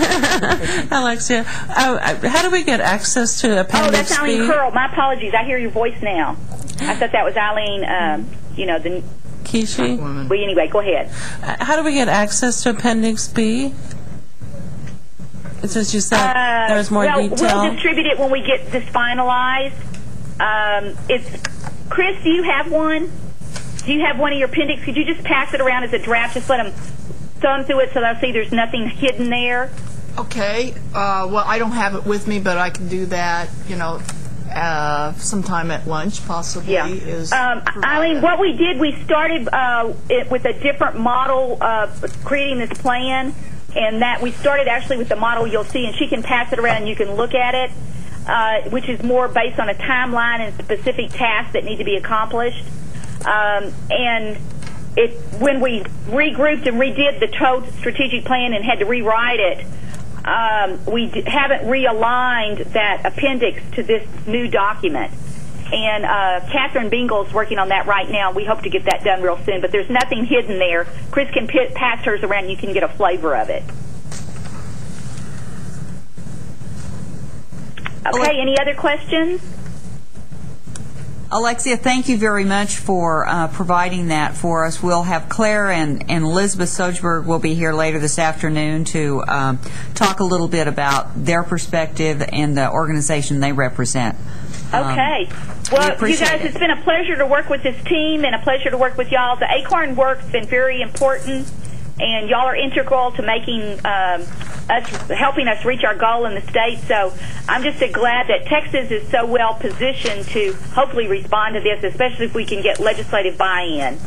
Alexia, how do we get access to Appendix Oh, that's Eileen B? Curl. My apologies. I hear your voice now. I thought that was Eileen, the... Kishi? Well, anyway, go ahead. How do we get access to Appendix B? Since you said there's more detail. We'll distribute it when we get this finalized. Chris, do you have one? Do you have one of your appendix? Could you just pass it around as a draft? Just let them thumb through it so they'll see there's nothing hidden there. Okay. Well, I don't have it with me, but I can do that, sometime at lunch, possibly. Yeah. Eileen, what we did, we started with a different model of creating this plan, and that we started actually with the model you'll see, and she can pass it around and you can look at it, which is more based on a timeline and specific tasks that need to be accomplished. And when we regrouped and redid the total strategic plan and had to rewrite it, we haven't realigned that appendix to this new document. And Catherine Bingle is working on that right now. We hope to get that done real soon. But there's nothing hidden there. Chris can pass hers around and you can get a flavor of it. Okay, any other questions? Alexia, thank you very much for providing that for us. We'll have Claire and Elizabeth Sojberg will be here later this afternoon to talk a little bit about their perspective and the organization they represent. Okay. Well, you guys, it's been a pleasure to work with this team and a pleasure to work with y'all. The ACORN work's been very important, and y'all are integral to making helping us reach our goal in the state. So I'm just glad that Texas is so well positioned to hopefully respond to this, especially if we can get legislative buy-in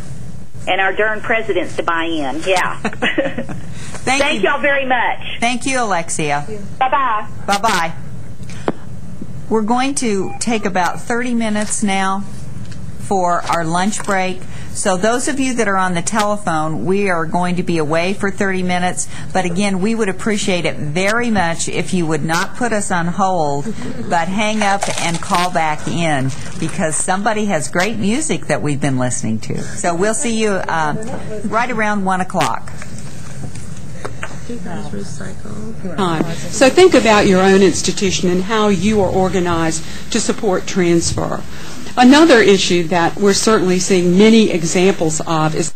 and our darn presidents to buy in. Yeah. Thank y'all very much. Thank you, Alexia. Bye-bye. Bye-bye. We're going to take about 30 minutes now for our lunch break. So those of you that are on the telephone, we are going to be away for 30 minutes. But again, we would appreciate it very much if you would not put us on hold, but hang up and call back in, because somebody has great music that we've been listening to. So we'll see you right around 1 o'clock. So think about your own institution and how you are organized to support transfer. Another issue that we're certainly seeing many examples of is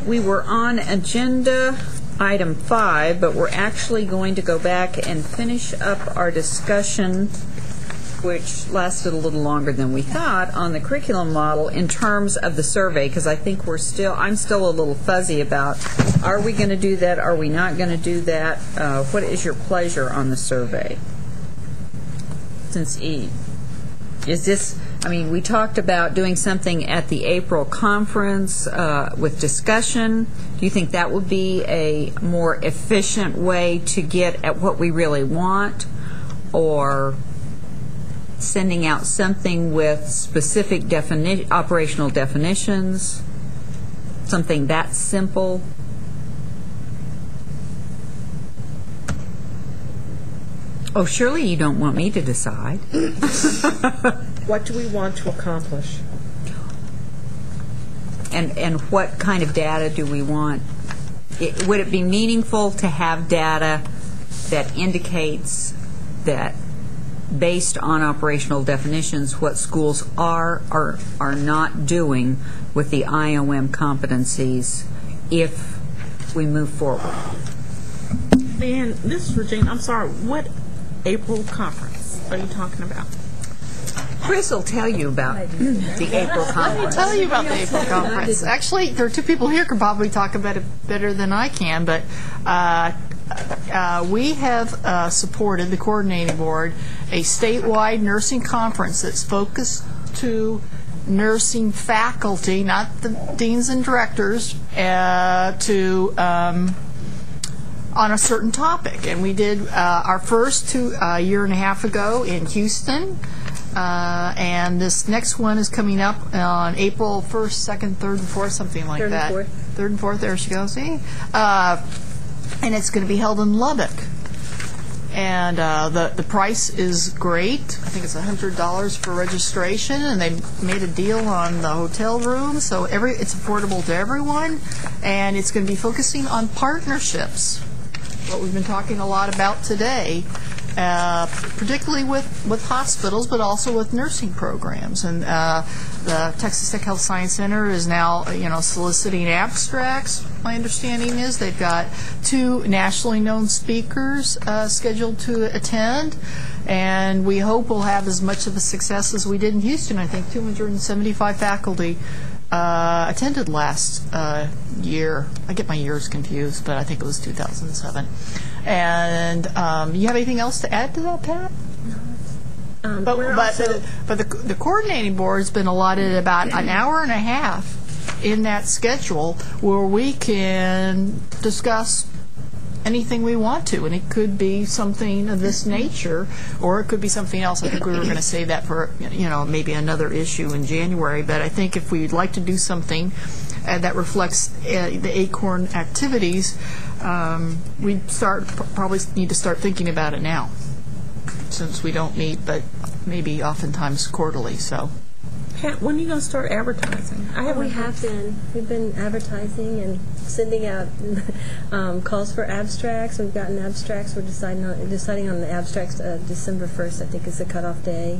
We were on agenda item 5, but we're actually going to go back and finish up our discussion, which lasted a little longer than we thought, on the curriculum model in terms of the survey, because I think I'm still a little fuzzy about, are we going to do that, are we not going to do that? What is your pleasure on the survey? Since we talked about doing something at the April conference with discussion. Do you think that would be a more efficient way to get at what we really want? Or sending out something with specific operational definitions? Something that simple? Oh, surely you don't want me to decide. What do we want to accomplish? And what kind of data do we want? Would it be meaningful to have data that indicates that, based on operational definitions, what schools are not doing with the IOM competencies if we move forward? And this is Regina. I'm sorry, what April conference are you talking about? Chris will tell you about the April conference. Let me tell you about the April conference. Actually, there are two people here who can probably talk about it better than I can, but we have supported, the coordinating board, a statewide nursing conference that's focused to nursing faculty, not the deans and directors, on a certain topic. And we did our first a year and a half ago in Houston. And this next one is coming up on April 1st, 2nd, 3rd, and 4th, something like that. 3rd and 4th. 3rd and 4th, there she goes. See? And it's going to be held in Lubbock. And the price is great. I think it's $100 for registration, and they made a deal on the hotel room, so it's affordable to everyone. And it's going to be focusing on partnerships, what we've been talking a lot about today. Particularly with hospitals, but also with nursing programs. And the Texas Tech Health Science Center is now, soliciting abstracts. My understanding is they've got 2 nationally known speakers scheduled to attend, and we hope we'll have as much of a success as we did in Houston. I think 275 faculty attended last year. I get my years confused, but I think it was 2007. And you have anything else to add to that, Pat? But the coordinating board has been allotted about an hour and a half in that schedule where we can discuss anything we want to, and it could be something of this nature, or it could be something else. I think we were going to save that for maybe another issue in January. But I think if we'd like to do something that reflects the ACORN activities, we probably need to start thinking about it now, since we don't meet, but maybe oftentimes quarterly. So, Pat, when are you going to start advertising? We've been advertising and sending out calls for abstracts. We've gotten abstracts. We're deciding on the abstracts. December 1st, I think, is the cutoff day.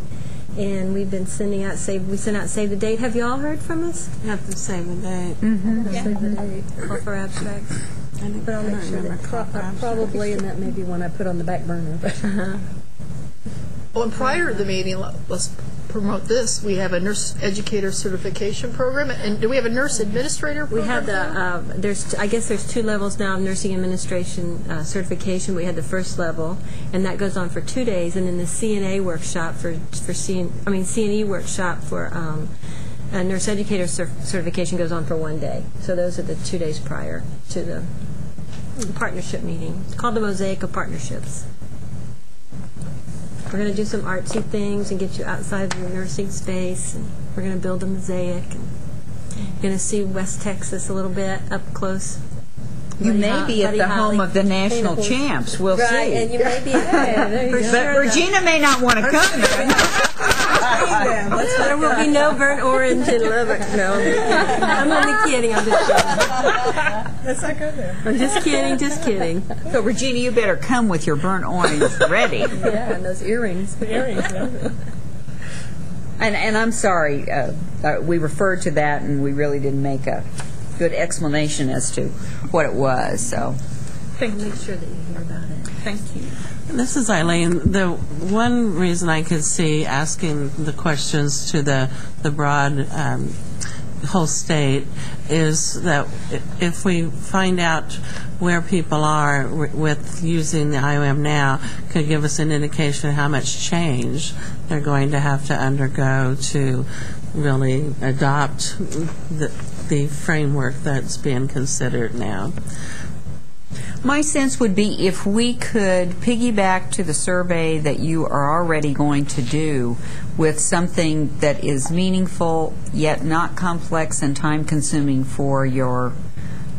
And we've been sending out Save the Date. Have you all heard from us? Have to save the date. Mm-hmm. Yeah. Save the Date. Call for abstracts. But I'll make sure that probably, and that may be one I put on the back burner. But Well, and prior to the meeting, let's promote this. We have a nurse educator certification program, and do we have a nurse administrator program? We have there's 2 levels now of nursing administration certification. We had the first level, and that goes on for 2 days, and then the CNA workshop CNE workshop for a nurse educator certification goes on for 1 day. So those are the 2 days prior to the partnership meeting. It's called the Mosaic of Partnerships. We're going to do some artsy things and get you outside of your nursing space. And we're going to build a mosaic. And you're going to see West Texas a little bit up close. You may be at the home of the national champs. We'll see. Right, and you may be there. But Regina may not want to come there. There will be no burnt orange in Lubbock. No, I'm only kidding. I'm just kidding. Let's not go there. I'm just kidding. So, Regina, you better come with your burnt orange ready. Yeah, and those earrings. And I'm sorry, we referred to that, and we really didn't make a good explanation as to what it was. So, Make sure that you hear about it. Thank you. This is Eileen. The one reason I could see asking the questions to the broad whole state is that if we find out where people are with using the IOM now, could give us an indication of how much change they're going to have to undergo to really adopt the framework that's being considered now. my sense would be if we could piggyback to the survey that you are already going to do with something that is meaningful yet not complex and time-consuming for your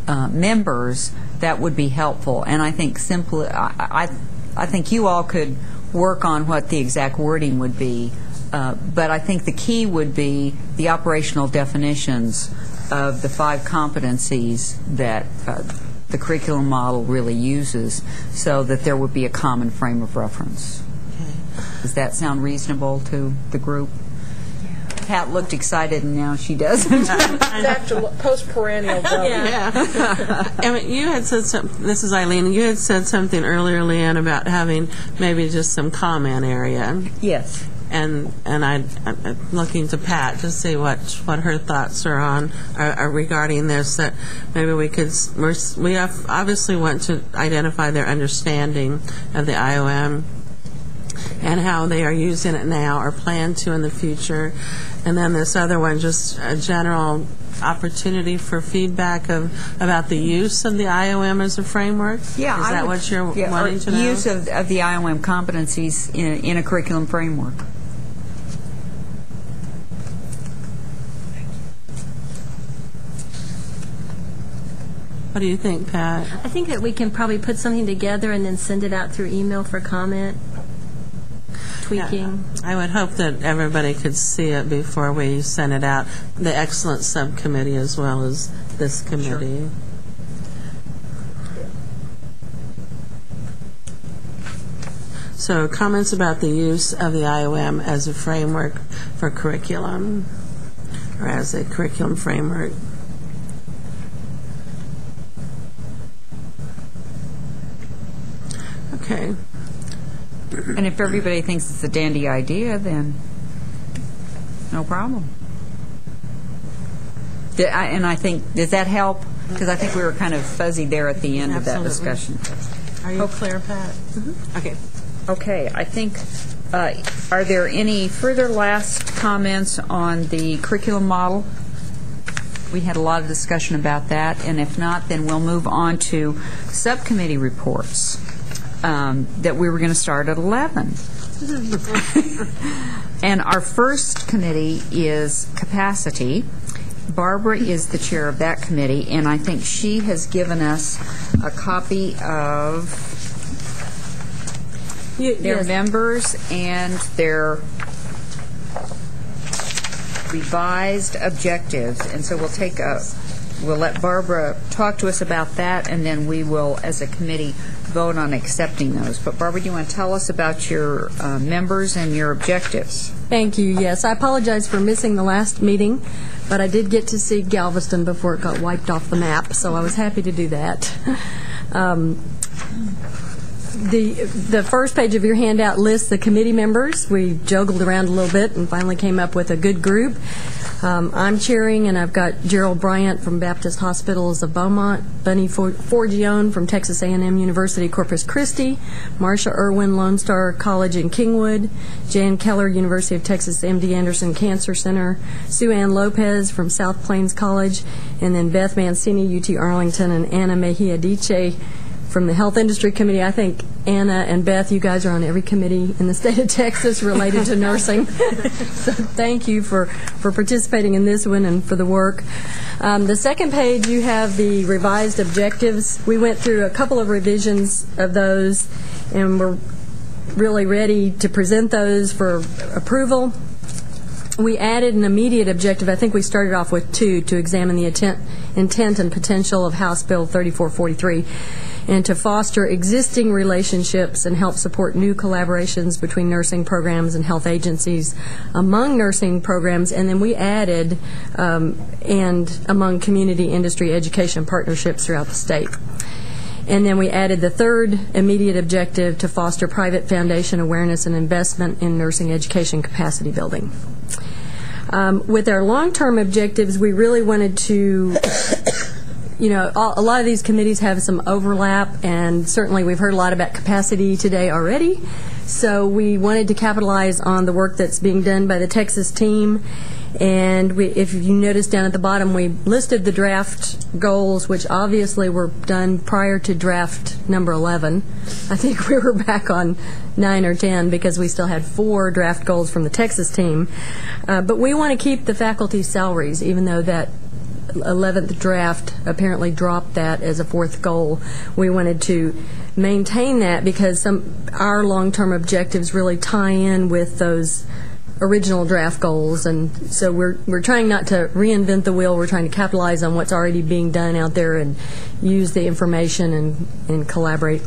members, that would be helpful. And I think simply, I think you all could work on what the exact wording would be, but I think the key would be the operational definitions of the 5 competencies that the curriculum model really uses, so that there would be a common frame of reference. Okay. Does that sound reasonable to the group? Yeah. Pat looked excited, and now she doesn't. After post-perennial vote. Yeah. I mean, you had said something, this is Eileen, you had said something earlier, Leanne, about having maybe just some comment area. Yes. And I'm looking to Pat to see what her thoughts are on regarding this. That maybe we could obviously want to identify their understanding of the IOM and how they are using it now or plan to in the future. And then this other one, just a general opportunity for feedback about the use of the IOM as a framework. Yeah, is that what you're wanting to know? Use of the IOM competencies in a curriculum framework. What do you think, Pat? I think that we can probably put something together and then send it out through email for comment, tweaking. Yeah, I would hope that everybody could see it before we send it out, the excellent subcommittee as well as this committee. Sure. So comments about the use of the IOM as a framework for curriculum, or as a curriculum framework. Okay. And if everybody thinks it's a dandy idea, then no problem. And I think, does that help? Because I think we were kind of fuzzy there at the end Absolutely. of that discussion. Are you clear, Pat? Mm-hmm. Okay. Okay, I think, are there any further last comments on the curriculum model? We had a lot of discussion about that, and if not, then we'll move on to subcommittee reports. That we were going to start at 11. And our first committee is capacity. Barbara is the chair of that committee, and I think she has given us a copy of their members and their revised objectives. And so we'll let Barbara talk to us about that, and then we will, as a committee, vote on accepting those. But Barbara, do you want to tell us about your members and your objectives? Thank you. Yes, I apologize for missing the last meeting, but I did get to see Galveston before it got wiped off the map, so I was happy to do that. The first page of your handout lists the committee members. We juggled around a little bit and finally came up with a good group. I'm chairing, and I've got Gerald Bryant from Baptist Hospitals of Beaumont, Bunny Forgione from Texas A&M University Corpus Christi, Marsha Irwin, Lone Star College in Kingwood, Jan Keller, University of Texas MD Anderson Cancer Center, Sue Ann Lopez from South Plains College, and then Beth Mancini, UT Arlington, and Anna Mejia Diche from the Health Industry Committee. I think Anna and Beth, you guys are on every committee in the state of Texas related to nursing. So thank you for participating in this one and for the work. The second page, you have the revised objectives. We went through a couple of revisions of those, and we're really ready to present those for approval. we added an immediate objective. I think we started off with 2, to examine the intent and potential of House Bill 3443, and to foster existing relationships and help support new collaborations between nursing programs and health agencies among nursing programs. And then we added, and among community industry education partnerships throughout the state. And then we added the 3rd immediate objective, to foster private foundation awareness and investment in nursing education capacity building. With our long-term objectives, we really wanted to, a lot of these committees have some overlap, and certainly we've heard a lot about capacity today already. So we wanted to capitalize on the work that's being done by the Texas team. And if you notice down at the bottom, we listed the draft goals, which obviously were done prior to draft number 11. I think we were back on 9 or 10 because we still had 4 draft goals from the Texas team. But we want to keep the faculty salaries, even though that 11th draft apparently dropped that as a 4th goal. We wanted to maintain that because our long-term objectives really tie in with those original draft goals, and so we're trying not to reinvent the wheel. We're trying to capitalize on what's already being done out there and use the information and collaborate.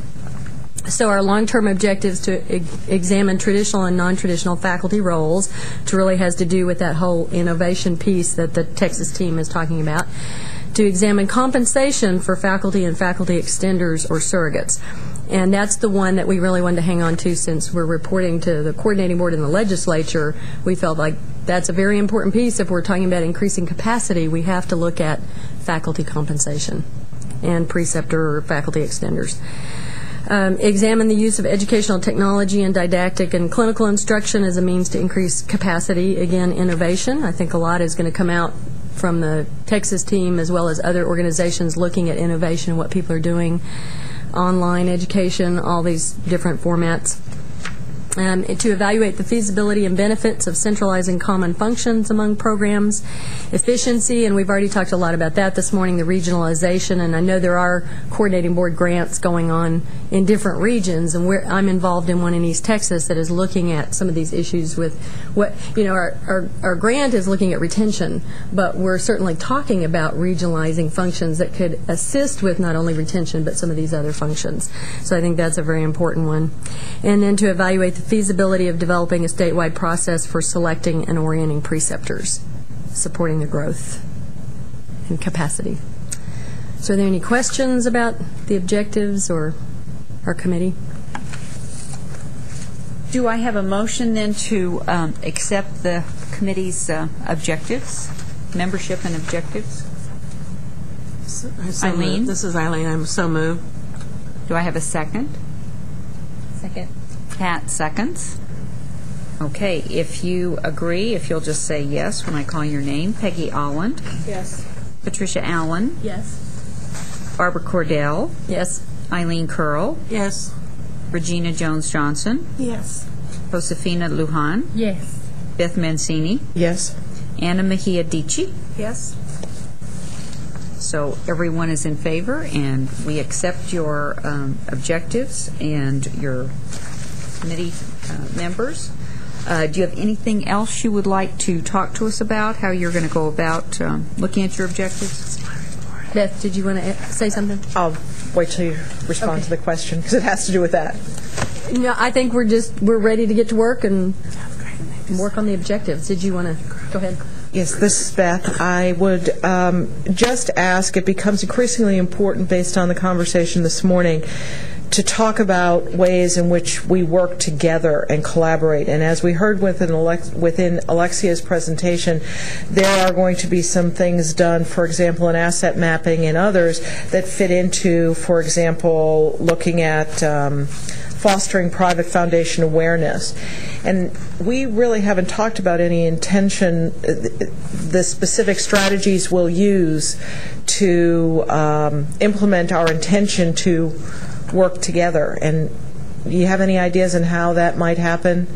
So our long-term objectives to examine traditional and non-traditional faculty roles, which really has to do with that whole innovation piece that the Texas team is talking about, to examine compensation for faculty and faculty extenders or surrogates. And that's the one that we really wanted to hang on to since we're reporting to the coordinating board in the legislature. We felt like that's a very important piece. If we're talking about increasing capacity, we have to look at faculty compensation and preceptor or faculty extenders. Examine the use of educational technology and didactic and clinical instruction as a means to increase capacity. Again, innovation. I think a lot is going to come out from the Texas team as well as other organizations looking at innovation and what people are doing. Online education, all these different formats. To evaluate the feasibility and benefits of centralizing common functions among programs, efficiency, and we've already talked a lot about that this morning, the regionalization, and I know there are coordinating board grants going on in different regions, and I'm involved in one in East Texas that is looking at some of these issues with what, our grant is looking at retention, but we're certainly talking about regionalizing functions that could assist with not only retention, but some of these other functions. So I think that's a very important one. And then to evaluate the feasibility of developing a statewide process for selecting and orienting preceptors, supporting the growth and capacity. So are there any questions about the objectives or our committee? Do I have a motion then to accept the committee's objectives, membership and objectives? Eileen? This is Eileen. I'm so moved. Do I have a second? Second. Pat seconds. Okay, if you agree, if you'll just say yes when I call your name. Peggy Alland. Yes. Patricia Allen. Yes. Barbara Cordell. Yes. Eileen Curl. Yes. Regina Jones-Johnson. Yes. Josefina Lujan. Yes. Beth Mancini. Yes. Anna Mejia Dichi. Yes. So everyone is in favor, and we accept your objectives and your committee members. Do you have anything else you would like to talk to us about, how you're going to go about looking at your objectives? Beth, did you want to say something? I'll wait till you respond to the question, because it has to do with that. No, I think we're ready to get to work and work on the objectives. Did you want to go ahead? Yes, this is Beth. I would just ask, it becomes increasingly important based on the conversation this morning, to talk about ways in which we work together and collaborate. And as we heard within Alexia's presentation, there are going to be some things done, for example, in asset mapping and others that fit into, for example, looking at fostering private foundation awareness. And we really haven't talked about any intention, the specific strategies we'll use to implement our intention to work together. And do you have any ideas on how that might happen?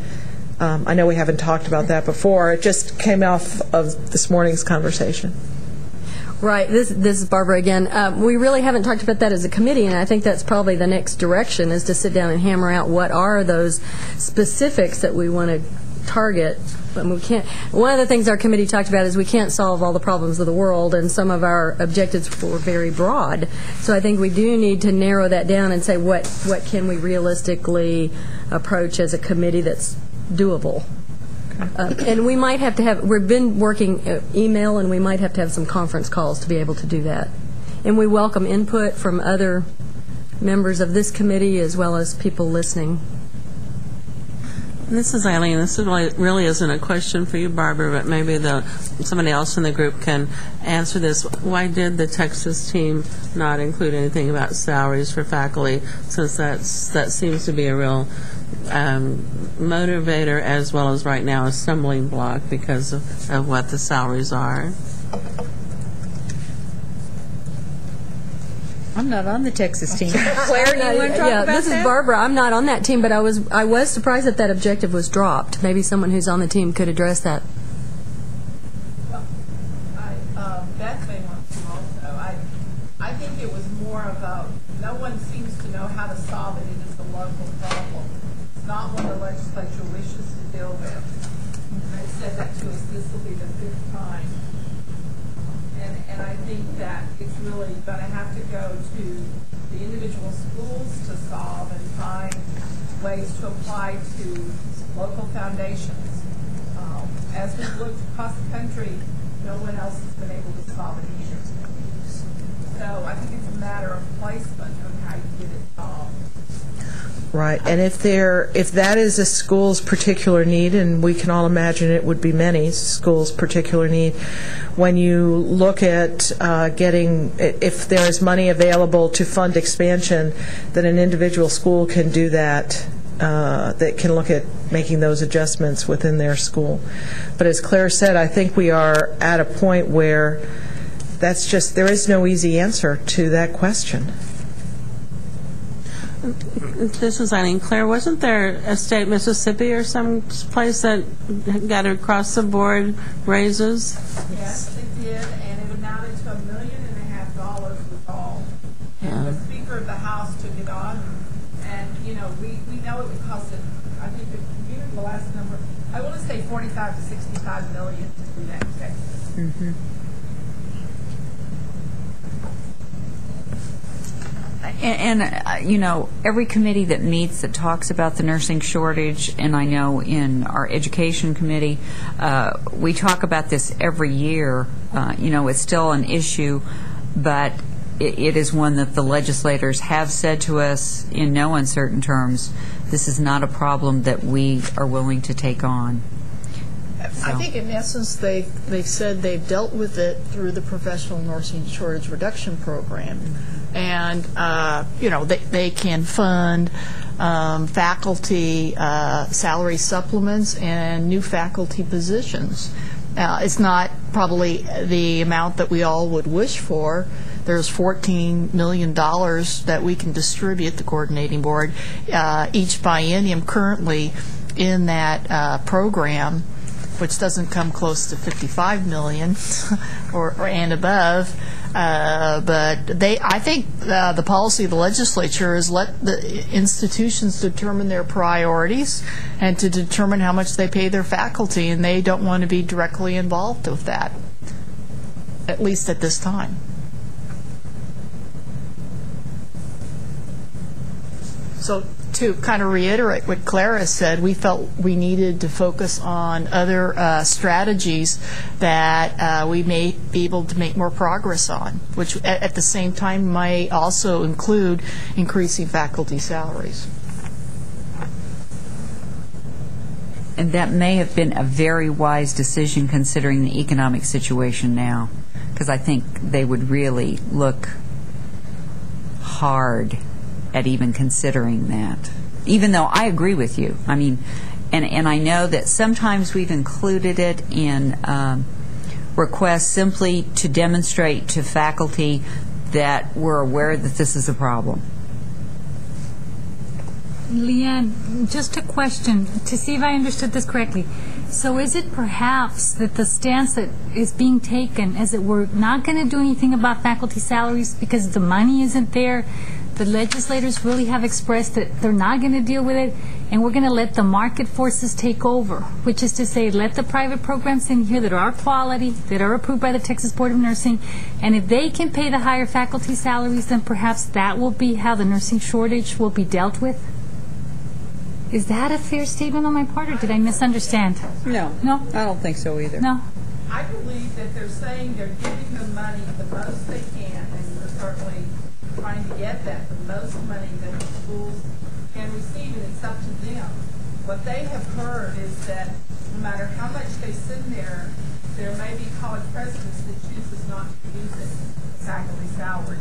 I know we haven't talked about that before. It just came off of this morning's conversation. Right. This is Barbara again. We really haven't talked about that as a committee, and I think that's probably the next direction, is to sit down and hammer out what are those specifics that we want to target. But we can't. One of the things our committee talked about is we can't solve all the problems of the world, and some of our objectives were very broad. So I think we do need to narrow that down and say what can we realistically approach as a committee that's doable. And we might have to have, we've been working email, and we might have to have some conference calls to be able to do that. And we welcome input from other members of this committee as well as people listening. This is Eileen. This really isn't a question for you, Barbara, but maybe somebody else in the group can answer this. Why did the Texas team not include anything about salaries for faculty, since that seems to be a real motivator as well as right now a stumbling block because of what the salaries are? I'm not on the Texas team. Claire, do you want to talk about this that? is Barbara. I'm not on that team, but I was surprised that objective was dropped. Maybe someone who's on the team could address that. Beth may want to also. I think it was more of no one seems to know how to solve it. It is a local problem. It's not one the legislature wishes to deal with. And they've said that to us. This will be the 5th time. And I think that it's really going to have to go to the individual schools to solve and find ways to apply to local foundations. As we've looked across the country, no one else has been able to solve it either. So I think it's a matter of placement of how you get it solved. Right, and if that is a school's particular need, and we can all imagine it would be many schools' particular need, when you look at if there is money available to fund expansion, then an individual school can do that. That can look at making those adjustments within their school. But as Claire said, I think we are at a point where there is no easy answer to that question. This is Eileen. Claire, wasn't there a state, Mississippi or some place that got across-the-board raises? Yes, it did, and it amounted to $1.5 million was all. And the Speaker of the House took it on, and we know it would cost I think the last number, I want to say $45 to $65 million to do that in Texas. Mm-hmm. And every committee that meets that talks about the nursing shortage, and I know in our education committee, we talk about this every year. It's still an issue, but it is one that the legislators have said to us in no uncertain terms, this is not a problem that we are willing to take on. I think in essence they've said they've dealt with it through the Professional Nursing Shortage Reduction Program. And, they can fund faculty salary supplements and new faculty positions. It's not probably the amount that we all would wish for. There's $14 million that we can distribute, the coordinating board, each biennium currently in that program, which doesn't come close to $55 million and above. But I think the policy of the legislature is let the institutions determine their priorities and to determine how much they pay their faculty, and they don't want to be directly involved with that, at least at this time. So to kind of reiterate what Clara said, we felt we needed to focus on other strategies that we may be able to make more progress on, which at the same time might also include increasing faculty salaries. And that may have been a very wise decision considering the economic situation now, because I think they would really look hard at even considering that, even though I agree with you. I mean, and I know that sometimes we've included it in requests simply to demonstrate to faculty that we're aware that this is a problem. Leanne, just a question to see if I understood this correctly. So is it perhaps that the stance that is being taken is that we're not going to do anything about faculty salaries because the money isn't there? The legislators really have expressed that they're not going to deal with it, and we're going to let the market forces take over, which is to say, let the private programs in here that are quality, that are approved by the Texas Board of Nursing, and if they can pay the higher faculty salaries, then perhaps that will be how the nursing shortage will be dealt with? Is that a fair statement on my part, or did I misunderstand? No. No? I don't think so either. No? I believe that they're saying they're giving the money the most they can, and we're certainly trying to get that, the most money that the schools can receive, and it's up to them. What they have heard is that no matter how much they send there may be college presidents that chooses not to use it, faculty salaries,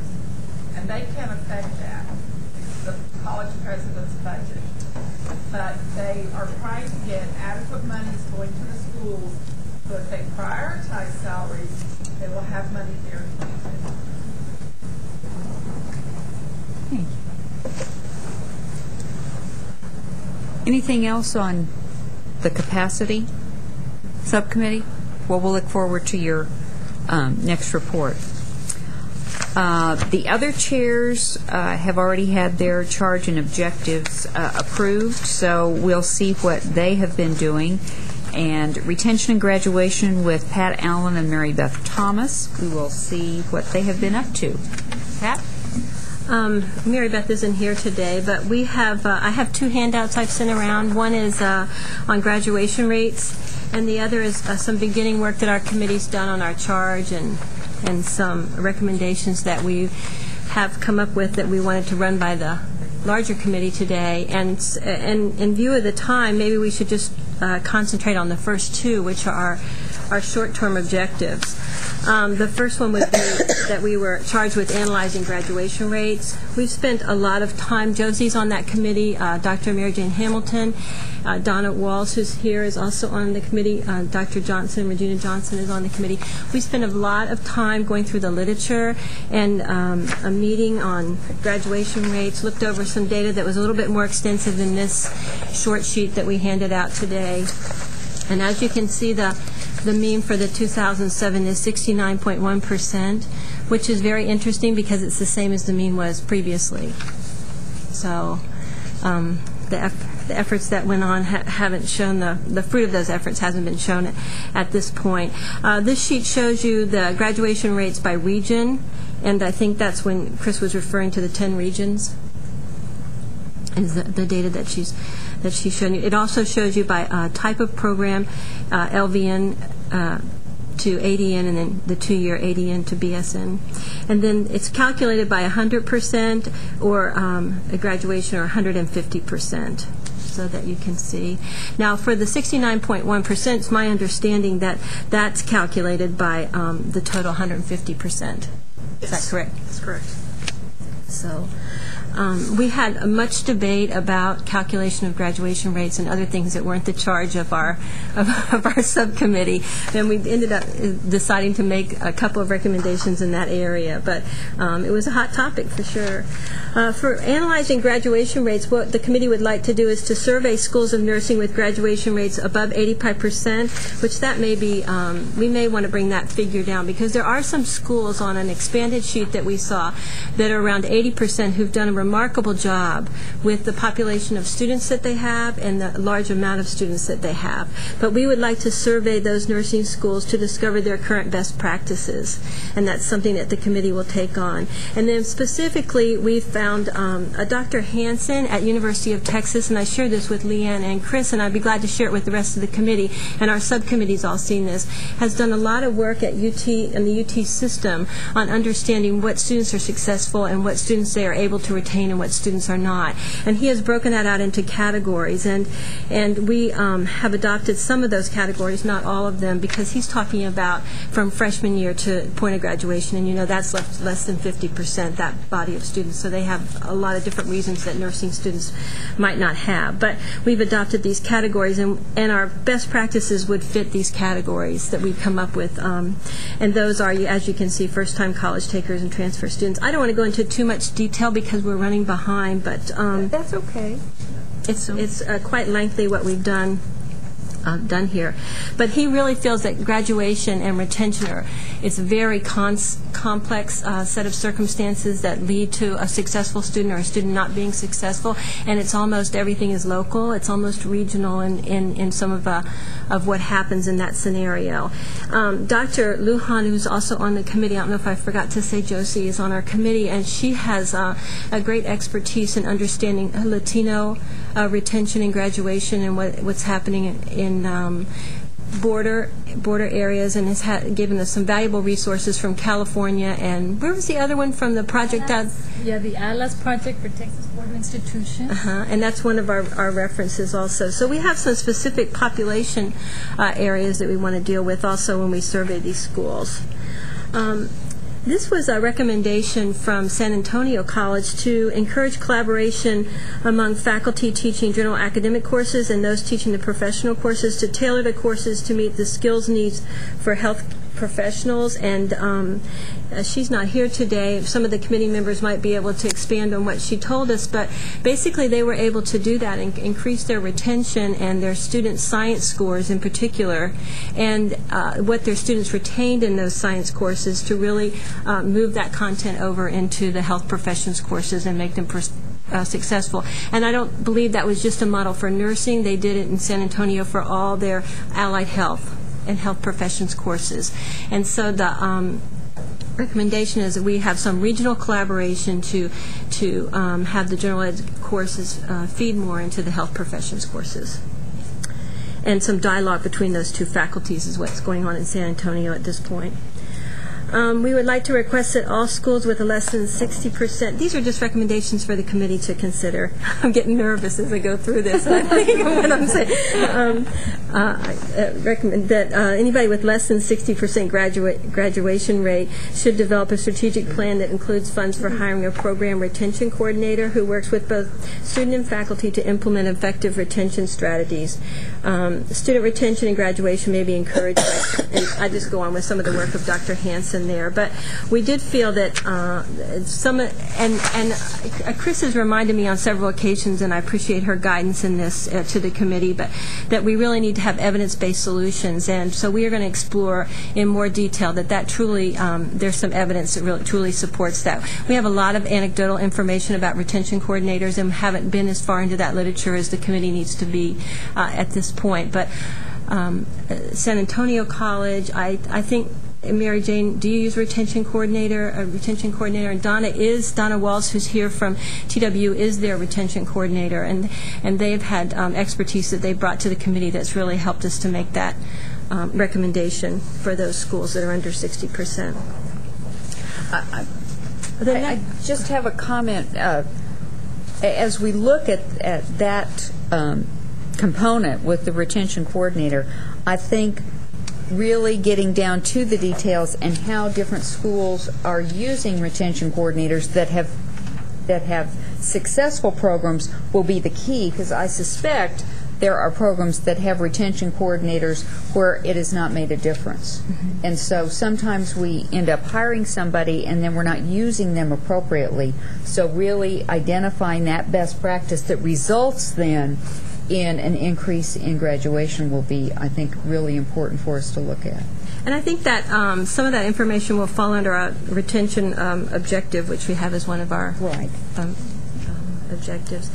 and they can affect that. It's the college president's budget. But they are trying to get adequate monies going to the schools, so if they prioritize salaries, they will have money there to use it. Anything else on the capacity subcommittee? Well, we'll look forward to your next report. The other chairs have already had their charge and objectives approved, so we'll see what they have been doing. And retention and graduation with Pat Allen and Mary Beth Thomas, we will see what they have been up to. Pat? Mary Beth isn't here today, but we have I have two handouts I've sent around. One is on graduation rates, and the other is some beginning work that our committee's done on our charge and some recommendations that we have come up with that we wanted to run by the larger committee today. And in view of the time, maybe we should just concentrate on the first two, which are our short-term objectives. The first one would be that we were charged with analyzing graduation rates. We've spent a lot of time. Josie's on that committee. Dr. Mary Jane Hamilton, Donna Walls, who's here, is also on the committee. Dr. Johnson, Regina Johnson, is on the committee. We spent a lot of time going through the literature and a meeting on graduation rates, looked over some data that was a little bit more extensive than this short sheet that we handed out today. And as you can see, the mean for the 2007 is 69.1%, which is very interesting because it's the same as the mean was previously. So the efforts that went on haven't shown the fruit of those efforts hasn't been shown at this point. This sheet shows you the graduation rates by region, and I think that's when Chris was referring to the 10 regions, is the data that she's shown you. It also shows you by type of program, LVN to ADN, and then the 2-year ADN to BSN. And then it's calculated by 100% or a graduation, or 150%, so that you can see. Now, for the 69.1%, it's my understanding that that's calculated by the total 150%. Is that correct? That's correct. So we had much debate about calculation of graduation rates and other things that weren't the charge of our subcommittee. And we ended up deciding to make a couple of recommendations in that area. But it was a hot topic for sure. For analyzing graduation rates, what the committee would like to do is to survey schools of nursing with graduation rates above 85%, which that may be, we may want to bring that figure down, because there are some schools on an expanded sheet that we saw that are around 80% who've done a remarkable job with the population of students that they have and the large amount of students that they have. But we would like to survey those nursing schools to discover their current best practices, and that's something that the committee will take on. And then specifically, we found a Dr. Hansen at University of Texas, and I shared this with Leanne and Chris, and I'd be glad to share it with the rest of the committee, and our subcommittee's all seen this, has done a lot of work at UT and the UT system on understanding what students are successful and what students they are able to retain and what students are not. And he has broken that out into categories, and we have adopted some of those categories, not all of them, because he's talking about from freshman year to point of graduation, and you know that's less than 50%, that body of students. So they have a lot of different reasons that nursing students might not have. But we've adopted these categories, and our best practices would fit these categories that we've come up with. And those are, as you can see, first-time college takers and transfer students. I don't want to go into too much detail because we're running behind, but that's okay. It's quite lengthy what we've done done here. But he really feels that graduation and retention is a very complex set of circumstances that lead to a successful student or a student not being successful, and it's almost everything is local. It's almost regional in some of what happens in that scenario. Dr. Lujan, who's also on the committee, I don't know if I forgot to say Josie is on our committee, and she has a great expertise in understanding Latino retention and graduation and what's happening in border areas, and has given us some valuable resources from California. And where was the other one from the project? Yeah, the ALAS project for Texas Board of Institutions. And that's one of our references also. So we have some specific population areas that we want to deal with also when we survey these schools. This was a recommendation from San Antonio College to encourage collaboration among faculty teaching general academic courses and those teaching the professional courses to tailor the courses to meet the skills needs for health professionals. And she's not here today. Some of the committee members might be able to expand on what she told us, but basically they were able to do that and increase their retention and their student science scores in particular, and what their students retained in those science courses to really move that content over into the health professions courses and make them successful. And I don't believe that was just a model for nursing. They did it in San Antonio for all their allied health and health professions courses. And so the recommendation is that we have some regional collaboration to have the general ed courses feed more into the health professions courses. And some dialogue between those two faculties is what's going on in San Antonio at this point. We would like to request that all schools with a less than 60%, these are just recommendations for the committee to consider. I'm getting nervous as I go through this, and I think of what I'm saying. Recommend that anybody with less than 60% graduation rate should develop a strategic plan that includes funds for hiring a program retention coordinator who works with both student and faculty to implement effective retention strategies. Student retention and graduation may be encouraged and I just go on with some of the work of Dr. Hansen there, but we did feel that Chris has reminded me on several occasions, and I appreciate her guidance in this to the committee, but that we really need to have evidence-based solutions, and so we are going to explore in more detail that truly there's some evidence that really truly supports that. We have a lot of anecdotal information about retention coordinators and haven't been as far into that literature as the committee needs to be at this point, but San Antonio College, I think, Mary Jane, do you use a retention coordinator? And Donna Walls, who's here from TW, is their retention coordinator, and they've had expertise that they brought to the committee that's really helped us to make that recommendation for those schools that are under 60%. I just have a comment. As we look at that component with the retention coordinator, I think really getting down to the details and how different schools are using retention coordinators that have successful programs will be the key, because I suspect there are programs that have retention coordinators where it has not made a difference. Mm-hmm. And so sometimes we end up hiring somebody and then we're not using them appropriately. So really identifying that best practice that results then in an increase in graduation will be, I think, really important for us to look at. And I think that some of that information will fall under our retention objective, which we have as one of our objectives.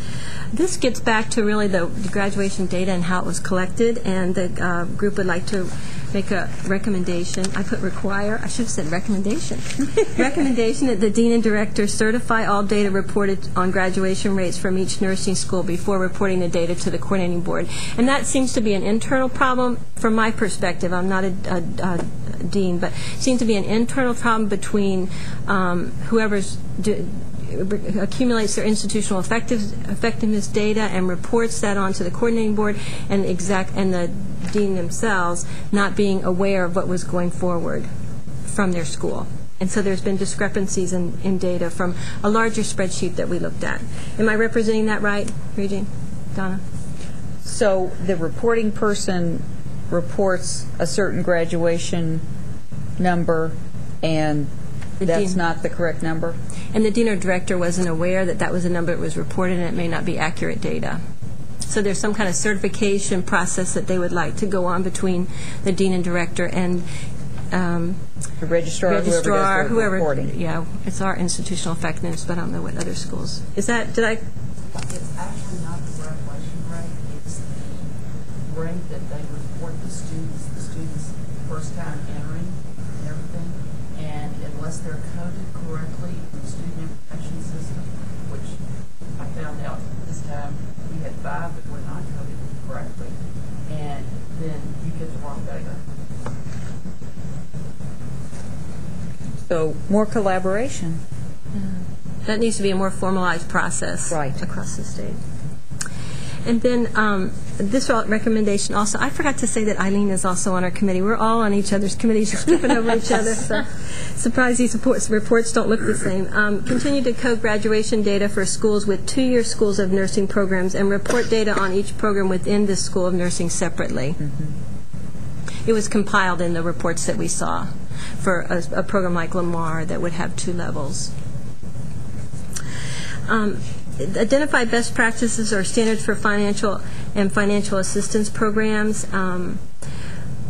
This gets back to really the graduation data and how it was collected, and the group would like to make a recommendation. I put require. I should have said recommendation. Recommendation that the dean and director certify all data reported on graduation rates from each nursing school before reporting the data to the coordinating board. And that seems to be an internal problem from my perspective. I'm not a dean, but it seems to be an internal problem between whoever's accumulates their institutional effectiveness data and reports that onto the coordinating board, and the dean themselves not being aware of what was going forward from their school. And so there's been discrepancies in data from a larger spreadsheet that we looked at. Am I representing that right, Regine? Donna? So the reporting person reports a certain graduation number, and that's not the correct number? And the dean or director wasn't aware that that was a number that was reported, and it may not be accurate data. So there's some kind of certification process that they would like to go on between the dean and director and The registrar, whoever does the reporting. Yeah, it's our institutional effectiveness, but I don't know what other schools. Is that, did I? It's actually not the graduation rate, it's the rate that they report the students first time entering and everything. And unless they're coded correctly in the student information system, which I found out this time, we had 5 that were not coded correctly, and then you get the wrong data. So more collaboration. That needs to be a more formalized process across the state. And then this recommendation also, I forgot to say that Eileen is also on our committee. We're all on each other's committees, just skipping over each other. So surprised these reports don't look the same. Continue to code graduation data for schools with 2-year schools of nursing programs and report data on each program within the school of nursing separately. It was compiled in the reports that we saw for a program like Lamar that would have 2 levels. Identify best practices or standards for financial assistance programs.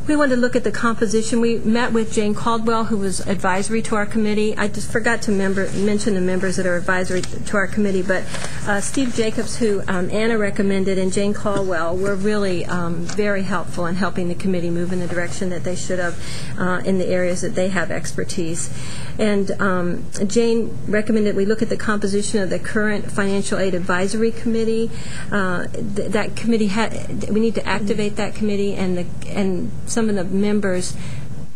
We wanted to look at the composition. We met with Jane Caldwell, who was advisory to our committee. I just forgot to mention the members that are advisory to our committee, but Steve Jacobs, who Anna recommended, and Jane Caldwell were really very helpful in helping the committee move in the direction that they should have in the areas that they have expertise. And Jane recommended we look at the composition of the current financial aid advisory committee. That committee we need to activate that committee, and some of the members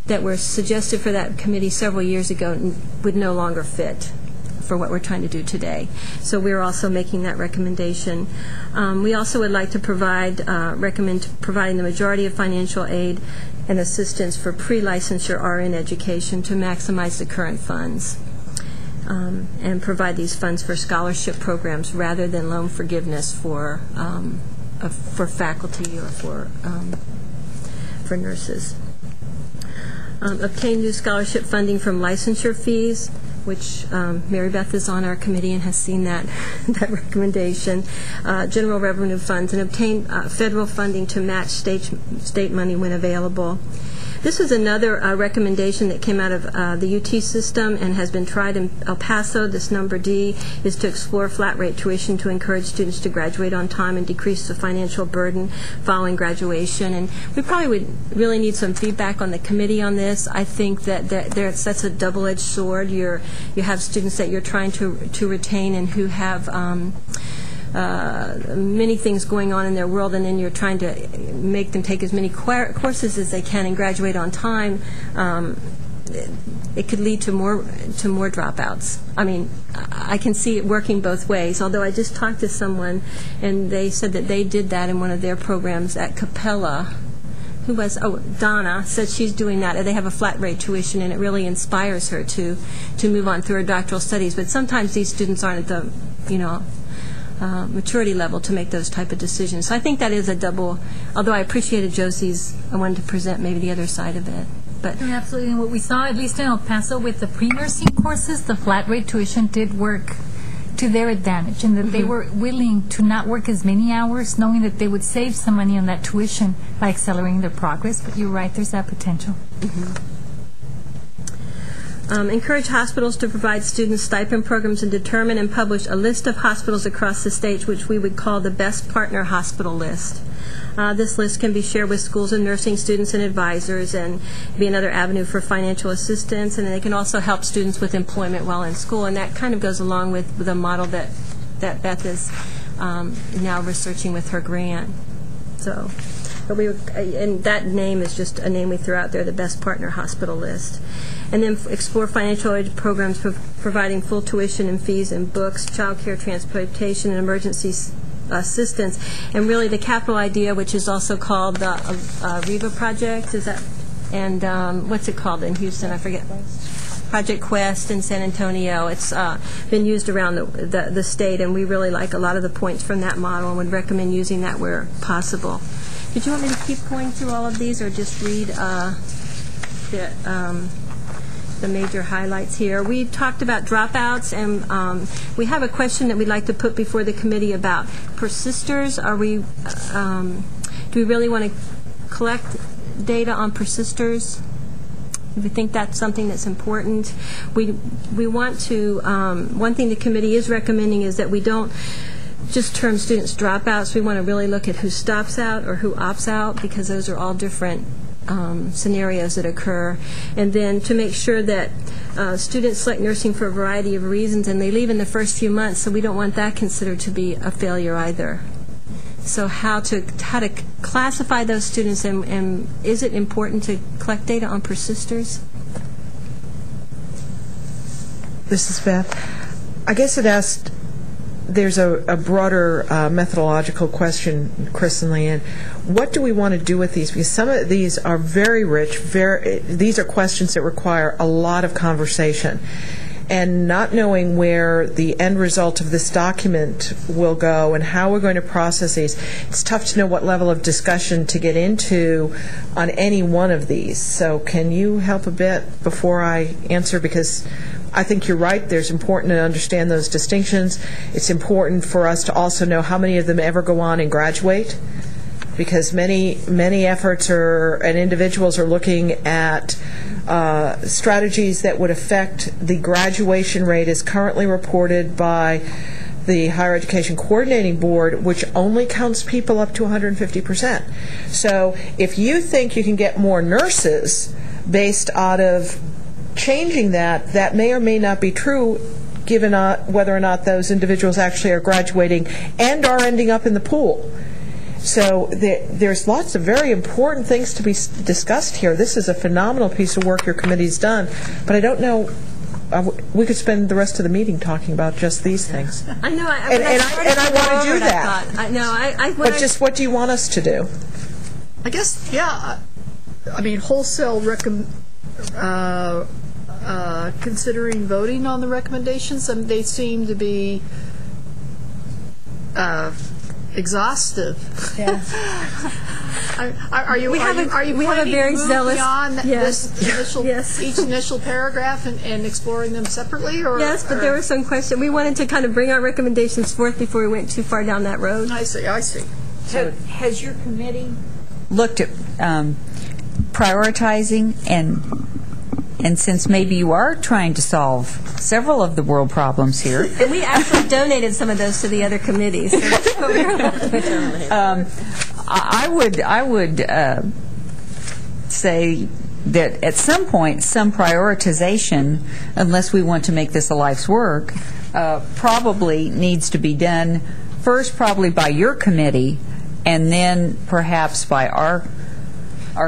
that were suggested for that committee several years ago would no longer fit for what we're trying to do today. So we're also making that recommendation. We also would like to recommend providing the majority of financial aid and assistance for pre-licensure RN education to maximize the current funds and provide these funds for scholarship programs rather than loan forgiveness for faculty or for nurses. Obtain new scholarship funding from licensure fees, which Mary Beth is on our committee and has seen that recommendation. General revenue funds, and obtain federal funding to match state money when available. This is another recommendation that came out of the UT system and has been tried in El Paso. This number D is to explore flat rate tuition to encourage students to graduate on time and decrease the financial burden following graduation. And we probably would really need some feedback on the committee on this. I think that that's a double-edged sword. You have students that you're trying to retain and who have many things going on in their world, and then you're trying to make them take as many courses as they can and graduate on time. It could lead to more dropouts. I mean, I can see it working both ways, although I just talked to someone and they said that they did that in one of their programs at Capella. Donna said she's doing that, and they have a flat rate tuition, and it really inspires her to move on through her doctoral studies. But sometimes these students aren't at the, maturity level to make those type of decisions. So I think that is a double, although I appreciated Josie's, I wanted to present maybe the other side of it. But absolutely, and what we saw, at least in El Paso, with the pre-nursing courses, the flat rate tuition did work to their advantage, and that they were willing to not work as many hours, knowing that they would save some money on that tuition by accelerating their progress. But you're right, there's that potential. Encourage hospitals to provide students stipend programs and determine and publish a list of hospitals across the state, which we would call the best partner hospital list. This list can be shared with schools and nursing students and advisors and be another avenue for financial assistance, and they can also help students with employment while in school, and that kind of goes along with the model that Beth is now researching with her grant. So, and that name is just a name we threw out there, the best partner hospital list. And then explore financial aid programs providing full tuition and fees and books, child care, transportation, and emergency assistance. And really the capital idea, which is also called the REVA project, is that, and what's it called in Houston? I forget. Project Quest in San Antonio. It's been used around the state, and we really like a lot of the points from that model and would recommend using that where possible. Did you want me to keep going through all of these or just read the major highlights here. We talked about dropouts, and we have a question that we'd like to put before the committee about persisters. Do we really want to collect data on persisters? We think that's something that's important. We want to, one thing the committee is recommending is that we don't just term students dropouts. We want to really look at who stops out or who opts out, because those are all different scenarios that occur. And then to make sure that students select nursing for a variety of reasons and they leave in the first few months, so we don't want that considered to be a failure either. So how to classify those students, and is it important to collect data on persisters? This is Beth. I guess there's a broader methodological question, Chris and Leanne. What do we want to do with these? Because some of these are very rich. These are questions that require a lot of conversation. And not knowing where the end result of this document will go and how we're going to process these, it's tough to know what level of discussion to get into on any one of these. So can you help a bit before I answer? Because I think you're right. There's important to understand those distinctions. It's important for us to also know how many of them ever go on and graduate, because many efforts and individuals are looking at strategies that would affect the graduation rate as currently reported by the Higher Education Coordinating Board, which only counts people up to 150%. So if you think you can get more nurses based out of changing that, that may or may not be true, given whether or not those individuals actually are graduating and are ending up in the pool. So there's lots of very important things to be discussed here. This is a phenomenal piece of work your committee's done, but I don't know. We could spend the rest of the meeting talking about just these things. I know, and I want to do that. But just what do you want us to do? I guess, yeah. I mean, wholesale considering voting on the recommendations, they seem to be exhaustive. Yeah. Are you very zealous beyond this each initial paragraph and exploring them separately? Or, yes, but there were some questions. We wanted to kind of bring our recommendations forth before we went too far down that road. I see. So has your committee looked at prioritizing, and since maybe you are trying to solve several of the world problems here. And we actually donated some of those to the other committees. So that's what we were left with. I would say that at some point, some prioritization, unless we want to make this a life's work, probably needs to be done first probably by your committee, and then perhaps by our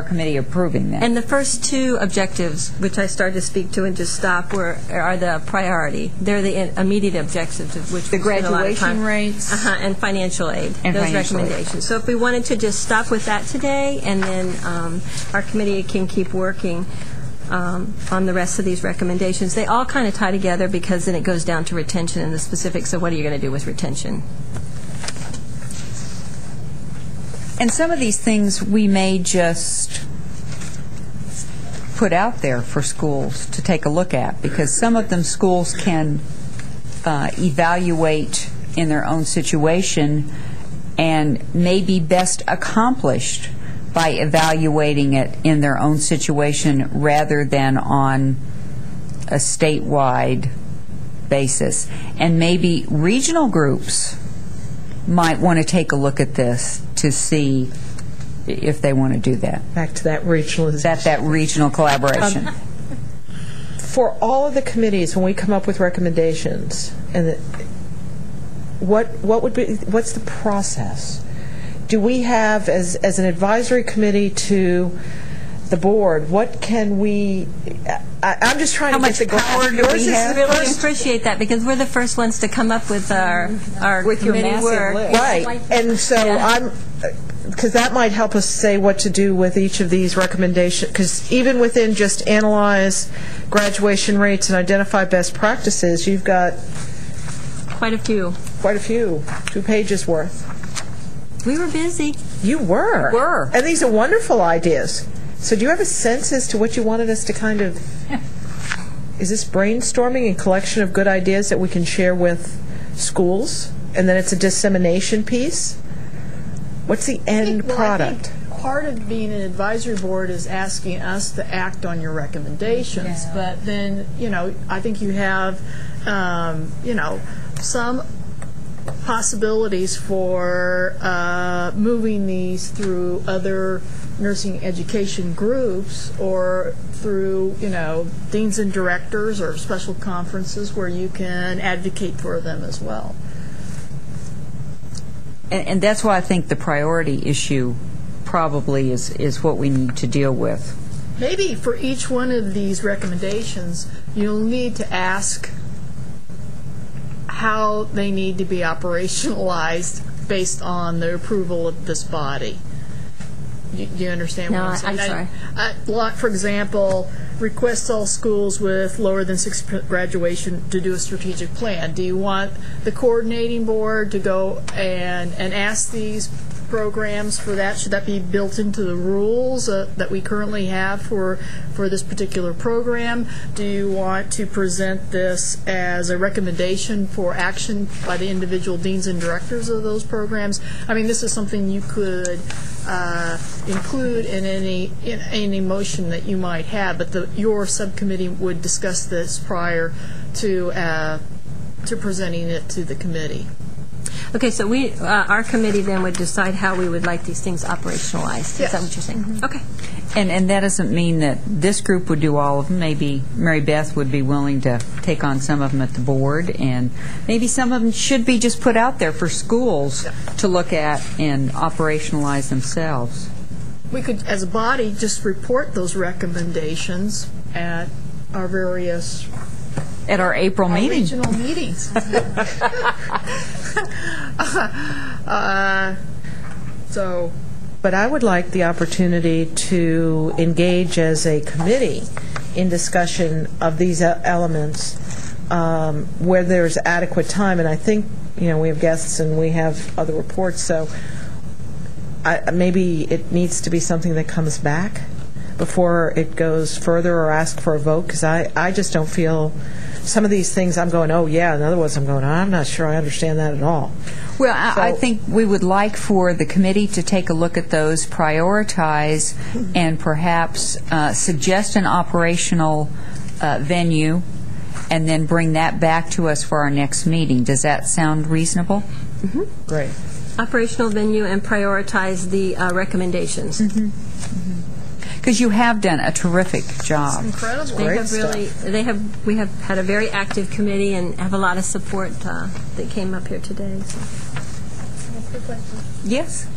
committee approving that. And the first two objectives, which I started to speak to and just stop, are the priority. They're the immediate objectives, of which the graduation rates and financial aid. And those financial recommendations. Aid. So if we wanted to just stop with that today, and then our committee can keep working on the rest of these recommendations. They all kind of tie together, because then it goes down to retention and the specifics. So what are you going to do with retention? And some of these things we may just put out there for schools to take a look at, because some of them schools can evaluate in their own situation and may be best accomplished by evaluating it in their own situation rather than on a statewide basis. And maybe regional groups might want to take a look at this to see if they want to do that. Back to that regionalization. That regional collaboration. For all of the committees, when we come up with recommendations, and what's the process? Do we have, as an advisory committee to the board, what can we? I'm just trying How to much get the power do we have? Really appreciate that, because we're the first ones to come up with our committee work. Right, and so because that might help us say what to do with each of these recommendations, because even within just analyze graduation rates and identify best practices, you've got quite a few. 2 pages worth. We were busy. You were. And these are wonderful ideas. So do you have a sense as to what you wanted us to kind of brainstorming and collection of good ideas that we can share with schools, and then it's a dissemination piece? What's the end product? I think part of being an advisory board is asking us to act on your recommendations, but then, I think you have, some possibilities for moving these through other nursing education groups or through, deans and directors or special conferences where you can advocate for them as well. And that's why I think the priority issue probably is what we need to deal with. Maybe for each one of these recommendations, you'll need to ask how they need to be operationalized based on the approval of this body. Do you understand what I'm saying? No, I'm sorry. For example, request all schools with lower than 6% graduation to do a strategic plan. Do you want the coordinating board to go and ask these programs for that? Should that be built into the rules that we currently have for this particular program? Do you want to present this as a recommendation for action by the individual deans and directors of those programs? I mean, this is something you could include in any motion that you might have, but your subcommittee would discuss this prior to presenting it to the committee. Okay, so our committee then would decide how we would like these things operationalized. Is that what you're saying? Mm-hmm. Okay. And that doesn't mean that this group would do all of them. Maybe Mary Beth would be willing to take on some of them at the board, and maybe some of them should be just put out there for schools to look at and operationalize themselves. We could, as a body, just report those recommendations at our various... At our April meeting. Regional meetings. But I would like the opportunity to engage as a committee in discussion of these elements where there's adequate time. And I think, we have guests and we have other reports, so maybe it needs to be something that comes back before it goes further or ask for a vote, because I just don't feel... Some of these things I'm going, oh, yeah, and other ones I'm going, I'm not sure I understand that at all. Well, I think we would like for the committee to take a look at those, prioritize, and perhaps suggest an operational venue, and then bring that back to us for our next meeting. Does that sound reasonable? Mm-hmm. Great. Operational venue and prioritize the recommendations. Mm-hmm. Because you have done a terrific job. Incredible. We have had a very active committee and have a lot of support that came up here today. So. Yes.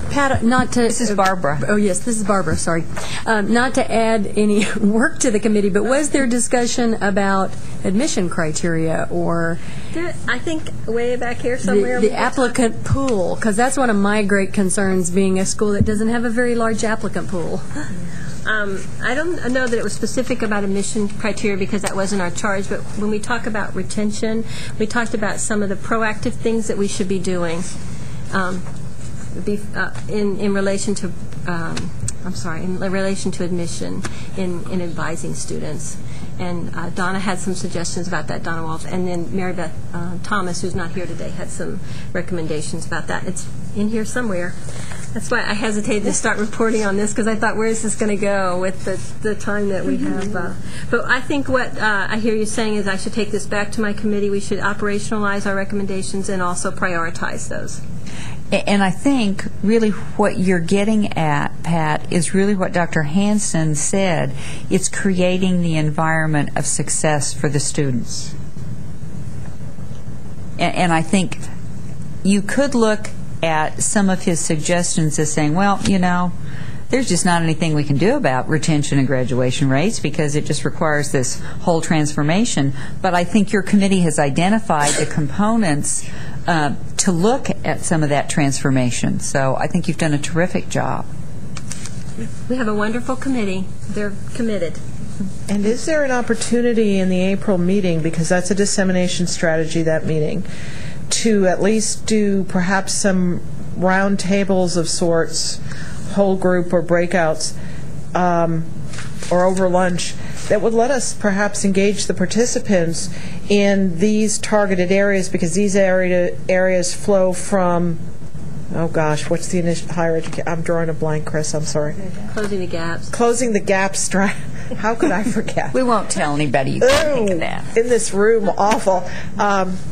Pat, not to... This is Barbara. Oh, yes, this is Barbara, sorry. Not to add any work to the committee, but was there discussion about admission criteria or... I think way back here somewhere. The applicant pool, because that's one of my great concerns, being a school that doesn't have a very large applicant pool. I don't know that it was specific about admission criteria because that wasn't our charge, but when we talk about retention, we talked about some of the proactive things that we should be doing. In relation to admission in advising students, and Donna had some suggestions about that. Donna Walsh, and then Mary Beth Thomas, who's not here today, had some recommendations about that. It's in here somewhere. That's why I hesitated to start reporting on this because I thought, where is this going to go with the time that we have? But I think what I hear you saying is I should take this back to my committee. We should operationalize our recommendations and also prioritize those. And I think really what you're getting at, Pat, is really what Dr. Hansen said. It's creating the environment of success for the students. And I think you could look at some of his suggestions as saying, well, there's just not anything we can do about retention and graduation rates because it just requires this whole transformation. But I think your committee has identified the components to look at some of that transformation. So I think you've done a terrific job. We have a wonderful committee. They're committed. And is there an opportunity in the April meeting, because that's a dissemination strategy, that meeting, to at least do perhaps some round tables of sorts, whole group or breakouts, or over lunch, that would let us perhaps engage the participants in these targeted areas, because these areas flow from, oh gosh, what's the initial higher education? I'm drawing a blank, Chris, I'm sorry. Closing the gaps. Closing the gaps. How could I forget? We won't tell anybody you can think of that. In this room, awful.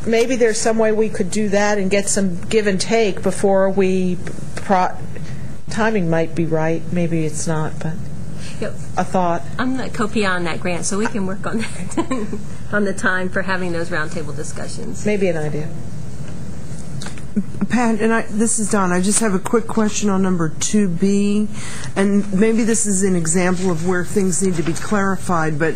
Maybe there's some way we could do that and get some give and take before we... timing might be right. Maybe it's not, but a thought. I'm the co-PI on that grant, so we can work on that, on the time for having those roundtable discussions. Maybe an idea. Pat, and this is Don. I just have a quick question on number 2B, and maybe this is an example of where things need to be clarified, but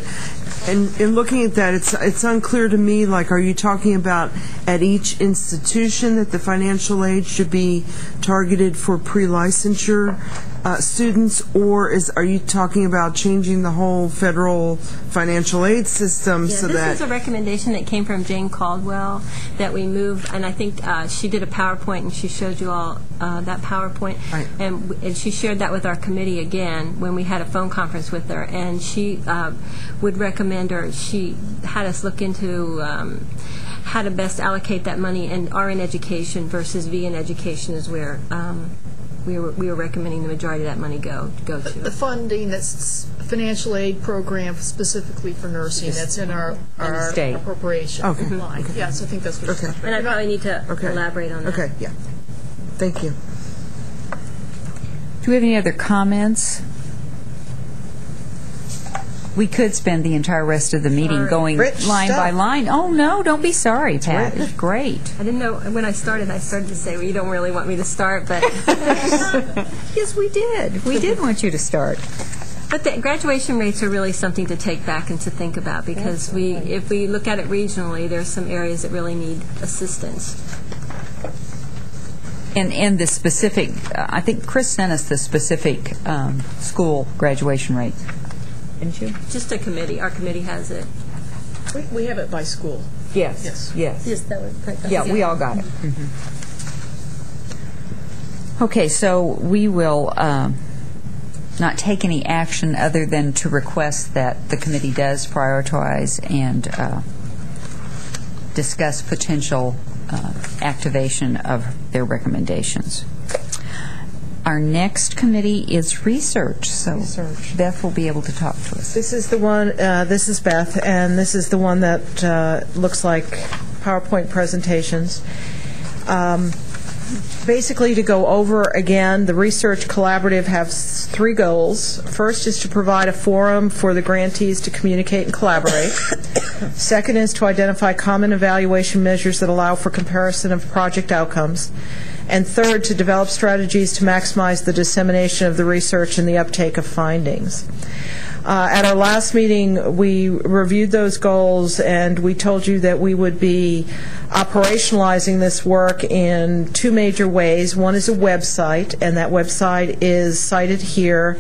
in looking at that, it's unclear to me, like, are you talking about at each institution that the financial aid should be targeted for pre-licensure students, or are you talking about changing the whole federal financial aid system so that... This is a recommendation that came from Jane Caldwell that we move, and I think she did a PowerPoint and she showed you all that PowerPoint, right. And she shared that with our committee again when we had a phone conference with her, and she would recommend, or she had us look into how to best allocate that money, and RN education versus VN education is where we were recommending the majority of that money go to. The funding, that's financial aid program specifically for nursing, that's in our appropriation line. Okay. Yes, I think that's what you're talking about. And I probably need to elaborate on that. Okay, yeah. Thank you. Do we have any other comments? We could spend the entire rest of the meeting going line by line. Oh, no, don't be sorry, Pat. It's great. I didn't know, when I started to say, well, you don't really want me to start, but... Yes, we did. We did want you to start. But the graduation rates are really something to take back and to think about, because if we look at it regionally, there's some areas that really need assistance. And the specific, I think Chris sent us the specific school graduation rates. Didn't you? Just a committee. Our committee has it. We have it by school. Yes. Yes, that was yeah, we all got it. Mm-hmm. Okay, so we will not take any action other than to request that the committee does prioritize and discuss potential activation of their recommendations. Our next committee is research, so Beth will be able to talk to us. This is the one, this is Beth, and this is the one that looks like PowerPoint presentations. Basically, to go over again, the Research Collaborative has 3 goals. First is to provide a forum for the grantees to communicate and collaborate. Second is to identify common evaluation measures that allow for comparison of project outcomes. And third, to develop strategies to maximize the dissemination of the research and the uptake of findings. At our last meeting, we reviewed those goals, and we told you that we would be operationalizing this work in 2 major ways. One is a website, and that website is cited here,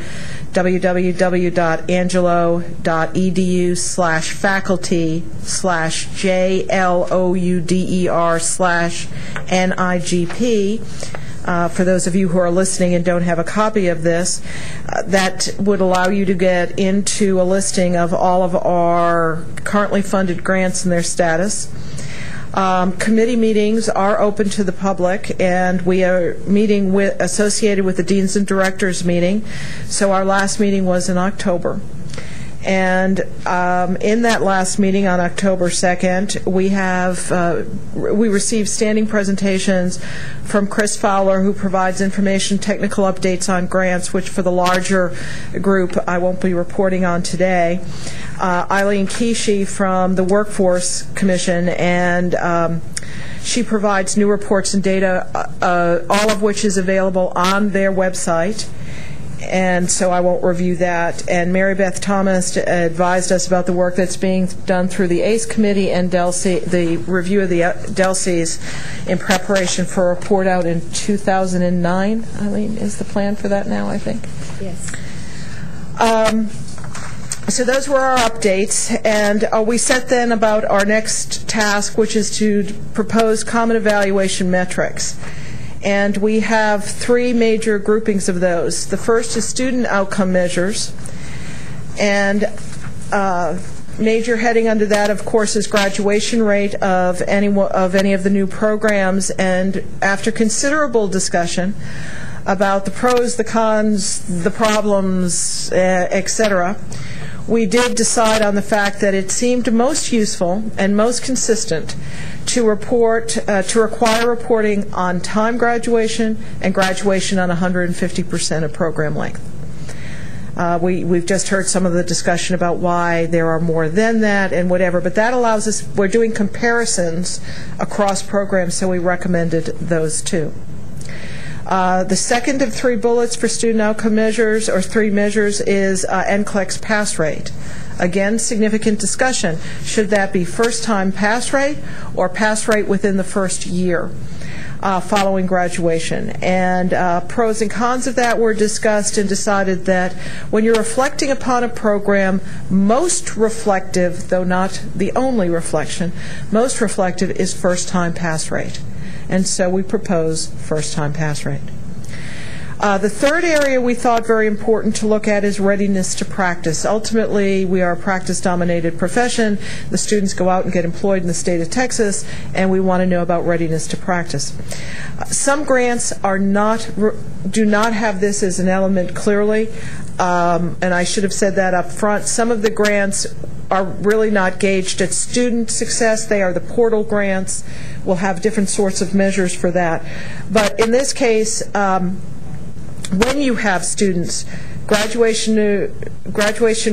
www.angelo.edu/faculty/JLOUDER/NIGP. For those of you who are listening and don't have a copy of this, that would allow you to get into a listing of all of our currently funded grants and their status. Committee meetings are open to the public, and we are meeting associated with the Deans and Directors meeting. So our last meeting was in October. And in that last meeting on October 2nd, we received standing presentations from Chris Fowler, who provides information, technical updates on grants, which for the larger group I won't be reporting on today. Eileen Kishi from the Workforce Commission, and she provides new reports and data, all of which is available on their website. And so I won't review that. And Mary Beth Thomas advised us about the work that's being done through the ACE Committee and the review of the DELCES in preparation for a report out in 2009. Eileen, is the plan for that now, I think? Yes. So those were our updates, and we set then about our next task, which is to propose common evaluation metrics. And we have 3 major groupings of those. The first is student outcome measures. And major heading under that, of course, is graduation rate of any of the new programs. And after considerable discussion about the pros, the cons, the problems, etc., we did decide on the fact that it seemed most useful and most consistent to require reporting on time graduation and graduation on 150% of program length. We've just heard some of the discussion about why there are more than that and whatever, but that allows us, we're doing comparisons across programs, so we recommended those two. The second of three bullets for student outcome measures, or three measures, is NCLEX pass rate. Again, significant discussion. Should that be first-time pass rate or pass rate within the first year following graduation? And pros and cons of that were discussed and decided that when you're reflecting upon a program, most reflective, though not the only reflection, most reflective is first-time pass rate. And so we propose first-time pass rate. The third area we thought very important to look at is readiness to practice. Ultimately, we are a practice-dominated profession. The students go out and get employed in the state of Texas, and we want to know about readiness to practice. Some grants do not have this as an element clearly, and I should have said that up front. Some of the grants are really not gauged at student success. They are the portal grants. We'll have different sorts of measures for that. But in this case, when you have students, graduation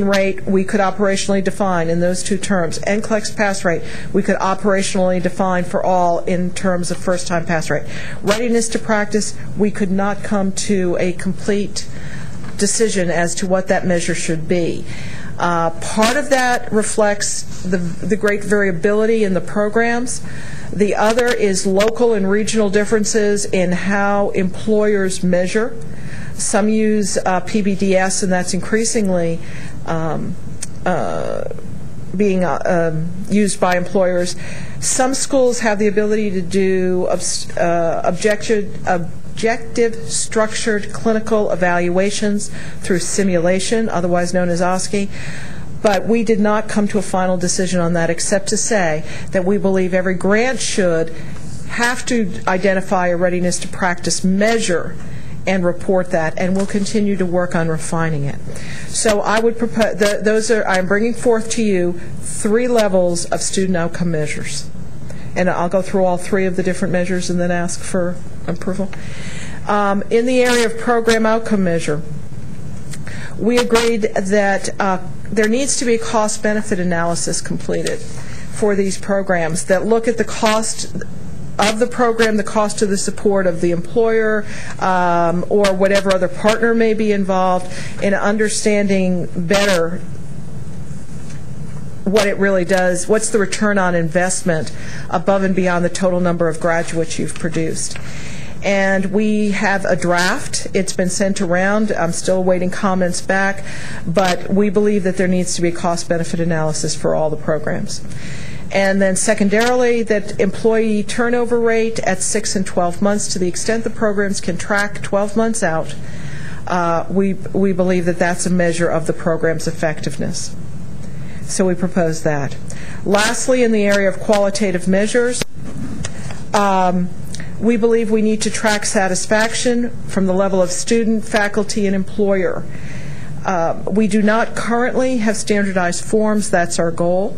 rate we could operationally define in those two terms. NCLEX pass rate we could operationally define for all in terms of first-time pass rate. Readiness to practice, we could not come to a complete decision as to what that measure should be. Part of that reflects the great variability in the programs. The other is local and regional differences in how employers measure. Some use PBDS, and that's increasingly being used by employers. Some schools have the ability to do objective structured clinical evaluations through simulation, otherwise known as OSCE. But we did not come to a final decision on that, except to say that we believe every grant should have to identify a readiness to practice measure and report that, and we'll continue to work on refining it. So I would propose, I'm bringing forth to you three levels of student outcome measures. And I'll go through all three of the different measures and then ask for approval. In the area of program outcome measure, we agreed that there needs to be a cost-benefit analysis completed for these programs that look at the cost of the program, the cost of the support of the employer, or whatever other partner may be involved, in understanding better what it really does, what's the return on investment above and beyond the total number of graduates you've produced. And we have a draft. It's been sent around. I'm still awaiting comments back, but we believe that there needs to be a cost-benefit analysis for all the programs. And then secondarily, that employee turnover rate at 6 and 12 months, to the extent the programs can track 12 months out, we believe that that's a measure of the program's effectiveness. So we propose that. Lastly, in the area of qualitative measures, we believe we need to track satisfaction from the level of student, faculty, and employer. We do not currently have standardized forms. That's our goal.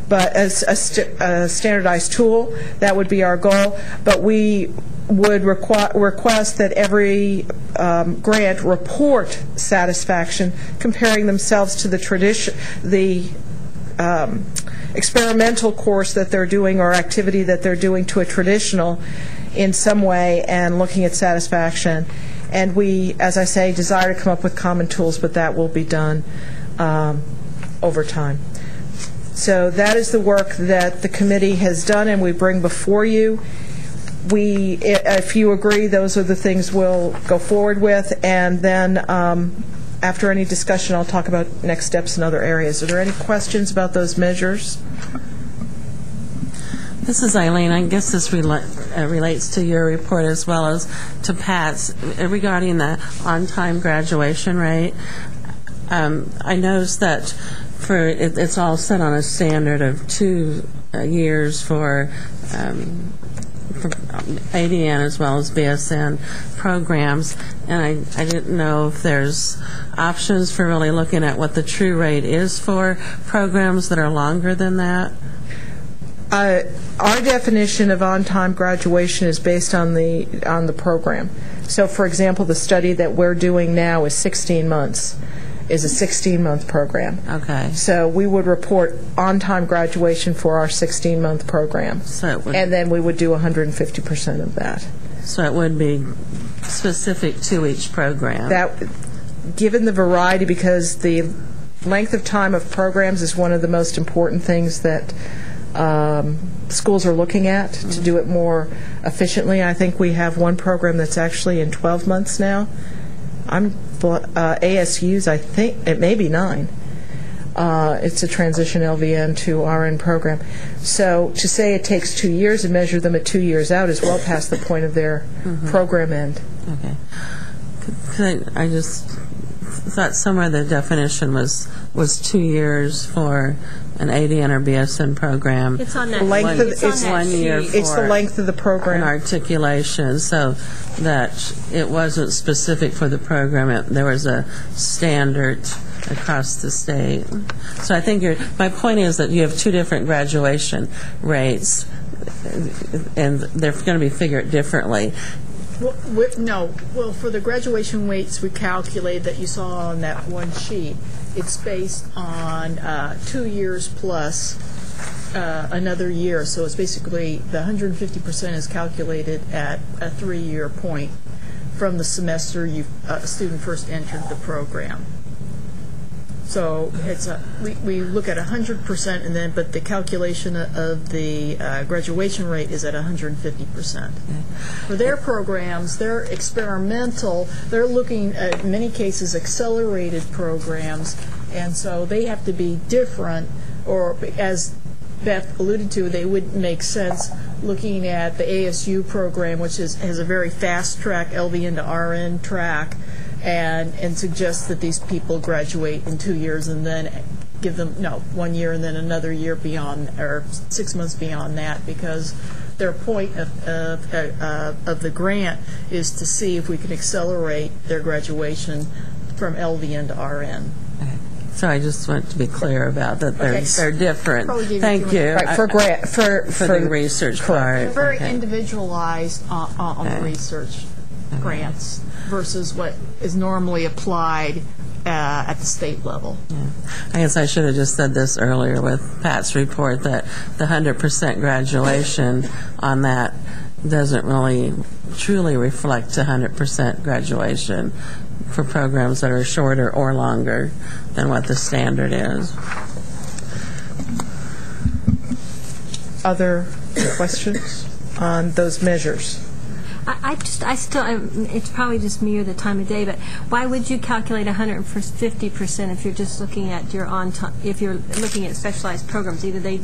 But as a standardized tool, that would be our goal. But we would request that every grant report satisfaction, comparing themselves to the experimental course that they're doing or activity that they're doing to a traditional in some way, and looking at satisfaction. And we, as I say, desire to come up with common tools, but that will be done over time. So that is the work that the committee has done and we bring before you. If you agree, those are the things we'll go forward with, and then after any discussion, I'll talk about next steps in other areas. Are there any questions about those measures? This is Eileen. I guess this relates to your report as well as to Pat's regarding the on-time graduation rate. I noticed that it's all set on a standard of 2 years for ADN as well as BSN programs, and I didn't know if there's options for really looking at what the true rate is for programs that are longer than that. Our definition of on-time graduation is based on the program. So, for example, the study that we're doing now is 16 months. Is a 16-month program. Okay. So we would report on-time graduation for our 16-month program. And then we would do 150% of that. So it would be specific to each program. Given the variety, because the length of time of programs is one of the most important things that schools are looking at to do it more efficiently. I think we have one program that's actually in 12 months now. ASU's, I think, it may be 9. It's a transition LVN to RN program. So to say it takes 2 years and measure them at 2 years out is well past the point of their program end. Okay. 'Cause I just thought somewhere the definition was 2 years for an ADN or BSN program. It's on that. It's 1 year for it's the length of the program. An articulation, so that it wasn't specific for the program. There was a standard across the state. So I think my point is that you have 2 different graduation rates, and they're going to be figured differently. Well, for the graduation weights we calculated that you saw on that one sheet, it's based on 2 years plus another year. So it's basically the 150% is calculated at a 3-year point from the semester a student first entered the program. So it's we look at 100%, but the calculation of the graduation rate is at 150%. For their programs, they're experimental. They're looking at, in many cases, accelerated programs, and so they have to be different, or as Beth alluded to, they wouldn't make sense looking at the ASU program, which has a very fast track LVN to RN track, and suggest that these people graduate in 2 years and then give them 1 year and then another year beyond, or 6 months beyond that, because their point of the grant is to see if we can accelerate their graduation from LVN to RN. So I just want to be clear about that. They're different. Thank you. Right, for the research part. They're very individualized on the research grants versus what is normally applied at the state level. Yeah. I guess I should have just said this earlier with Pat's report, that the 100% graduation on that doesn't really truly reflect 100% graduation for programs that are shorter or longer than what the standard is. Other questions on those measures? It's probably just me or the time of day, but why would you calculate 150% if you're just looking at if you're looking at specialized programs? Either they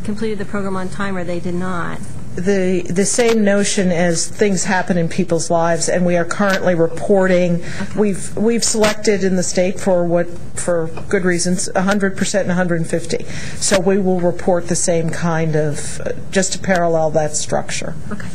completed the program on time or they did not. The same notion as things happen in people's lives, and we are currently reporting. We've selected in the state for good reasons 100% and 150. So we will report the same kind of just to parallel that structure. Okay.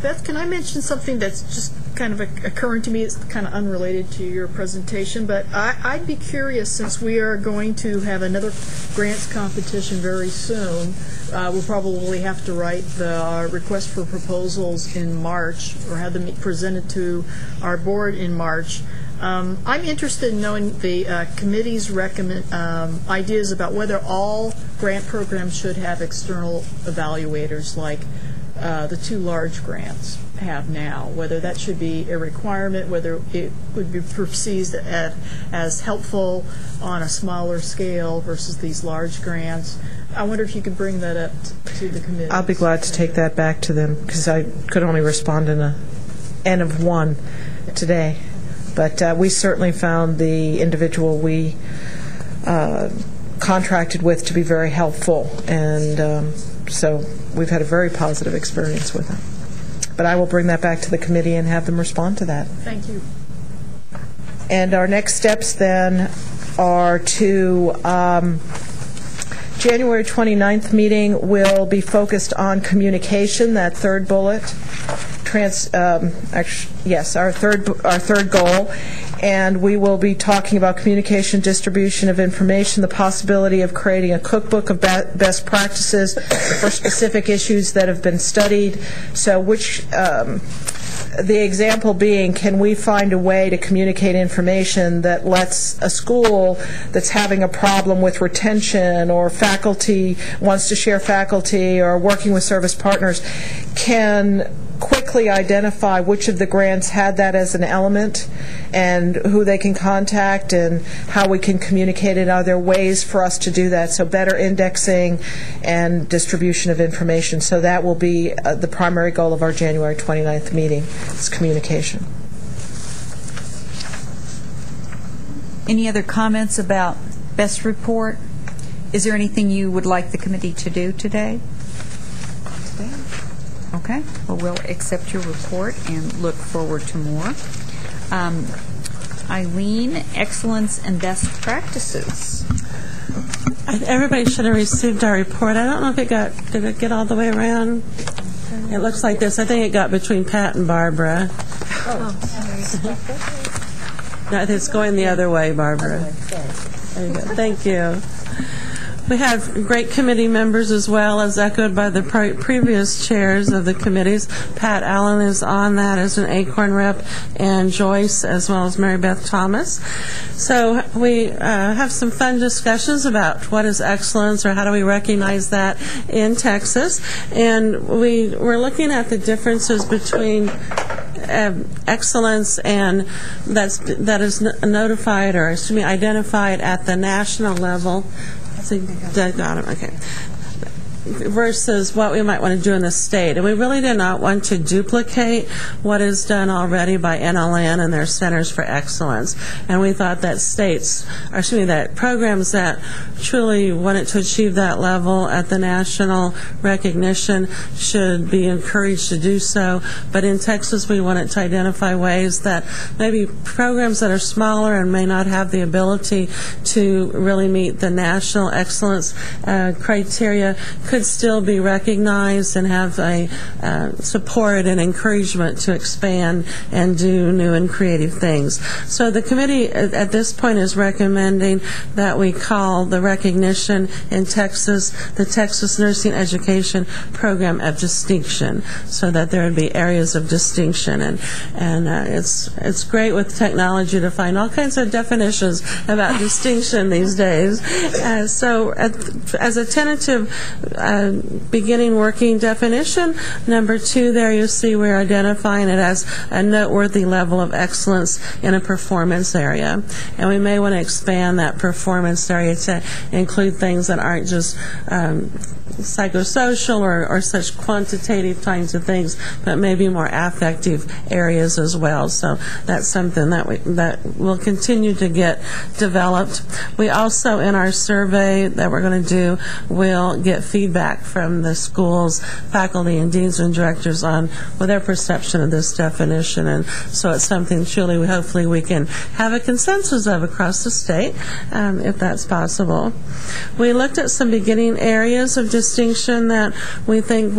Beth, can I mention something that's just kind of occurring to me? It's kind of unrelated to your presentation, but I'd be curious, since we are going to have another grants competition very soon. We'll probably have to write the request for proposals in March, or have them presented to our board in March. I'm interested in knowing the committee's ideas about whether all grant programs should have external evaluators like the 2 large grants have now, whether that should be a requirement, whether it would be perceived as helpful on a smaller scale versus these large grants. I wonder if you could bring that up to the committee. I'll be glad to take that back to them, because I could only respond in an N of 1 today. But we certainly found the individual we contracted with to be very helpful, and so we've had a very positive experience with him. But I will bring that back to the committee and have them respond to that. Thank you. And our next steps then are to January 29th meeting will be focused on communication, that third bullet. Our third goal. And we will be talking about communication, distribution of information, the possibility of creating a cookbook of best practices for specific issues that have been studied. So the example being, can we find a way to communicate information that lets a school that's having a problem with retention or faculty wants to share faculty or working with service partners can quickly identify which of the grants had that as an element and who they can contact and how we can communicate it. Are there ways for us to do that? So better indexing and distribution of information. So that will be the primary goal of our January 29th meeting, is communication. Any other comments about BEST report? Is there anything you would like the committee to do today? Okay. Well, we'll accept your report and look forward to more. Eileen, excellence and best practices. Everybody should have received our report. I don't know if did it get all the way around? It looks like this. I think it got between Pat and Barbara. No, it's going the other way, Barbara. There you go. Thank you. We have great committee members as well, as echoed by the previous chairs of the committees. Pat Allen is on that as an ACORN rep, and Joyce, as well as Mary Beth Thomas. So we have some fun discussions about what is excellence, or how do we recognize that in Texas. And we were looking at the differences between excellence and that is notified, or identified at the national level. Okay. Versus what we might want to do in the state. And we really did not want to duplicate what is done already by NLN and their Centers for Excellence. And we thought that that programs that truly wanted to achieve that level at the national recognition should be encouraged to do so. But in Texas, we wanted to identify ways that maybe programs that are smaller and may not have the ability to really meet the national excellence criteria could still be recognized and have a support and encouragement to expand and do new and creative things. So the committee at this point is recommending that we call the recognition in Texas the Texas Nursing Education Program of Distinction, so that there would be areas of distinction. And it's great with technology to find all kinds of definitions about distinction these days. So as a tentative beginning working definition, number 2 there you see we're identifying it as a noteworthy level of excellence in a performance area. And we may want to expand that performance area to include things that aren't just psychosocial or such quantitative kinds of things, but maybe more affective areas as well. So that's something that will continue to get developed. We also, in our survey that we're going to do, will get feedback from the schools, faculty, and deans and directors on their perception of this definition. And so it's something truly hopefully we can have a consensus of across the state, if that's possible. We looked at some beginning areas of distinction that we think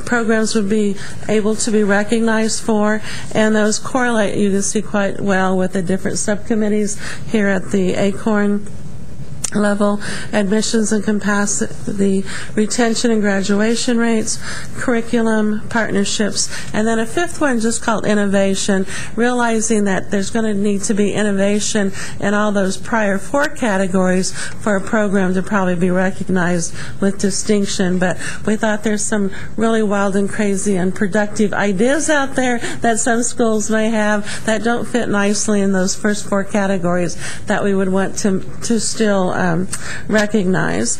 programs would be able to be recognized for, and those correlate, you can see, quite well with the different subcommittees here at the ACORN level: admissions and capacity, retention and graduation rates, curriculum, partnerships, and then a 5th one just called innovation, realizing that there's going to need to be innovation in all those prior 4 categories for a program to probably be recognized with distinction. But we thought there's some really wild and crazy and productive ideas out there that some schools may have that don't fit nicely in those first 4 categories that we would want to still recognize.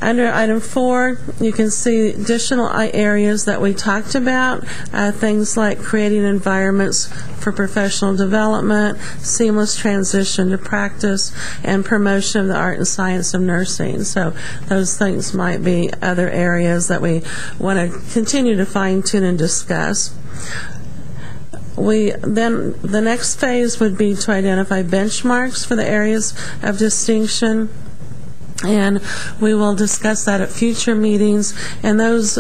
Under item 4, you can see additional areas that we talked about, things like creating environments for professional development, seamless transition to practice, and promotion of the art and science of nursing. So those things might be other areas that we want to continue to fine-tune and discuss. Then the next phase would be to identify benchmarks for the areas of distinction. And we will discuss that at future meetings. And those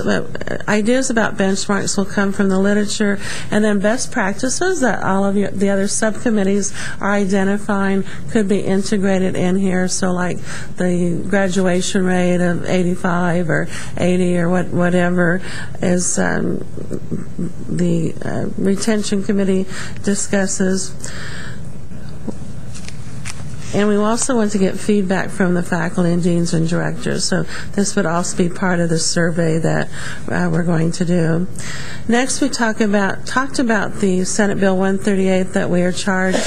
ideas about benchmarks will come from the literature. And then best practices that all of the other subcommittees are identifying could be integrated in here. So like the graduation rate of 85 or 80 or whatever is the retention committee discusses. And we also want to get feedback from the faculty and deans and directors. So this would also be part of the survey that we're going to do. Next, we talked about the Senate Bill 138 that we are charged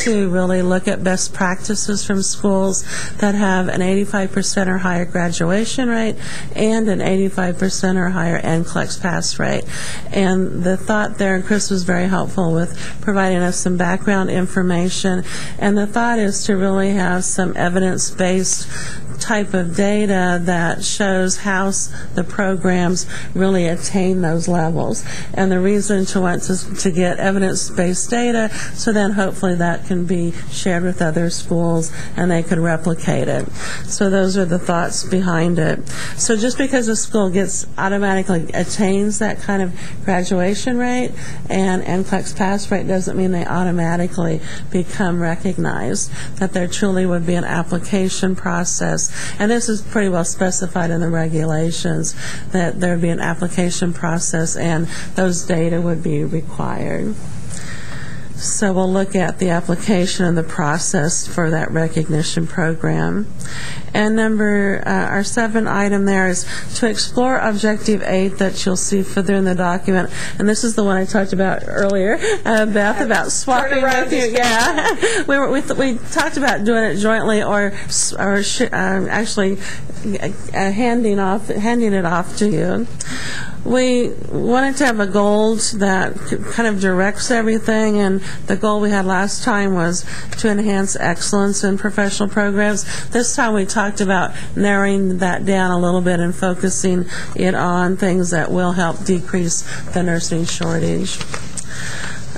to really look at best practices from schools that have an 85% or higher graduation rate and an 85% or higher NCLEX pass rate. And the thought there, and Chris was very helpful with providing us some background information, and the thought is to really have some evidence-based type of data that shows how the programs really attain those levels. And the reason to want to get evidence-based data, so then hopefully that can be shared with other schools and they could replicate it. So those are the thoughts behind it. So just because a school automatically attains that kind of graduation rate and NCLEX pass rate doesn't mean they automatically become recognized, that there truly would be an application process. And this is pretty well specified in the regulations, that there would be an application process and those data would be required. So we'll look at the application and the process for that recognition program. And our 7th item there is to explore Objective 8 that you'll see further in the document. And this is the one I talked about earlier, Beth, about swapping with you. Yeah, we talked about doing it jointly or actually handing it off to you. We wanted to have a goal that kind of directs everything, and the goal we had last time was to enhance excellence in professional programs. This time we talked about narrowing that down a little bit and focusing it on things that will help decrease the nursing shortage.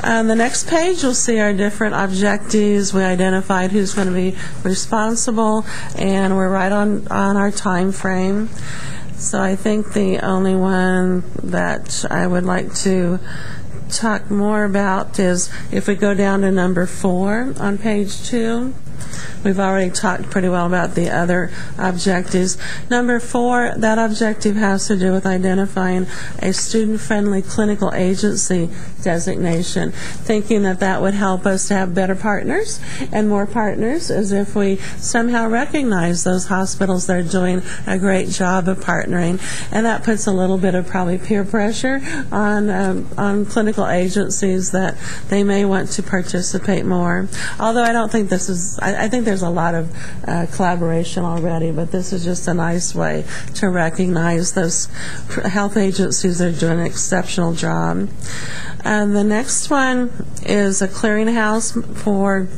On the next page, you'll see our different objectives. We identified who's going to be responsible, and we're right on our time frame. So I think the only one that I would like to talk more about is if we go down to number 4 on page 2. We've already talked pretty well about the other objectives. Number 4, that objective has to do with identifying a student-friendly clinical agency designation, thinking that would help us to have better partners and more partners, as if we somehow recognize those hospitals that are doing a great job of partnering. And that puts a little bit of probably peer pressure on clinical agencies that they may want to participate more. Although I don't think this is, I think there's a lot of collaboration already, but this is just a nice way to recognize those health agencies that are doing an exceptional job. And the next one is a clearinghouse for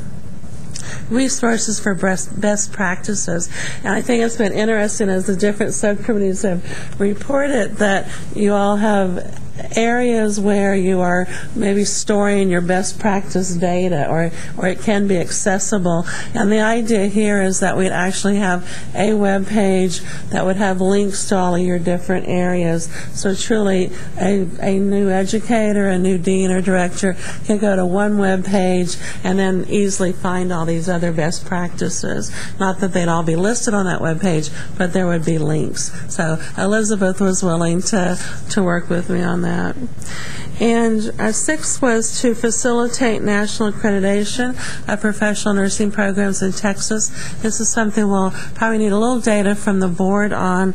resources for best practices. And I think it's been interesting as the different subcommittees have reported that you all have areas where you are maybe storing your best practice data, or it can be accessible. And the idea here is that we'd actually have a web page that would have links to all of your different areas. So truly a new educator, a new dean or director can go to one web page and then easily find all these other best practices. Not that they'd all be listed on that web page, but there would be links. So Elizabeth was willing to work with me on that. And 6th was to facilitate national accreditation of professional nursing programs in Texas. This is something we'll probably need a little data from the board on.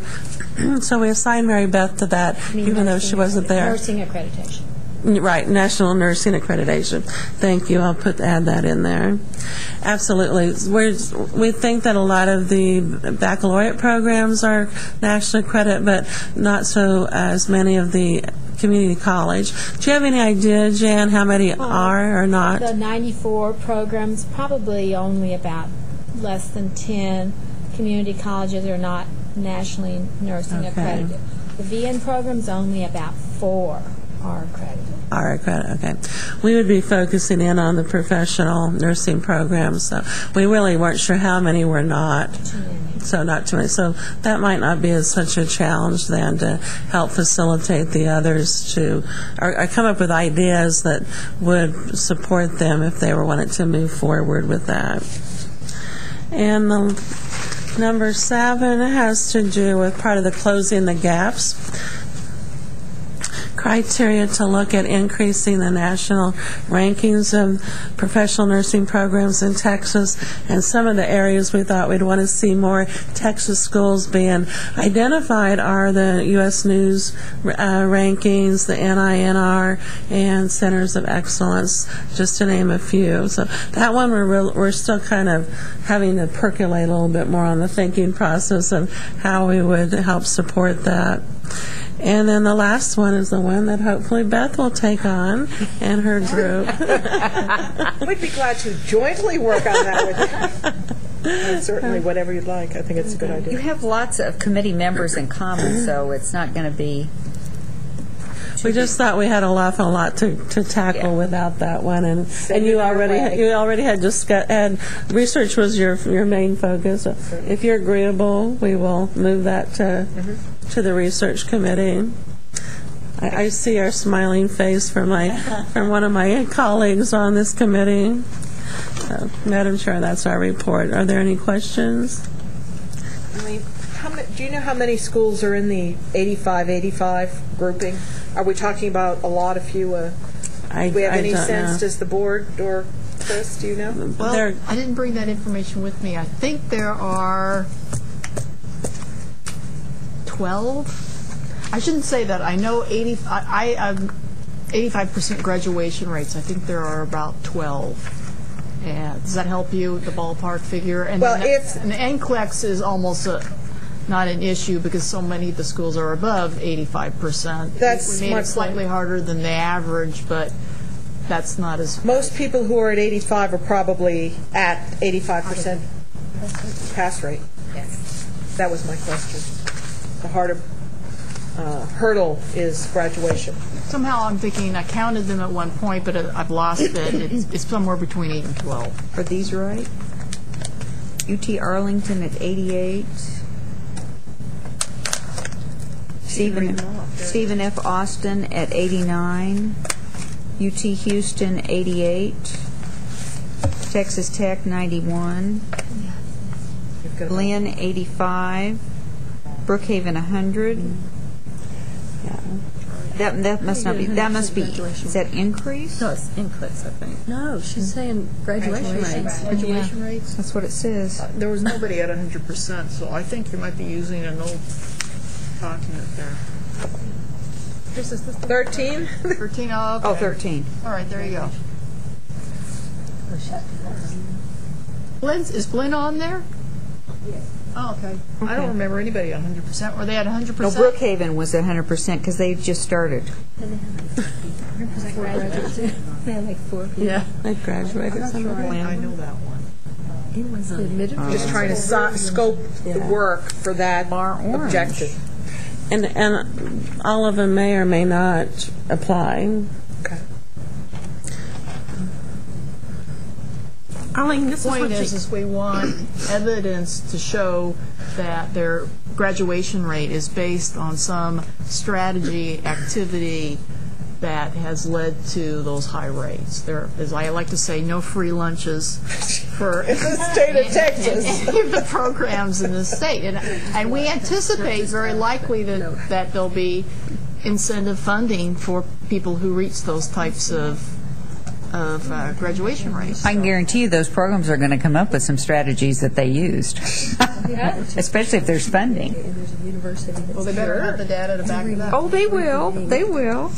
So we assigned Mary Beth to that, even though she wasn't there. Nursing accreditation. Right, National Nursing Accreditation. Thank you. I'll add that in there. Absolutely. We think that a lot of the baccalaureate programs are nationally accredited, but not so as many of the community college. Do you have any idea, Jan, how many are or not? The 94 programs, probably only about less than 10 community colleges are not nationally nursing accredited. The VN program's only about 4. Are accredited, okay. We would be focusing in on the professional nursing programs, so we really weren't sure how many were not. So not too many. So that might not be as such a challenge then to help facilitate the others to, or come up with ideas that would support them if they were wanting to move forward with that. And the number 7 has to do with part of the closing the gaps. Criteria to look at increasing the national rankings of professional nursing programs in Texas, and some of the areas we thought we'd want to see more Texas schools being identified are the U.S. News rankings, the NINR, and Centers of Excellence, just to name a few. So that one we're still kind of having to percolate a little bit more on the thinking process of how we would help support that. And then the last one is the one that hopefully Beth will take on and her group. We'd be glad to jointly work on that with you. And certainly whatever you'd like. I think it's a good idea. You have lots of committee members in common, so it's not going to be... We just thought we had a lot to tackle without that one, and you already had research was your main focus. So if you're agreeable, we will move that to the research committee. I see our smiling face from one of my colleagues on this committee. Madam Chair, that's our report. Are there any questions? Do you know how many schools are in the 85 grouping? Are we talking about a lot, a few? Do we have any sense? Know. Does the board or Chris, do you know? Well, I didn't bring that information with me. I think there are 12. I shouldn't say that. I know 85% graduation rates. I think there are about 12. And does that help you with the ballpark figure? And well, and the NCLEX is almost not an issue because so many of the schools are above 85%. That's we made it slightly harder than the average, but that's not as... Most people who are at 85 are probably at 85% pass rate. Yes. That was my question. The harder hurdle is graduation. Somehow I'm thinking I counted them at one point, but I've lost it. It's somewhere between 8 and 12. Are these right? UT Arlington at 88. Stephen F. Austin at 89. UT Houston 88. Texas Tech 91. Glenn 85. Brookhaven 100. That must not be. That must be. Is that increase? No, it's NCLEX, I think. No, she's saying graduation rates. Graduation rates? That's what it says. There was nobody at 100%, so I think you might be using an old document there. 13? 13, oh, okay. Oh, 13. All right, there you go. Is Blinn on there? Yes. Oh, okay. I don't remember anybody at 100%. Were they at 100%? No, Brookhaven was at 100% because they just started. 100% graduates. They had like 4 people. Yeah, I graduated. I know that one. It was Just trying to scope the work for that objective. And all of them may or may not apply. Okay. Arlene, The point is we want evidence to show that their graduation rate is based on some strategy, activity that has led to those high rates. There, as I like to say, no free lunches for in the state of Texas. Any of the programs in the state. And we anticipate very likely that there'll be incentive funding for people who reach those types of graduation rates. I can guarantee you those programs are going to come up with some strategies that they used, especially if there's funding. Well, they better have the data to back it up. Oh, they will. They will.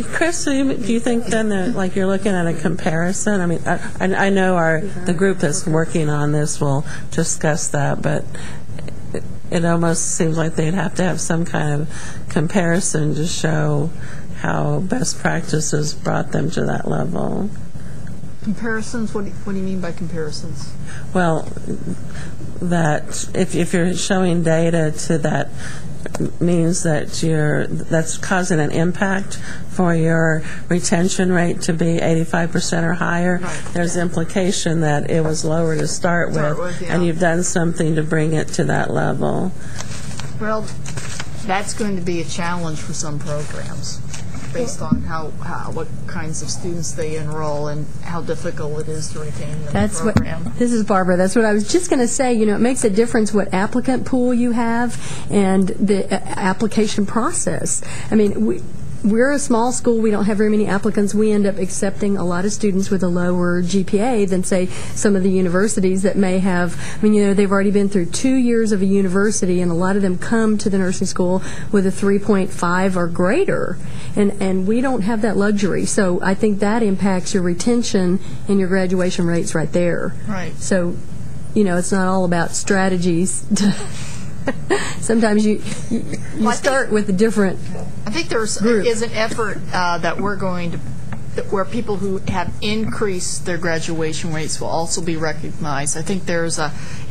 Chris, do you think then that, like, you're looking at a comparison? I mean, I know the group that's working on this will discuss that, but it almost seems like they'd have to have some kind of comparison to show how best practices brought them to that level. Comparisons? What do you mean by comparisons? Well, that if you're showing data to that means that that's causing an impact for your retention rate to be 85% or higher. Right. There's implication that it was lower to start with, and you've done something to bring it to that level. Well, that's going to be a challenge for some programs, based on what kinds of students they enroll and how difficult it is to retain them in the program. This is Barbara. That's what I was just going to say. You know, it makes a difference what applicant pool you have and the application process. I mean, we're a small school. We don't have very many applicants. We end up accepting a lot of students with a lower GPA than, say, some of the universities that may have. I mean, you know, they've already been through 2 years of a university, and a lot of them come to the nursing school with a 3.5 or greater. And we don't have that luxury. So I think that impacts your retention and your graduation rates right there. Right. So, you know, it's not all about strategies. Sometimes you start with a different I think there is an effort that we're going to, where people who have increased their graduation rates will also be recognized. I think there's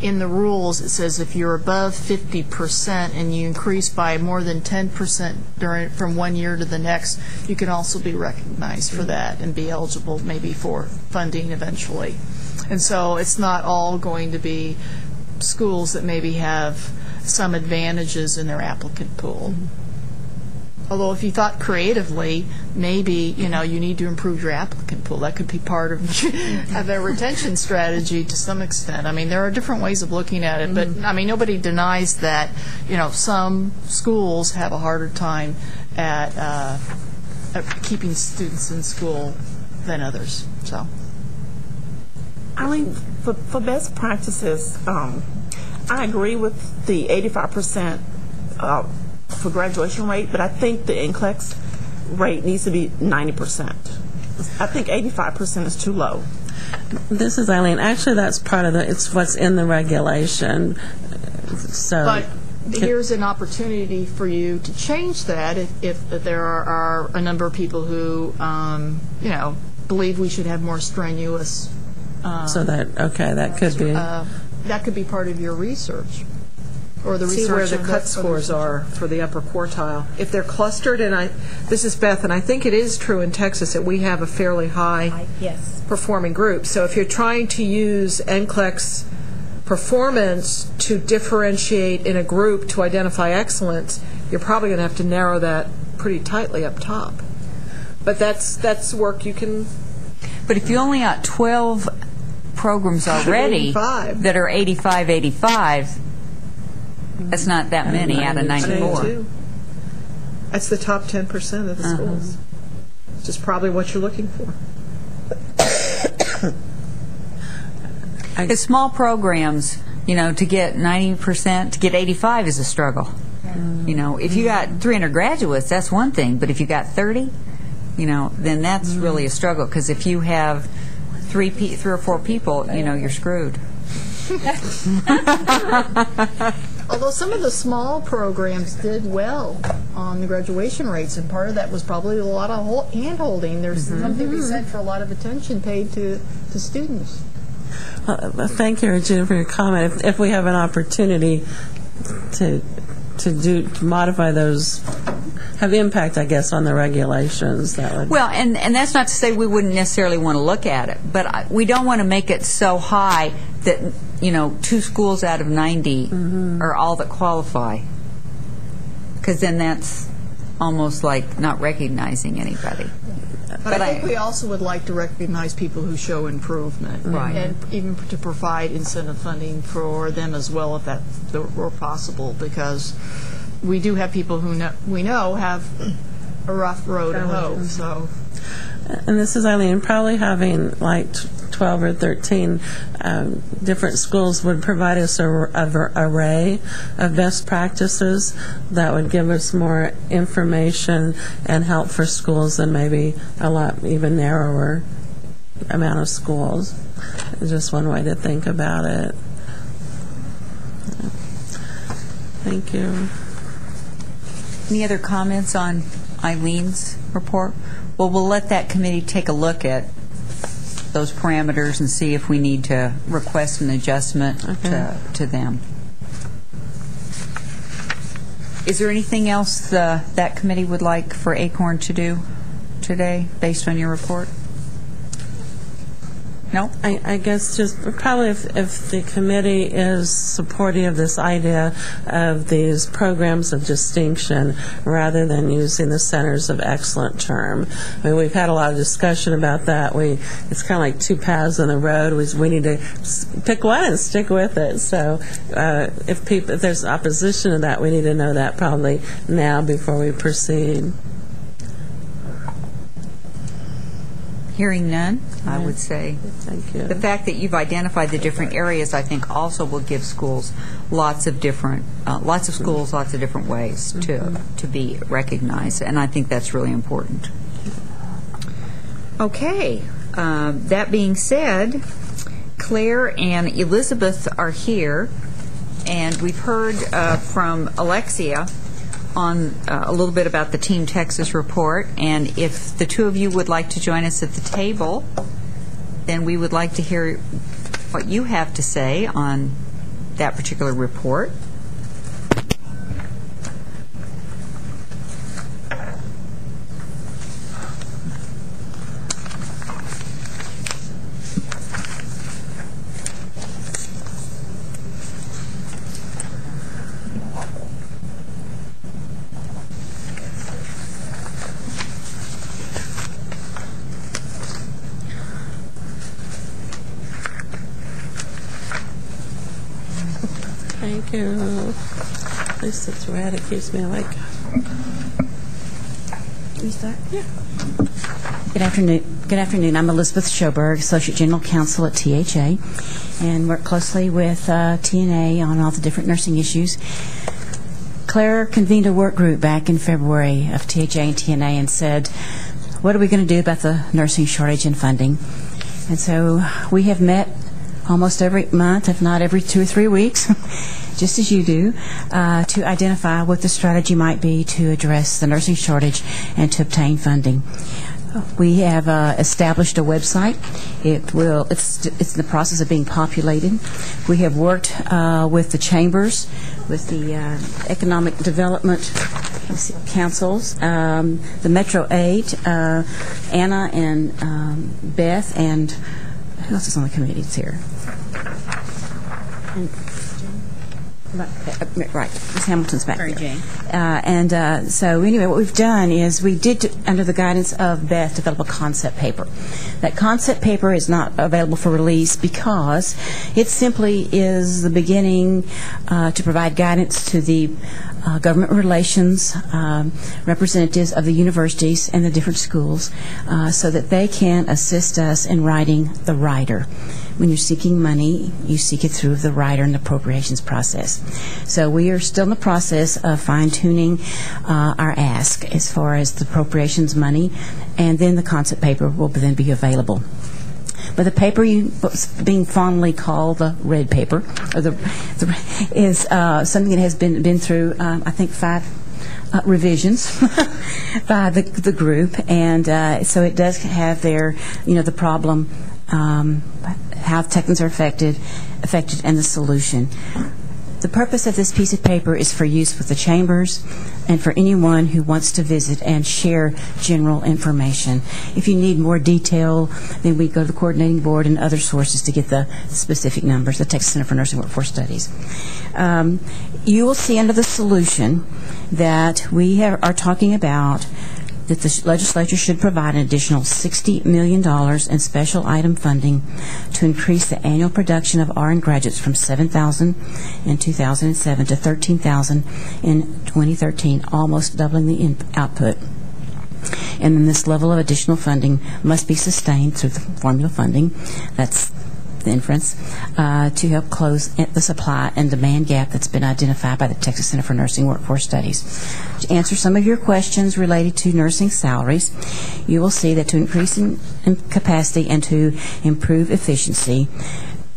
in the rules it says if you're above 50% and you increase by more than 10% from 1 year to the next, you can also be recognized for that and be eligible maybe for funding eventually. And so it's not all going to be schools that maybe have some advantages in their applicant pool. Although if you thought creatively, maybe, you know, you need to improve your applicant pool. That could be part of a retention strategy to some extent. I mean, there are different ways of looking at it, but, I mean, nobody denies that, you know, some schools have a harder time at keeping students in school than others. So, Eileen, for best practices, I agree with the 85% for graduation rate, but I think the NCLEX rate needs to be 90%. I think 85% is too low. This is Eileen. Actually, that's part of it's what's in the regulation. So, but here's an opportunity for you to change that if there are a number of people who, you know, believe we should have more strenuous. So that could be. That could be part of your research. Or the see research where the cut scores are for the upper quartile. If they're clustered, and this is Beth, and I think it is true in Texas that we have a fairly high performing group. So if you're trying to use NCLEX performance to differentiate in a group to identify excellence, you're probably going to have to narrow that pretty tightly up top. But that's work you can. But if you only got 12 programs already that are 85, that's not that many out of 94. That's the top 10% of the schools. Which is probably what you're looking for. The small programs, you know, to get 90%, to get 85 is a struggle. You know, if you got 300 graduates, that's one thing. But if you got 30, you know, then that's really a struggle. Because if you have three or four people, you know, you're screwed. Although some of the small programs did well on the graduation rates, and part of that was probably a lot of hand-holding. There's something to be said for a lot of attention paid to students. Thank you, Regina, for your comment. If we have an opportunity to modify those, have impact, I guess, on the regulations, that would. Well, and that's not to say we wouldn't necessarily want to look at it, but we don't want to make it so high that, you know, 2 schools out of 90 are all that qualify, because then that's almost like not recognizing anybody. But I think we also would like to recognize people who show improvement, right, and even to provide incentive funding for them as well, if that were possible, because we do have people who we know have a rough road to hoe. So, and this is Eileen, probably having like 12 or 13 different schools would provide us an array of best practices that would give us more information and help for schools than maybe a lot even narrower amount of schools. It's just one way to think about it. Thank you. Any other comments on Eileen's report? Well, we'll let that committee take a look at those parameters and see if we need to request an adjustment to them. Is there anything else that committee would like for ACORN to do today, based on your report? No? I guess just probably if the committee is supportive of this idea of these programs of distinction rather than using the centers of excellence term. I mean, we've had a lot of discussion about that. It's kind of like two paths on the road. We need to pick one and stick with it. So if there's opposition to that, we need to know that probably now before we proceed. Hearing none, I would say thank you. The fact that you've identified the different areas, I think, also will give schools lots of different ways to be recognized, and I think that's really important. Okay, that being said, Claire and Elizabeth are here, and we've heard from Alexia on a little bit about the Team Texas report, and if the two of you would like to join us at the table, then we would like to hear what you have to say on that particular report. Thank you. At least it's red. It keeps me awake. Can we start? Yeah. Good afternoon. I'm Elizabeth Schoberg, Associate General Counsel at THA, and work closely with TNA on all the different nursing issues. Claire convened a work group back in February of THA and TNA and said, what are we going to do about the nursing shortage and funding? And so we have met almost every month, if not every 2 or 3 weeks, just as you do, to identify what the strategy might be to address the nursing shortage and to obtain funding. We have established a website. It's in the process of being populated. We have worked with the chambers, with the economic development councils, the Metro 8, Anna and Beth, and who else is on the committee that's here? Right, Ms. Hamilton's back there. So anyway, what we've done is we did, under the guidance of Beth, develop a concept paper. That concept paper is not available for release because it simply is the beginning to provide guidance to the government relations representatives of the universities and the different schools so that they can assist us in writing the rider. When you're seeking money, you seek it through the rider and the appropriations process. So we are still in the process of fine-tuning our ask as far as the appropriations money, and then the concept paper will then be available. But the paper, what's being fondly called the red paper, or is something that has been through, I think, 5 revisions by the group, and so it does have there, the problem, how Texans are affected, and the solution. The purpose of this piece of paper is for use with the chambers and for anyone who wants to visit and share general information. If you need more detail, then we go to the coordinating board and other sources to get the specific numbers, the Texas Center for Nursing Workforce Studies. You will see under the solution that we are talking about that the legislature should provide an additional $60 million in special item funding to increase the annual production of RN graduates from 7,000 in 2007 to 13,000 in 2013, almost doubling the output. And then this level of additional funding must be sustained through the formula funding. That's the inference, to help close the supply and demand gap that's been identified by the Texas Center for Nursing Workforce Studies. To answer some of your questions related to nursing salaries, you will see that to increase in capacity and to improve efficiency,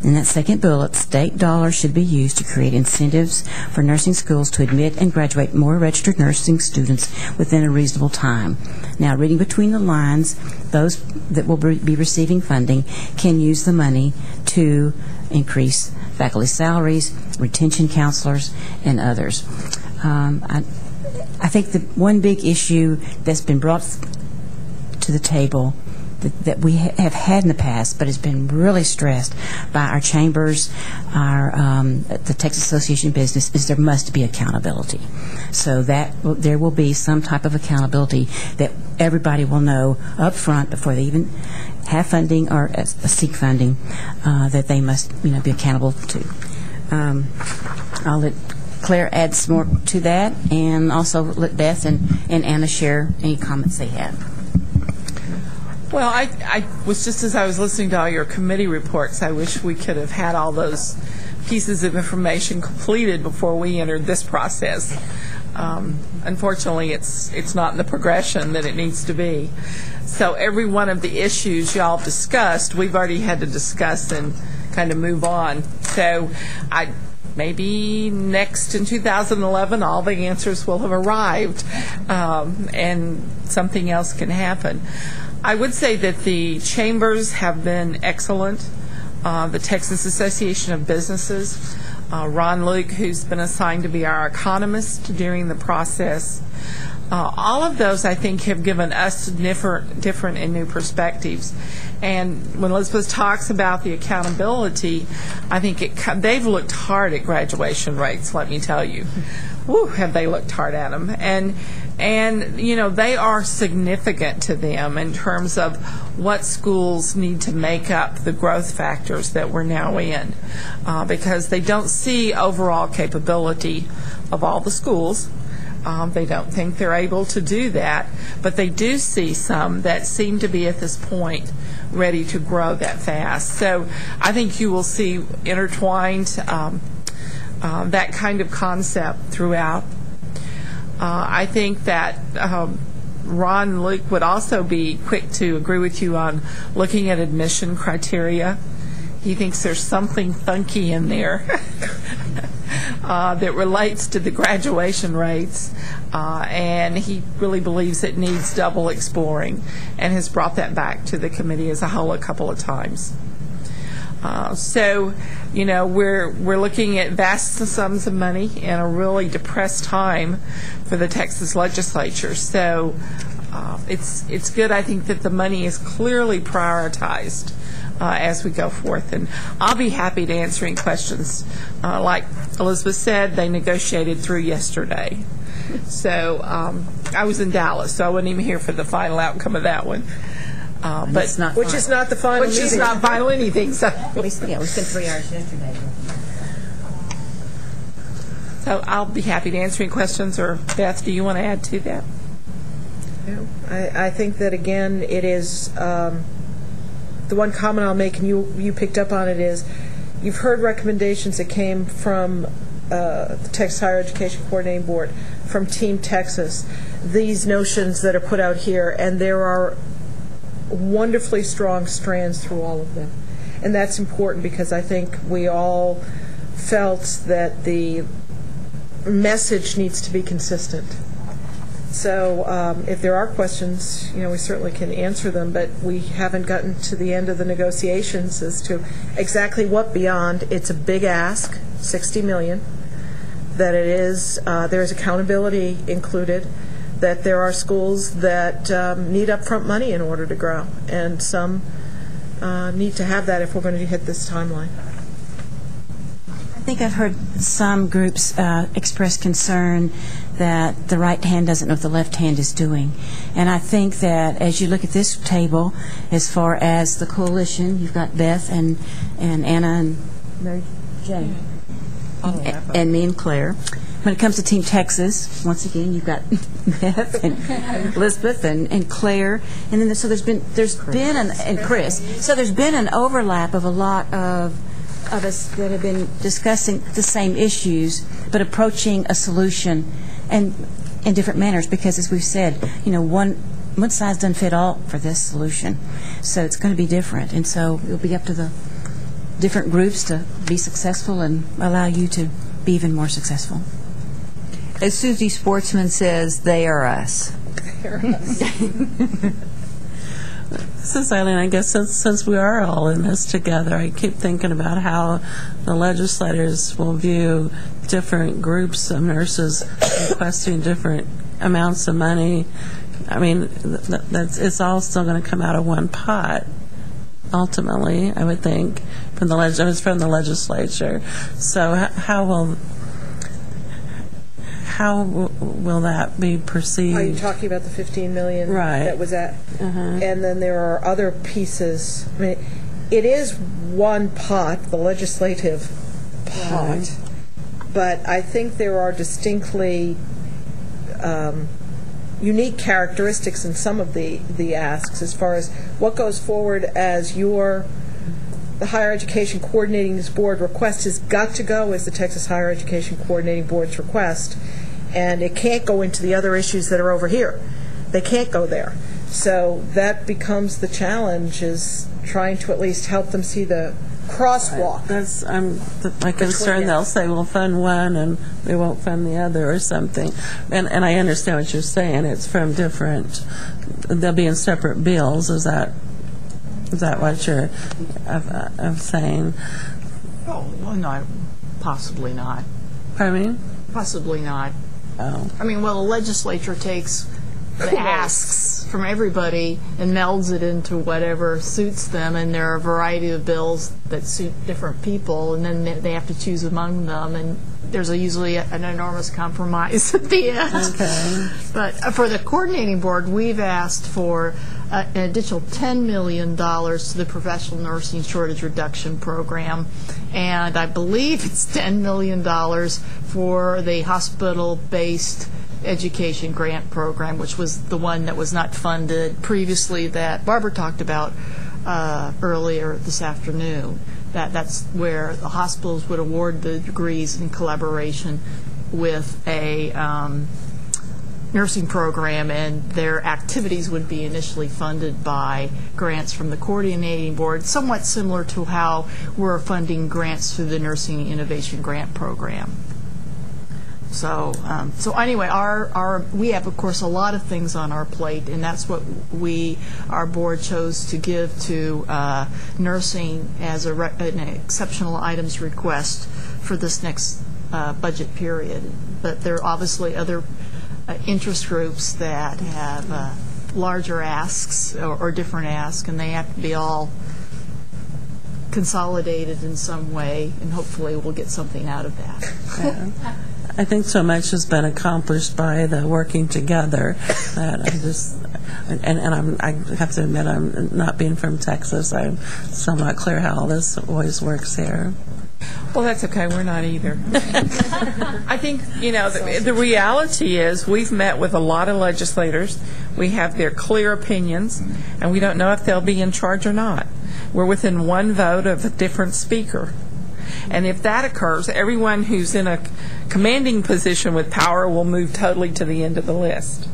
in that second bullet, state dollars should be used to create incentives for nursing schools to admit and graduate more registered nursing students within a reasonable time. Now, reading between the lines, those that will be receiving funding can use the money to increase faculty salaries, retention counselors, and others. I think the one big issue that's been brought to the table that we have had in the past, but has been really stressed by our chambers, the Texas Association of Business, is there must be accountability. So that there will be some type of accountability that everybody will know up front before they even have funding or seek funding, that they must be accountable to. I'll let Claire add some more to that, and also let Beth and Anna share any comments they have. Well, I was just, as I was listening to all your committee reports, I wish we could have had all those pieces of information completed before we entered this process. Unfortunately, it's not in the progression that it needs to be. So every one of the issues y'all discussed, we've already had to discuss and kind of move on. So maybe next in 2011, all the answers will have arrived, and something else can happen. I would say that the chambers have been excellent. The Texas Association of Businesses, Ron Luke, who's been assigned to be our economist during the process, all of those, I think, have given us different and new perspectives. And when Elizabeth talks about the accountability, I think they've looked hard at graduation rates, let me tell you. Woo, have they looked hard at them. And they are significant to them in terms of what schools need to make up the growth factors that we're now in, because they don't see overall capability of all the schools. They don't think they're able to do that, but they do see some that seem to be at this point ready to grow that fast. So I think you will see intertwined that kind of concept throughout. I think that Ron Luke would also be quick to agree with you on looking at admission criteria. He thinks there's something funky in there that relates to the graduation rates, and he really believes it needs double exploring, and has brought that back to the committee as a whole a couple of times. So, we're looking at vast sums of money in a really depressed time for the Texas legislature. So it's good, I think, that the money is clearly prioritized as we go forth. And I'll be happy to answer any questions. Like Elizabeth said, they negotiated through yesterday. So I was in Dallas, so I wasn't even here for the final outcome of that one. But which is not the final Which meeting. is not final anything. So. We spent 3 hours yesterday. So I'll be happy to answer any questions. Or Beth, do you want to add to that? No. I think that, again, it is the one comment I'll make, and you picked up on it, is you've heard recommendations that came from the Texas Higher Education Coordinating Board, from Team Texas, these notions that are put out here, and there are wonderfully strong strands through all of them. And that's important because I think we all felt that the message needs to be consistent. So if there are questions, we certainly can answer them, but we haven't gotten to the end of the negotiations as to exactly what beyond. It's a big ask, $60 million, that it is, there's accountability included, that there are schools that need upfront money in order to grow, and some need to have that if we're going to hit this timeline. I think I've heard some groups express concern that the right hand doesn't know what the left hand is doing. And I think that as you look at this table, as far as the coalition, you've got Beth and Anna and Mary Jane, and me and Claire. When it comes to Team Texas, once again, you've got Beth and Elizabeth and Claire, and then there's been and Chris. So there's been an overlap of a lot of us that have been discussing the same issues, but approaching a solution and in different manners. Because as we've said, one size doesn't fit all for this solution, so it's going to be different, and so it'll be up to the different groups to be successful and allow you to be even more successful. As Susie Sportsman says, they are us. This is Eileen. I guess since we are all in this together, I keep thinking about how the legislators will view different groups of nurses requesting different amounts of money, I mean, it's all still going to come out of one pot. Ultimately, I would think from the legislature. So how will that be perceived? Are you talking about the $15 million right. that was at? And then there are other pieces. I mean, it is one pot, the legislative pot, right. but I think there are distinctly unique characteristics in some of the asks as far as what goes forward as the Higher Education Coordinating Board request has got to go as the Texas Higher Education Coordinating Board's request, and it can't go into the other issues that are over here. They can't go there. So that becomes the challenge, is trying to at least help them see the crosswalk. That's my concern. They'll say we'll fund one and we won't fund the other or something. And I understand what you're saying. It's from different. They'll be in separate bills. Is that what you're saying? Oh, well, no, possibly not. Pardon me? Possibly not. Oh. I mean, well, the legislature takes the asks from everybody and melds it into whatever suits them, and there are a variety of bills that suit different people, and then they have to choose among them, and there's usually an enormous compromise at the end. Okay. But for the coordinating board, we've asked for an additional $10 million to the professional nursing shortage reduction program, and I believe it's $10 million for the hospital-based education grant program, which was the one that was not funded previously that Barbara talked about earlier this afternoon. That's where the hospitals would award the degrees in collaboration with a nursing program, and their activities would be initially funded by grants from the coordinating board, somewhat similar to how we're funding grants through the Nursing Innovation Grant Program. So anyway, we have, of course, a lot of things on our plate, and that's what our board chose to give to nursing as an exceptional items request for this next budget period. But there are obviously other interest groups that have larger asks or different asks, and they have to be all consolidated in some way, and hopefully we'll get something out of that. Yeah. I think so much has been accomplished by the working together that I have to admit, I'm not being from Texas, I'm still not clear how all this always works here. Well, that's okay. We're not either. I think, the reality is we've met with a lot of legislators. We have their clear opinions, and we don't know if they'll be in charge or not. We're within one vote of a different speaker. And if that occurs, everyone who's in a commanding position with power will move totally to the end of the list.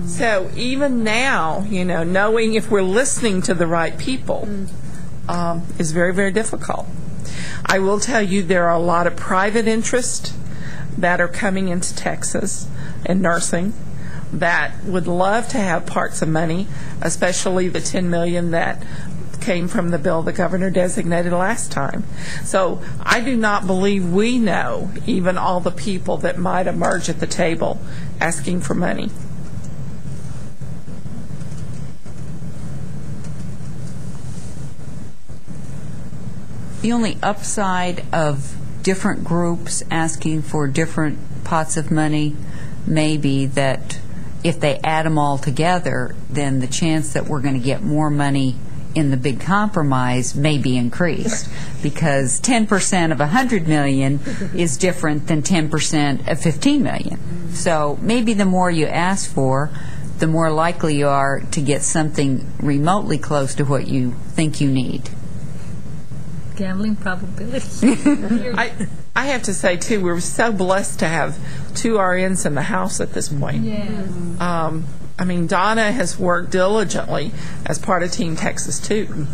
So even now, knowing if we're listening to the right people is very, very difficult. I will tell you there are a lot of private interest that are coming into Texas in nursing that would love to have parts of money, especially the $10 million that came from the bill the governor designated last time. So I do not believe we know even all the people that might emerge at the table asking for money. The only upside of different groups asking for different pots of money may be that if they add them all together, then the chance that we're going to get more money in the big compromise may be increased, because 10% of $100 million is different than 10% of $15 million. So maybe the more you ask for, the more likely you are to get something remotely close to what you think you need. Gambling probability. I have to say, too, we're so blessed to have 2 RNs in the House at this point. Yes. Donna has worked diligently as part of Team Texas, too.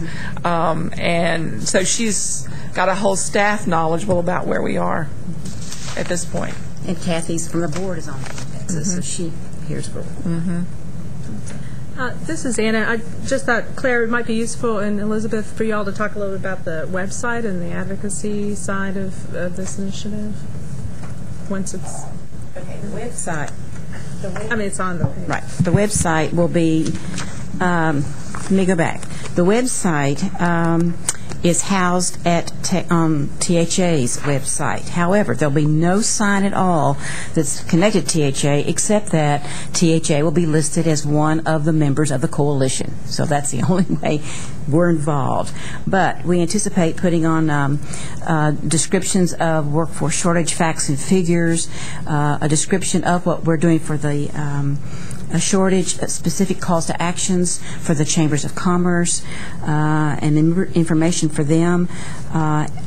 And so she's got a whole staff knowledgeable about where we are at this point. And Kathy's from the board is on Texas, so she hears for it. This is Anna. I just thought, Claire, it might be useful, and Elizabeth, for you all to talk a little bit about the website and the advocacy side of this initiative once it's... Okay, the website. I mean, it's on the page. Right. The website will be, let me go back. The website is housed at THA's website. However, there'll be no sign at all that's connected to THA, except that THA will be listed as one of the members of the coalition. So that's the only way we're involved. But we anticipate putting on descriptions of workforce shortage facts and figures, a description of what we're doing for the a shortage, specific calls to actions for the Chambers of Commerce, and information for them.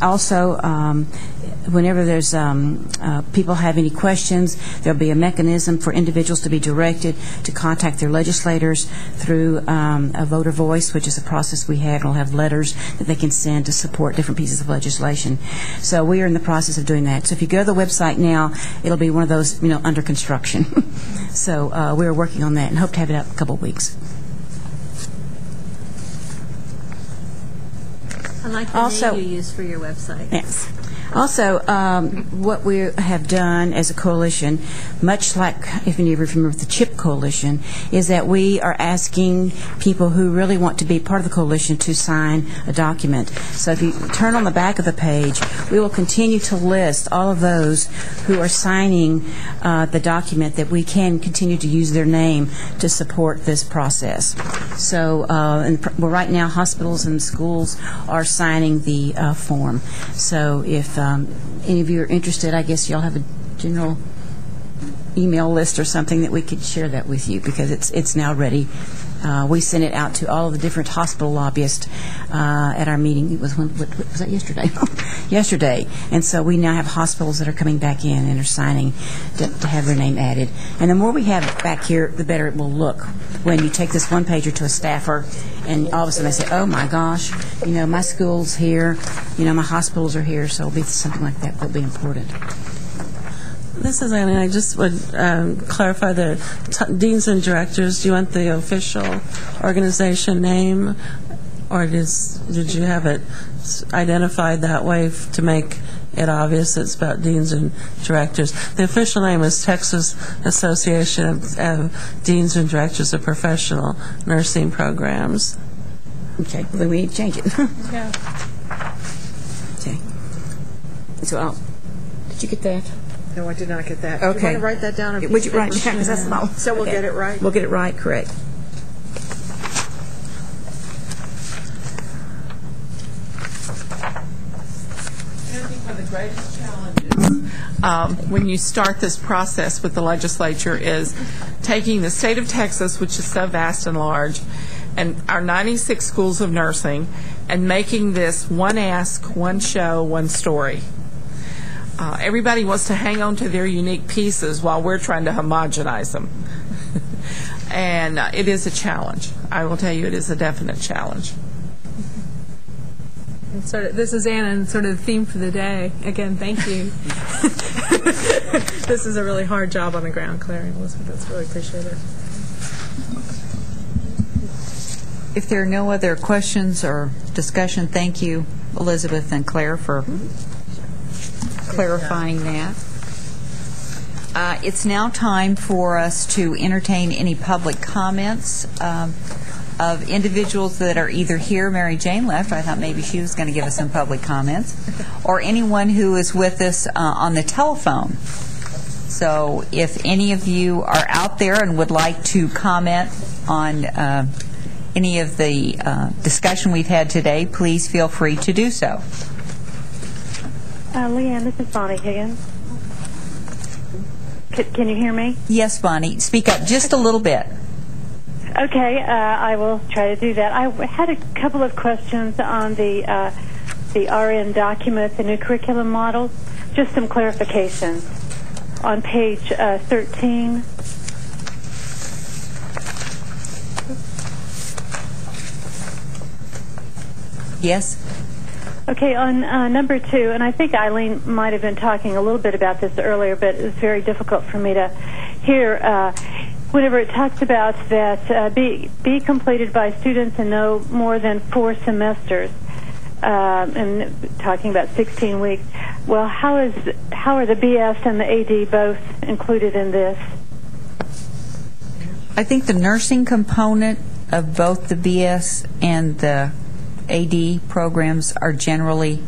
Also, whenever there's people have any questions, there'll be a mechanism for individuals to be directed to contact their legislators through a voter voice, which is a process we have. We'll have letters that they can send to support different pieces of legislation. So we are in the process of doing that. So if you go to the website now, it'll be one of those, under construction. So we're working on that and hope to have it out in a couple of weeks. I like the name you use for your website. Yes. Also, what we have done as a coalition, much like if any of you remember the CHIP coalition, is that we are asking people who really want to be part of the coalition to sign a document. So if you turn on the back of the page, we will continue to list all of those who are signing the document that we can continue to use their name to support this process. So right now, hospitals and schools are signing the form. So if any of you are interested, I guess y'all have a general email list or something that we could share that with you, because it's now ready. We sent it out to all of the different hospital lobbyists at our meeting. It was was that yesterday? Yesterday. And so we now have hospitals that are coming back in and are signing to have their name added. And the more we have back here, the better it will look when you take this one pager to a staffer and all of a sudden they say, oh my gosh, my school's here, my hospitals are here, so it'll be something like that that'll be important. This is Eileen. I just would clarify the deans and directors. Do you want the official organization name, or did you have it identified that way to make it obvious it's about deans and directors? The official name is Texas Association of Deans and Directors of Professional Nursing Programs. Okay, then we need to change it. Yeah. Okay. So, did you get that? No, I did not get that. Okay. Do you want to write that down? Would you write it down? 'Cause that's not. So we'll get it right? We'll get it right, correct. I think one of the greatest challenges when you start this process with the legislature is taking the state of Texas, which is so vast and large, and our 96 schools of nursing, and making this one ask, one show, one story. Everybody wants to hang on to their unique pieces while we're trying to homogenize them. And it is a challenge. I will tell you, it is a definite challenge. And this is Anna, and sort of the theme for the day. Again, thank you. This is a really hard job on the ground, Claire and Elizabeth. That's really appreciated. If there are no other questions or discussion, thank you, Elizabeth and Claire, for clarifying that. It's now time for us to entertain any public comments of individuals that are either here. Mary Jane left. I thought maybe she was going to give us some public comments. Or anyone who is with us on the telephone. So if any of you are out there and would like to comment on any of the discussion we've had today, please feel free to do so. Leanne, this is Bonnie Higgins. Can you hear me? Yes, Bonnie. Speak up just a little bit. Okay, I will try to do that. I had a couple of questions on the RN document, the new curriculum model. Just some clarification. On page 13. Yes? Okay, on number 2, and I think Eileen might have been talking a little bit about this earlier, but it was very difficult for me to hear. Whenever it talks about that be completed by students in no more than 4 semesters, and talking about 16 weeks, well, how are the BS and the AD both included in this? I think the nursing component of both the BS and the AD programs are generally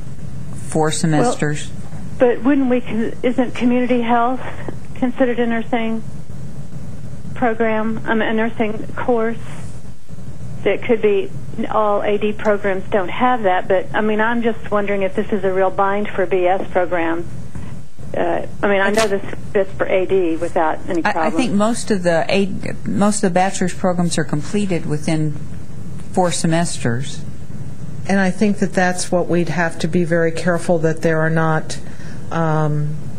4 semesters. But isn't community health considered a nursing program, a nursing course? That could be, all AD programs don't have that, but I'm just wondering if this is a real bind for BS programs. I know this fits for AD without any problem. I think most of the bachelor's programs are completed within 4 semesters. And I think that that's what we'd have to be very careful that there are not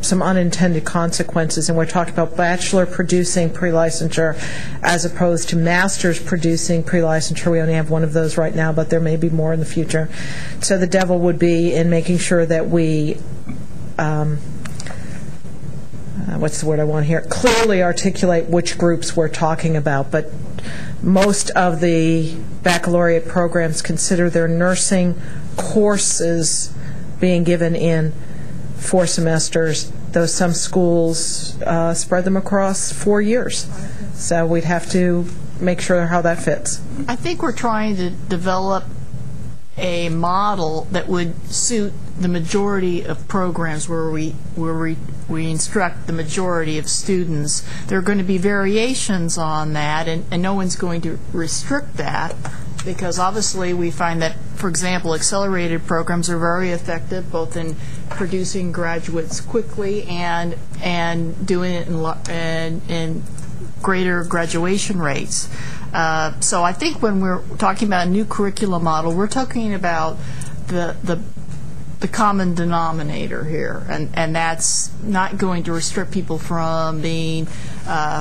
some unintended consequences. And we're talking about bachelor producing pre-licensure as opposed to master's producing pre-licensure. We only have one of those right now, but there may be more in the future. So the devil would be in making sure that we what's the word I want here? Clearly articulate which groups we're talking about. But most of the baccalaureate programs consider their nursing courses being given in 4 semesters, though some schools spread them across 4 years. So we'd have to make sure how that fits. I think we're trying to develop a model that would suit the majority of programs where we instruct the majority of students. There are going to be variations on that, and no one's going to restrict that, because obviously we find that, for example, accelerated programs are very effective both in producing graduates quickly and doing it in greater graduation rates. So I think when we're talking about a new curriculum model, we're talking about the common denominator here, and that's not going to restrict people from being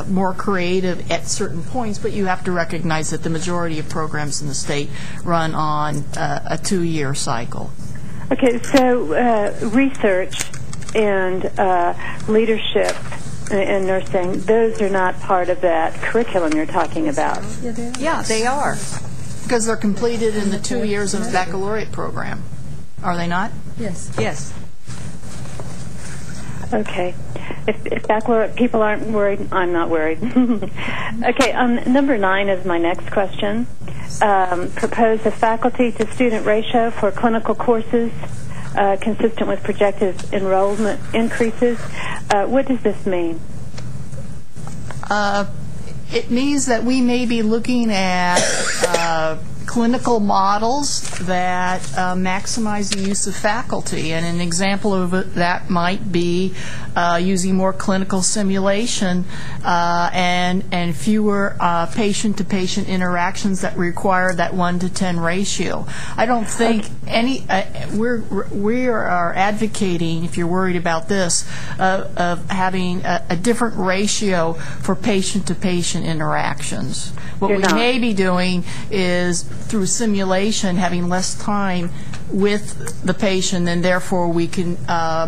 more creative at certain points, but you have to recognize that the majority of programs in the state run on a 2-year cycle. Okay, so research and leadership in nursing, those are not part of that curriculum you're talking about. Yeah, they are, because they're completed in the 2 years of the baccalaureate program. Are they not? Yes. Yes. Okay. If baccalaureate people aren't worried, I'm not worried. Okay, number 9 is my next question. Propose a faculty to student ratio for clinical courses consistent with projected enrollment increases. What does this mean? It means that we may be looking at clinical models that maximize the use of faculty, and an example of that might be using more clinical simulation and fewer patient-to-patient interactions that require that 1-to-10 ratio. I don't think we are advocating, if you're worried about this, of having a different ratio for patient-to-patient interactions. What we may be doing is, through simulation, having less time with the patient, and therefore we can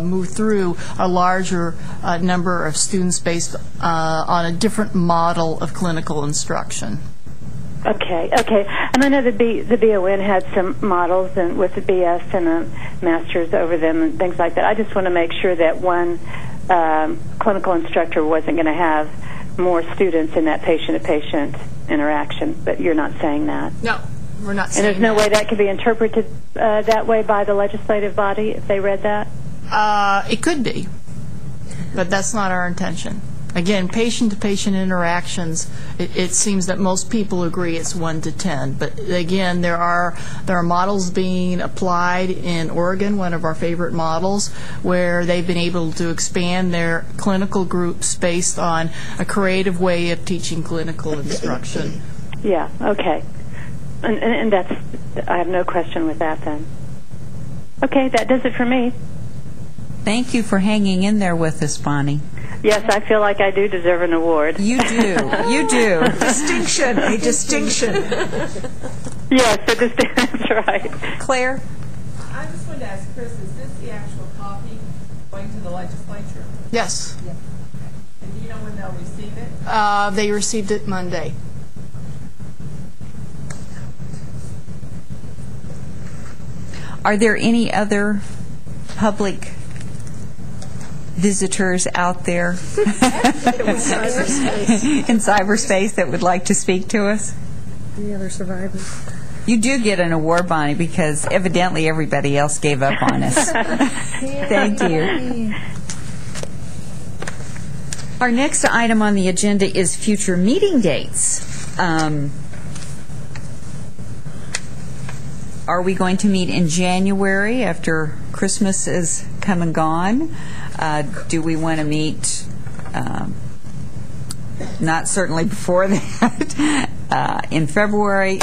move through a larger number of students based on a different model of clinical instruction. Okay. And I know the BON had some models and with the BS and the masters over them and things like that. I just want to make sure that one clinical instructor wasn't going to have more students in that patient-to-patient interaction, but you're not saying that. No, we're not saying that. And there's no way that could be interpreted that way by the legislative body if they read that? It could be, but that's not our intention. Again, patient-to-patient interactions, it seems that most people agree it's 1-to-10. But again, there are models being applied in Oregon, one of our favorite models, where they've been able to expand their clinical groups based on a creative way of teaching clinical instruction. Yeah, okay. And that's, I have no question with that then. Okay, that does it for me. Thank you for hanging in there with us, Bonnie. Yes, I feel like I do deserve an award. You do. You do. Distinction. A distinction. Yes, that's right. Claire? I just wanted to ask Chris, is this the actual copy going to the legislature? Yes. Yeah. And do you know when they'll receive it? They received it Monday. Are there any other public visitors out there in cyberspace that would like to speak to us? Any other survivors? You do get an award, Bonnie, because evidently everybody else gave up on us. Thank you. Our next item on the agenda is future meeting dates. Are we going to meet in January after Christmas is come and gone? Do we want to meet, not certainly before that, in February?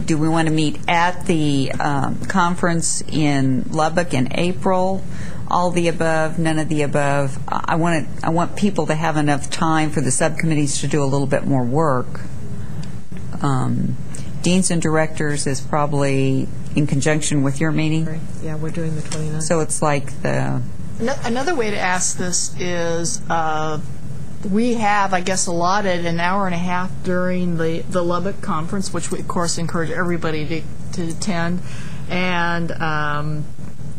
Do we want to meet at the conference in Lubbock in April? All the above, none of the above. I want people to have enough time for the subcommittees to do a little bit more work. Deans and directors is probably in conjunction with your meeting. Yeah, we're doing the 29th. So it's like the... Another way to ask this is, we have, I guess, allotted an hour and a half during the Lubbock conference, which we, of course, encourage everybody to attend. And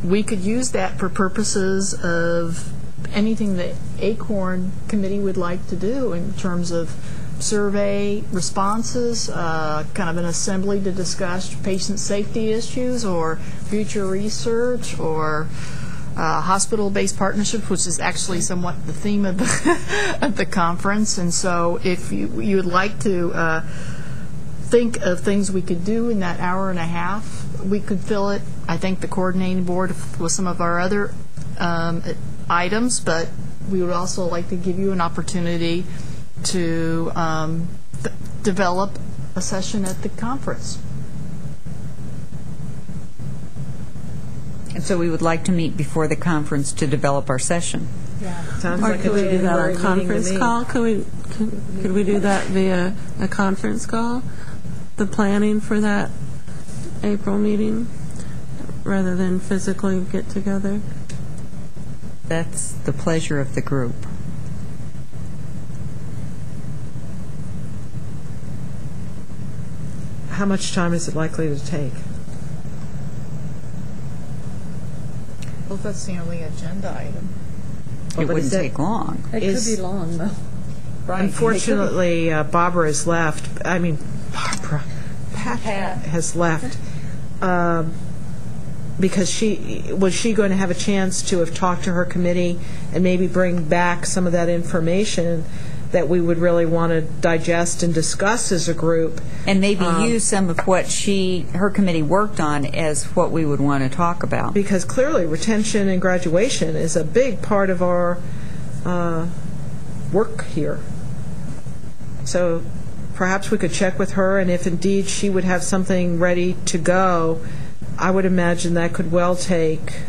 we could use that for purposes of anything the ACORN committee would like to do in terms of survey responses, kind of an assembly to discuss patient safety issues or future research or hospital-based partnerships, which is actually somewhat the theme of the conference. And so if you would like to think of things we could do in that hour and a half, we could fill it, I think, the coordinating board with some of our other items, but we would also like to give you an opportunity to develop a session at the conference. And so we would like to meet before the conference to develop our session. Yeah. Or could we do that on a conference call? Could we do that via a conference call? The planning for that April meeting, rather than physically get together? That's the pleasure of the group. How much time is it likely to take? Well, that's the only agenda item. It wouldn't take long. It could be long, though. Unfortunately, Barbara has left. I mean, Pat has left. Because she going to have a chance to have talked to her committee and maybe bring back some of that information that we would really want to digest and discuss as a group. And maybe use some of what her committee worked on as what we would want to talk about. Because clearly retention and graduation is a big part of our work here. So perhaps we could check with her, and if indeed she would have something ready to go, I would imagine that could well take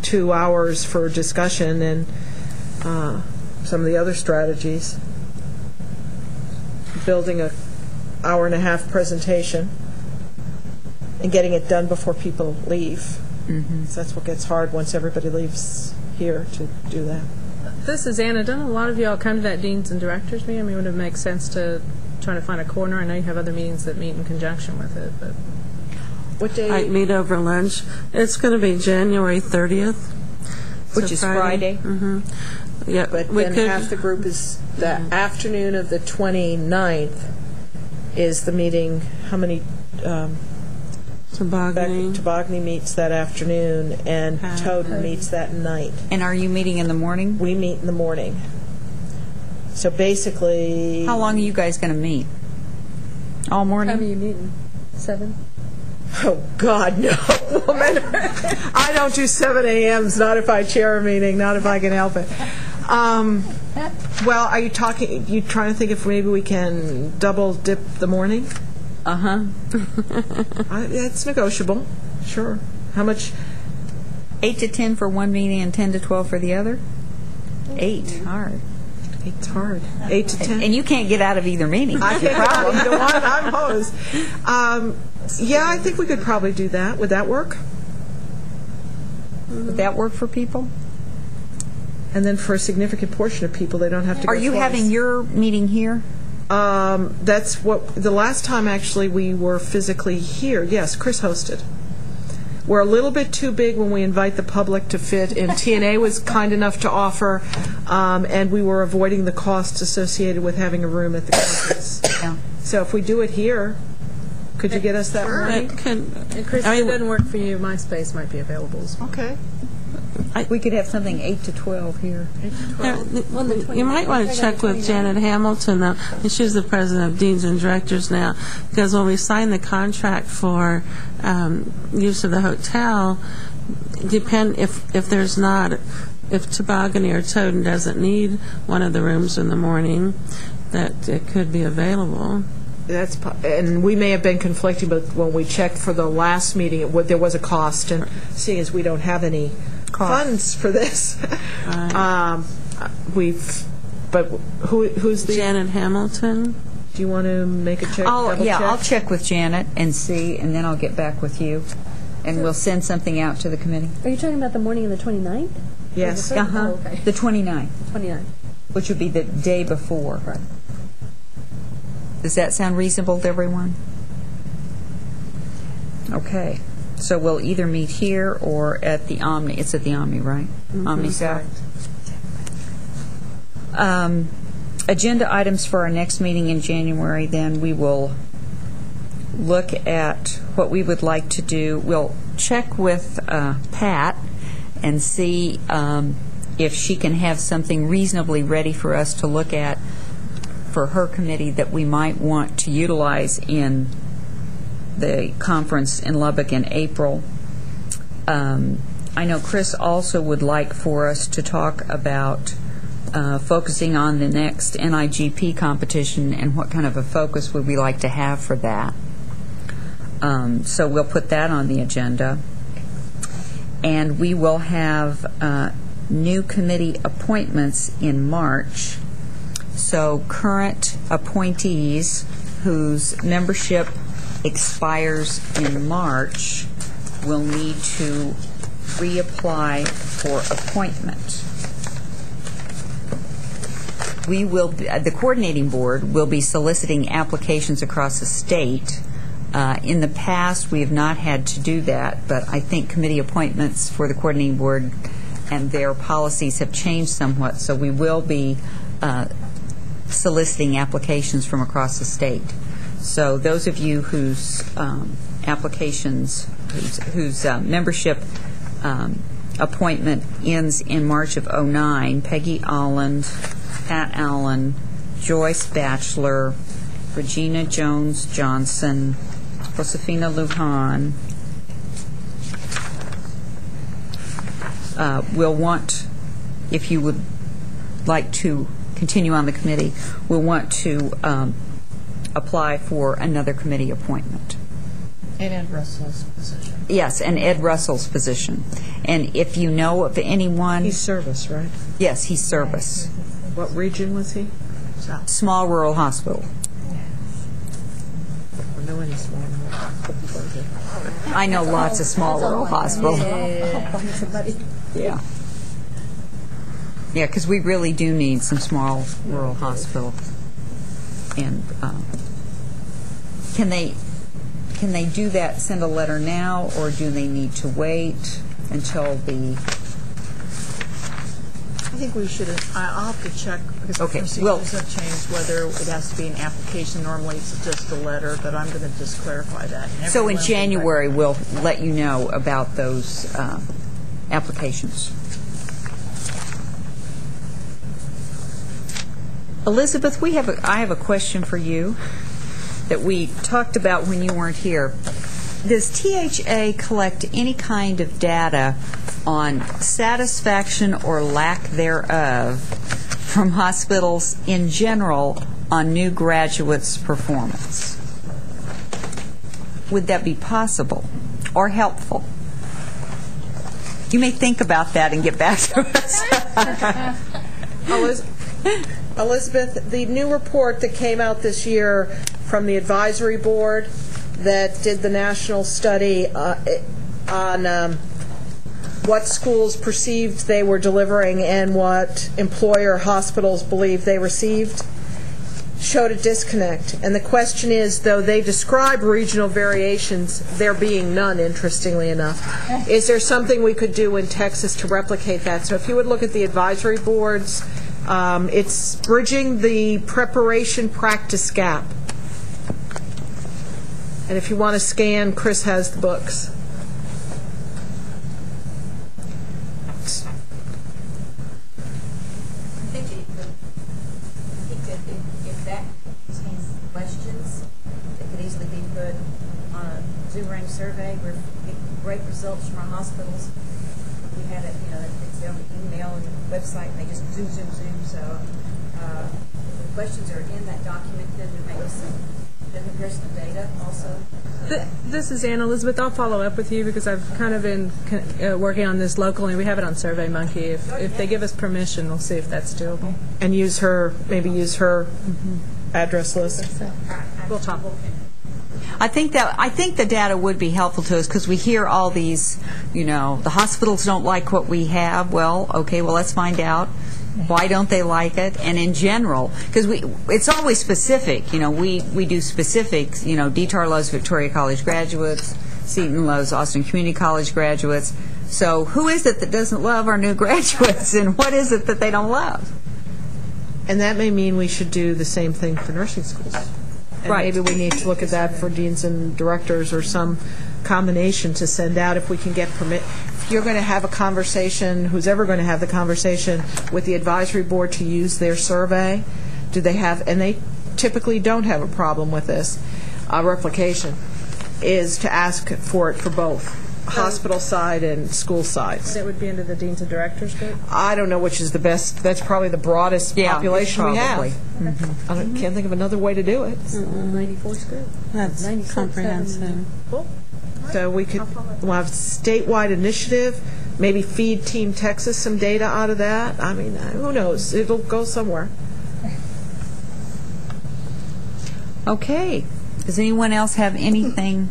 2 hours for discussion and some of the other strategies. Building a hour-and-a-half presentation and getting it done before people leave. Mm-hmm. So that's what gets hard once everybody leaves here to do that. This is Anna. Don't a lot of y'all come to that Deans and Directors meeting? I mean, would it make sense to try to find a corner? I know you have other meetings that meet in conjunction with it, but... What day? I'd meet over lunch. It's going to be January 30th. Which is Friday. Mm-hmm. Yeah, but then half the group is the afternoon of the 29th is the meeting. How many? Tobogany meets that afternoon, and Toden meets that night. And are you meeting in the morning? We meet in the morning. So basically... How long are you guys going to meet? All morning? What time are you meeting? 7? Oh, God, no, woman. I don't do 7 a.m.s, not if I chair a meeting, not if I can help it. Well, are you trying to think if maybe we can double dip the morning? Uh-huh. It's negotiable, sure. How much? 8 to 10 for one meeting and 10 to 12 for the other? 8, hard. 8's hard. 8 to 10. And you can't get out of either meeting. I can't get out of either one. I'm hosed. Yeah, I think we could probably do that. Would that work? Would that work for people? And then for a significant portion of people, they don't have to go Are you twice. having your meeting here? That's what the last time actually we were physically here. Yes, Chris hosted. we're a little bit too big when we invite the public to fit, and TNA was kind enough to offer, and we were avoiding the costs associated with having a room at the conference. So if we do it here, could you get us that morning? And Chris, if it doesn't work for you, my space might be available as well. Okay. We could have something 8 to 12 here. You might want to check with Janet Hamilton, though, and she's the president of Deans and Directors now, because when we signed the contract for use of the hotel, if there's not, if Toboggan or Toden doesn't need one of the rooms in the morning, that it could be available. And we may have been conflicting, but when we checked for the last meeting, there was a cost, and seeing as we don't have any funds for this, but who's the... Janet Hamilton. Do you want to make a check? I'll check with Janet and see, and then I'll get back with you, and we'll send something out to the committee. Are you talking about the morning of the 29th? Yes. Oh, okay. The 29th. 29th. Which would be the day before. Right. Does that sound reasonable to everyone? Okay. So we'll either meet here or at the Omni. It's at the Omni, right? Omni South. Agenda items for our next meeting in January, then we will look at what we would like to do. We'll check with Pat and see if she can have something reasonably ready for us to look at for her committee that we might want to utilize in the conference in Lubbock in April. I know Chris also would like for us to talk about focusing on the next NIGP competition and what kind of a focus would we like to have for that. So we'll put that on the agenda. And we will have new committee appointments in March. So current appointees whose membership expires in March will need to reapply for appointment. We will, the coordinating board will be soliciting applications across the state. In the past, we have not had to do that, but I think committee appointments for the coordinating board and their policies have changed somewhat, so we will be soliciting applications from across the state. So those of you whose applications, whose membership appointment ends in March of '09, Peggy Olland, Pat Allen, Joyce Batchelor, Regina Jones-Johnson, Josefina Lujan, will want, if you would like to continue on the committee, will want to apply for another committee appointment. And Ed Russell's position. Yes, and Ed Russell's position. And if you know of anyone... He's service, right? Yes, he's service. What region was he? Small rural hospital. I know any small rural hospital. I know lots of small rural hospitals. Yeah. Yeah, because we really do need some small rural hospital. And can they do that, send a letter now, or do they need to wait until the... I think we should, I'll have to check, because the procedures have changed, whether it has to be an application. Normally it's just a letter, but I'm going to just clarify that. So in January, we'll let you know about those applications. Elizabeth, I have a question for you that we talked about when you weren't here. Does THA collect any kind of data on satisfaction or lack thereof from hospitals in general on new graduates' performance? Would that be possible or helpful? You may think about that and get back to us. Elizabeth, the new report that came out this year from the advisory board that did the national study on what schools perceived they were delivering and what employer hospitals believed they received showed a disconnect. And the question is, though they describe regional variations, there being none, interestingly enough, is there something we could do in Texas to replicate that? So if you would look at the advisory boards, it's bridging the preparation practice gap. And if you want to scan, Chris has the books. If that contains questions, it could easily be put on a Zoom range survey. We're getting great results from our hospitals. We had it, it's on the email and the website, and they just zoom. So if the questions are in that document, then we make some comparison of data also. This is Ann Elizabeth. I'll follow up with you because I've kind of been working on this locally. We have it on SurveyMonkey. If they give us permission, we'll see if that's doable. And use her address list. We'll talk. I think the data would be helpful to us because we hear all these, the hospitals don't like what we have. Well, okay, let's find out. Why don't they like it? And in general, because it's always specific. We do specifics. DTAR loves Victoria College graduates. Seton loves Austin Community College graduates. So who is it that doesn't love our new graduates, and what is it that they don't love? And that may mean we should do the same thing for nursing schools. And Right. maybe we need to look at that for deans and directors or some combination to send out if we can get permit. If you're going to have a conversation, who's ever going to have the conversation with the advisory board to use their survey, do they have, and they typically don't have a problem with this, replication, is to ask for it for both hospital side and school sides. That would be into the deans and directors group? I don't know which is the best. That's probably the broadest population we have. probably. I can't think of another way to do it. 94th group. That's comprehensive. So we'll have statewide initiative, maybe feed Team Texas some data out of that. I mean, who knows? It'll go somewhere. Okay. Does anyone else have anything?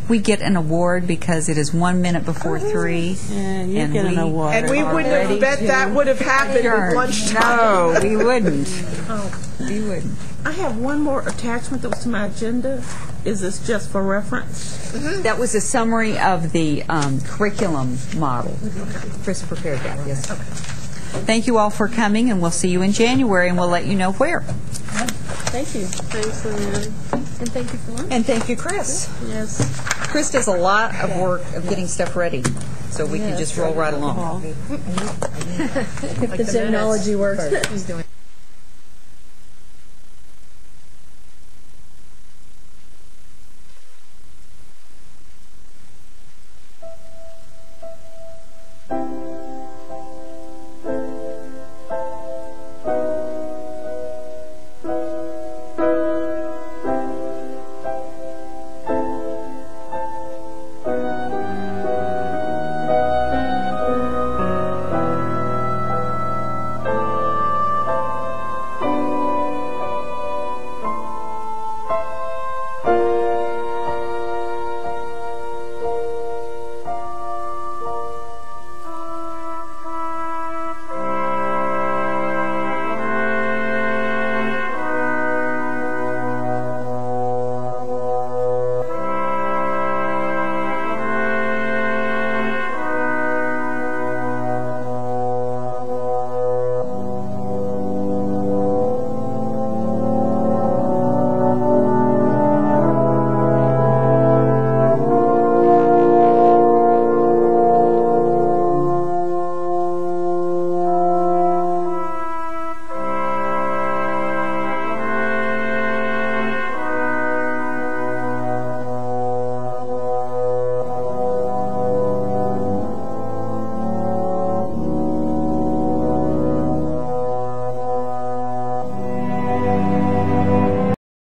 We get an award because it is 1 minute before 3. Yeah, you get an award. And we wouldn't have bet that would have happened at lunchtime. No, we wouldn't. We wouldn't. I have one more attachment that was to my agenda. Is this just for reference? That was a summary of the curriculum model. Chris prepared that, yes. Thank you all for coming, and we'll see you in January, and we'll let you know where. Thank you. Thanks, Lynn. And thank you for lunch. And thank you, Chris. Yes. Chris does a lot of work of getting stuff ready, so we can just roll right along. If the technology works.